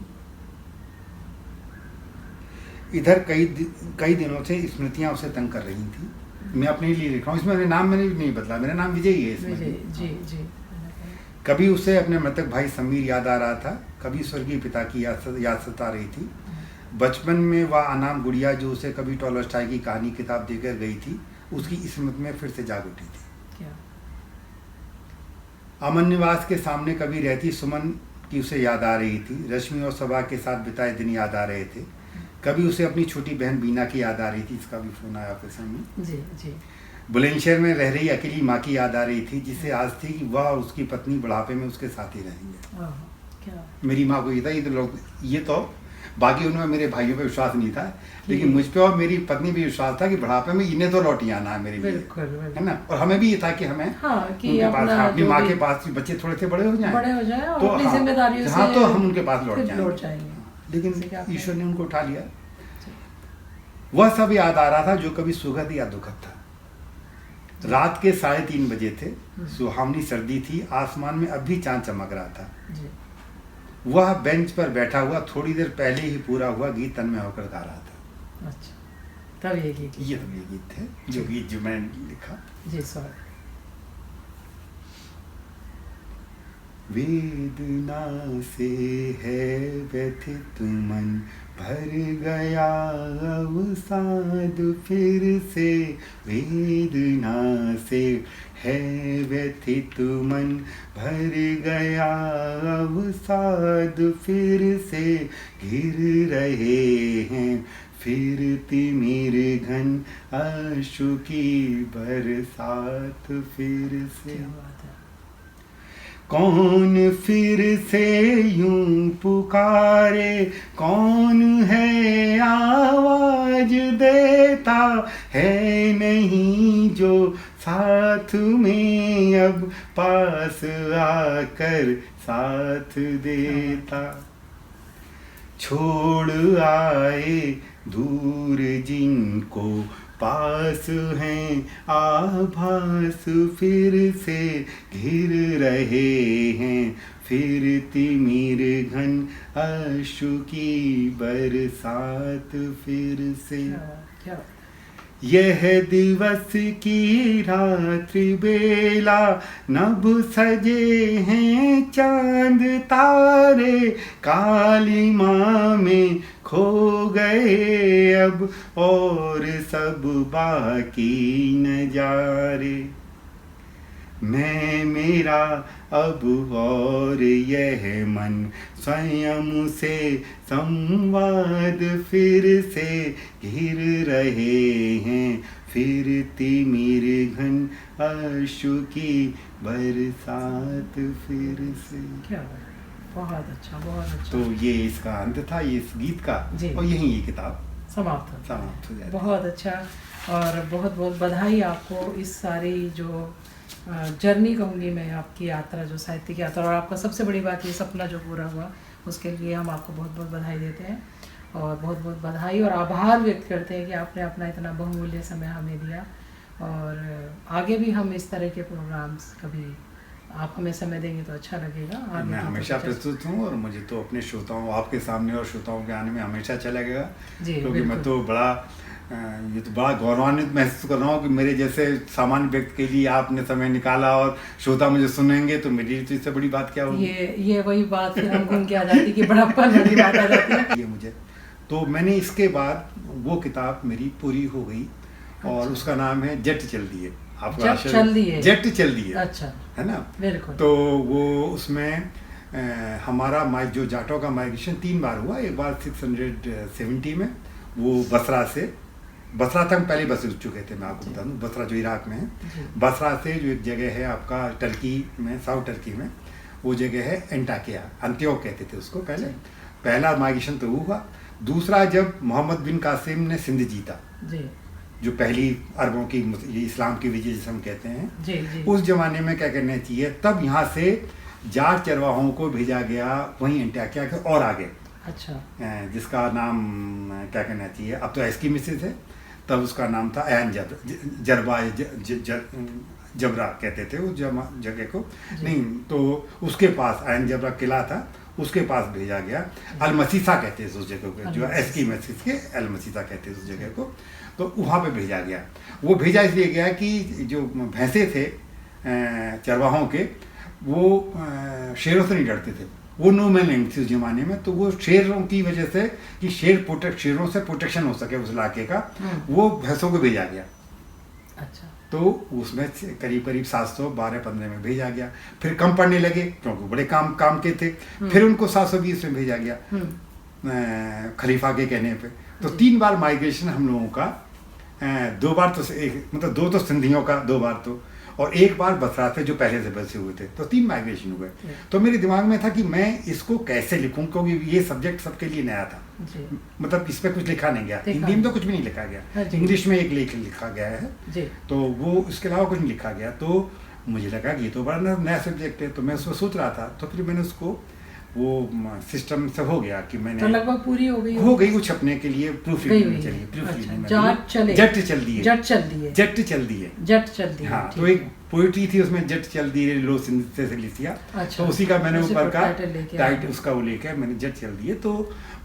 इधर कई दिनों से स्मृतियाँ उसे तंग कर रही थी। मैं अपने लिए लिख रहा हूँ, इसमें नाम मैंने नहीं बदला, मेरा नाम विजय ही है इसमें। जी। कभी उसे अपने मृतक भाई समीर याद आ रहा था, कभी स्वर्गीय पिता की याद सता रही थी। बचपन में वह अनाम गुड़िया जो उसे कभी टॉलस्टॉय की कहानी किताब देकर गई थी, उसकी स्मृति में फिर से जाग उठी थी। अमन निवास के सामने कभी रहती सुमन की उसे याद आ रही थी। रश्मि और सबा के साथ बिताए दिन याद आ रहे थे। कभी उसे अपनी छोटी बहन बीना की याद आ रही थी, इसका भी फोन आया आपके सामने। जी। बुलंदशहर में रह रही अकेली माँ की याद आ रही थी, जिसे आज थी कि वह और उसकी पत्नी बुढ़ापे में उसके साथ ही रहेंगे। मेरी माँ को ये था, ये तो बाकी उनमें मेरे भाइयों पे विश्वास नहीं था, लेकिन मुझ पे और मेरी पत्नी पे विश्वास था कि बुढ़ापे में इन्हें तो लौट आना है मेरे लिए, है ना। और हमें भी ये था कि हमें उनके पास, अपनी माँ के पास बच्चे थोड़े से बड़े हो जाएं तो अपनी जिम्मेदारियों से तो हम उनके पास लौट जाएंगे। लेकिन ईश्वर ने उनको उठा लिया। वह सब याद आ रहा था जो कभी सुखद या दुखद था। रात के 3:30 बजे थे, सुहावनी सर्दी थी, आसमान में अब भी चांद चमक रहा था। वह बेंच पर बैठा हुआ थोड़ी देर पहले ही पूरा हुआ गीत तन्मय होकर गा रहा था। अच्छा, तब ये गीत थे जो गीत जो मैंने लिखा। जी सॉरी। वेदना से है व्यथित मन, भर गया अवसाद फिर से। वेदना से है व्यथित मन, भर गया अवसाद फिर से। घिर रहे हैं फिर तिमिर घन, आंसू की बरसात फिर से। कौन फिर से यूं पुकारे, कौन है आवाज नहीं जो साथ में अब पास आकर साथ देता। छोड़ आए दूर जिनको पास हैं आभास फिर से घिर रहे हैं, फिर तिमिर घन अश्रु की बरसात फिर से। यह दिवस की रात्रि बेला नभ सजे हैं चांद तारे, कालिमा में खो गए अब और सब बाकी नजारे। मैं मेरा अब और यह मन स्वयं से संवाद फिर से घिर रहे हैं, फिर तिमिर घन अश्रु की बरसात फिर से। क्या बहुत अच्छा, बहुत अच्छा। तो ये इसका अंत था, ये इस गीत का, और यही ये किताब समाप्त हो जाती। बहुत अच्छा, और बहुत बहुत बधाई आपको इस सारी जो जर्नी कहूँगी मैं, आपकी यात्रा, जो साहित्य की यात्रा, और आपका सबसे बड़ी बात ये सपना जो पूरा हुआ, उसके लिए हम आपको बहुत बहुत बधाई देते हैं, और बहुत बहुत बधाई और आभार व्यक्त करते हैं कि आपने अपना इतना बहुमूल्य समय हमें दिया। और आगे भी हम इस तरह के प्रोग्राम्स, कभी आप हमें समय देंगे तो अच्छा लगेगा। मैं हमेशा प्रस्तुत हूँ, और मुझे तो अपने श्रोताओं, आपके सामने और श्रोताओं के आने में हमेशा अच्छा लगेगा, क्योंकि मैं तो ये तो बड़ा गौरवान्वित महसूस कर रहा हूँ कि मेरे जैसे सामान्य व्यक्ति के लिए आपने समय निकाला और श्रोता मुझे सुनेंगे, तो मेरी तो इससे बड़ी बात क्या होगी। ये वही बात फिर हम घूम के आ जाती है कि बड़प्पन वाली बात आ जाती है। ये मुझे तो मैंने इसके बाद वो किताब मेरी पूरी हो गई, और उसका नाम है जट चल दिए। जट चल दिए, जट चल दिए, अच्छा, है ना। बिल्कुल। तो वो उसमें हमारा जो जाटों का माइग्रेशन 3 बार हुआ। एक बार 670 में, वो बसरा तक पहले बस उठ चुके थे। मैं आपको बता दूँ, बसरा जो इराक में है, बसरा से जो एक जगह है आपका टर्की में, साउथ टर्की में, वो जगह है एंटाकिया, अंत्योक कहते थे उसको पहले। पहला माइग्रेशन तो हुआ। दूसरा, जब मोहम्मद बिन कासिम ने सिंध जीता, जो पहली अरबों की इस्लाम की विजय जिसे हम कहते हैं, उस जमाने में क्या करना चाहिए, तब यहाँ से जाट चरवाहों को भेजा गया वहीं एंटाकिया के और आगे, अच्छा, जिसका नाम क्या कहना चाहिए, अब तो एस्किमिसिस है, तब उसका नाम था ऐन जरबा जबरा कहते थे उस जगह को। नहीं, तो उसके पास ऐन जबरा किला था, उसके पास भेजा गया। अलमसीसा कहते थे उस जगह को, जो एस्किमिसिस के अलमसीसा कहते थे उस जगह को, तो वहाँ पे भेजा गया। वो भेजा इसलिए गया कि जो भैंसे थे चरवाहों के, वो शेरों से नहीं डरते थे, वो नो मैन लैंड थी उस जमाने में। तो वो शेरों की वजह से, कि शेरों से प्रोटेक्शन हो सके उस इलाके का, वो भैंसों को भेजा गया। अच्छा, तो उसमें करीब 712-15 में भेजा गया। फिर कम पड़ने लगे क्योंकि बड़े काम के थे। फिर उनको 720 में भेजा गया खलीफा के कहने पे। तो 3 बार माइग्रेशन हम लोगों का, 2 बार तो मतलब 2 तो सिंधियों का, 2 बार तो, और 1 बार बसरा थे जो पहले से बसे हुए थे। तो 3 माइग्रेशन हुए। तो मेरे दिमाग में था कि मैं इसको कैसे लिखूं, क्योंकि ये सब्जेक्ट सबके लिए नया था। मतलब इस पर कुछ लिखा नहीं गया, हिंदी में तो कुछ भी नहीं लिखा गया, इंग्लिश में एक लेख लिखा गया है, तो वो इसके अलावा कुछ नहीं लिखा गया। तो मुझे लगा कि ये तो बड़ा नया सब्जेक्ट है, तो मैं उसको सोच रहा था। तो फिर मैंने उसको वो सिस्टम से हो गया कि मैंने, तो लगभग पूरी हो गई वो छपने के लिए प्रूफ रीडिंग में चली, प्रूफ रीडिंग में जट चल दिए। हाँ, तो एक पोइट्री थी उसमें, जट चल दिए लो सिंध से लिखिया। अच्छा, तो उसी का मैंने ऊपर का टाइट उसका वो लेके मैंने जट चल दिए। तो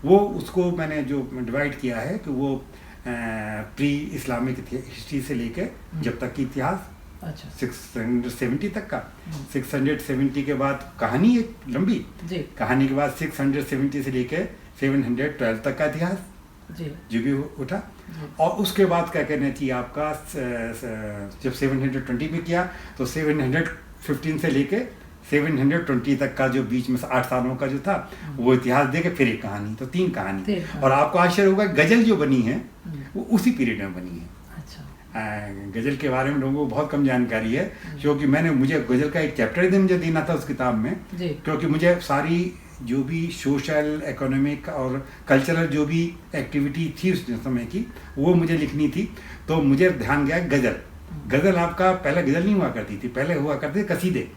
वो उसको मैंने जो डिवाइड किया है कि वो प्री इस्लामिक हिस्ट्री से लेके जब तक की इतिहास, अच्छा, 670 तक का। 670 के बाद कहानी एक लंबी कहानी के बाद 670 से लेके 712 तक का इतिहास जो भी उठा। और उसके बाद क्या कहना चाहिए आपका, जब 720 में किया तो 715 से लेके 720 तक का जो बीच में 8 सालों का जो था, वो इतिहास देके फिर एक कहानी, तो 3 कहानी। और आपको आश्चर्य होगा, गजल जो बनी है वो उसी पीरियड में बनी है। गजल के बारे में लोगों को बहुत कम जानकारी है, क्योंकि मुझे गजल का एक चैप्टर मुझे देना था उस किताब में, क्योंकि मुझे सारी जो भी सोशल, इकोनॉमिक और कल्चरल जो भी एक्टिविटी थी उस समय की, वो मुझे लिखनी थी। तो मुझे ध्यान गया गज़ल। गज़ल आपका पहले गज़ल नहीं हुआ करती थी, पहले हुआ करते कसीदे,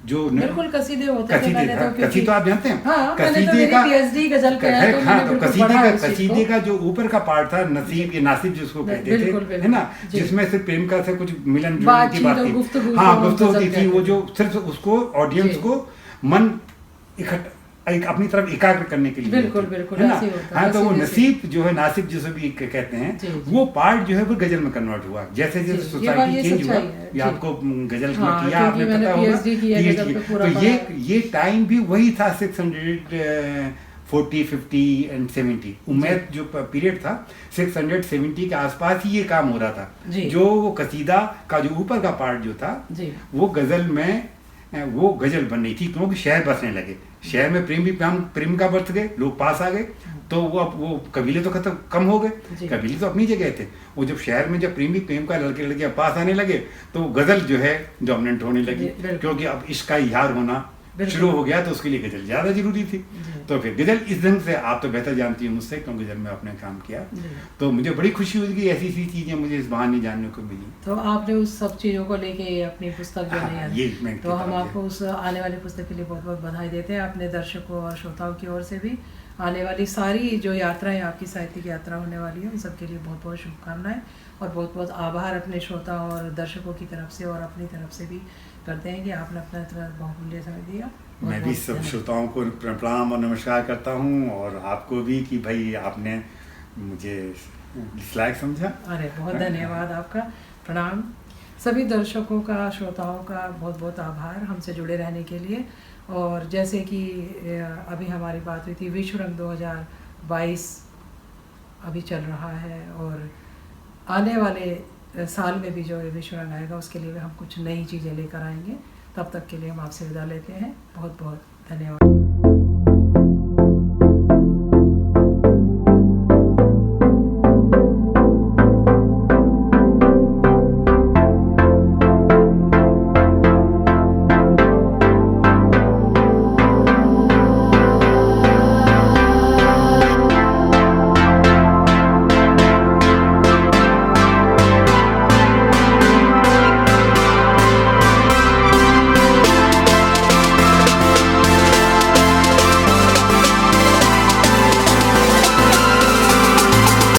जो बिल्कुल कसीदे होते थे पहले तो, कसीदे तो आप जानते हैं। हाँ, कसीदे का पीएचडी गजल पे है, तो हाँ, तो कसीदे का जो ऊपर का पार्ट था, नसीब ये नासिब जिसको कहते थे, है ना, जिसमें सिर्फ प्रेमिका से कुछ मिलन जुलन की बात थी, हाँ गुफ्तगू होती थी, वो जो सिर्फ उसको ऑडियंस को मन इकट्ठा अपनी तरफ एकाग्र करने के लिए, बिल्कुल बिल्कुल है ना। हाँ, तो वो नसीब जो है, नासिब जिसे भी कहते हैं, वो पार्ट जो है वो गजल में कन्वर्ट हुआ। जैसे जैसे सोसाइटी चेंज हुआ, ये आपको गजल में किया आपने पता होगा। तो ये टाइम भी वही था, 640, 50 एंड 70 उम्मीद जो पीरियड था, 670 के आसपास ही ये काम हो रहा था। जो वो कसीदा का जो ऊपर का पार्ट जो था, वो गजल में वो गजल बन रही थी, क्योंकि शहर बसने लगे, शहर में प्रेमिका बस गए, लोग पास आ गए, तो वो कबीले तो खत्म कम हो गए, कबीले तो अपनी जगह थे। वो जब शहर में जब प्रेमिका लड़के लड़के पास आने लगे, तो गजल जो है डोमिनेंट होने लगी, क्योंकि अब इसका इजहार होना शुरू हो गया, तो उसके लिए गजल ज्यादा जरूरी थी। तो फिर गजल इस ढंग से, आप तो बेहतर जानती हैं मुझसे, क्योंकि गजल में आपने काम किया, तो मुझे बड़ी खुशी हुई कि ऐसी चीजें मुझे इस बहाने जानने को मिली। तो आपने उस सब चीज़ों को लेके अपनी पुस्तक जो है, तो हम आपको उस आने वाली पुस्तक के लिए बहुत बहुत बधाई देते हैं, अपने दर्शकों और श्रोताओं की ओर से भी। आने वाली सारी जो यात्राएं आपकी साहित्यिक यात्रा होने वाली है, उन सबके लिए बहुत बहुत शुभकामनाएं और बहुत बहुत आभार अपने श्रोताओं और दर्शकों की तरफ से और अपनी तरफ से भी करते हैं कि आपने अपना इतना बहुमूल्य समय दिया। मैं भी सब श्रोताओं को प्रणाम और नमस्कार करता हूँ, और आपको भी कि भाई आपने मुझे इस लायक समझा। अरे बहुत धन्यवाद आपका, प्रणाम। सभी दर्शकों का, श्रोताओं का बहुत बहुत आभार हमसे जुड़े रहने के लिए। और जैसे कि अभी हमारी बात हुई थी, विश्व रंग 2022 अभी चल रहा है, और आने वाले साल में भी जो विश्व रंग आएगा, उसके लिए हम कुछ नई चीज़ें लेकर आएंगे। तब तक के लिए हम आपसे विदा लेते हैं। बहुत बहुत धन्यवाद।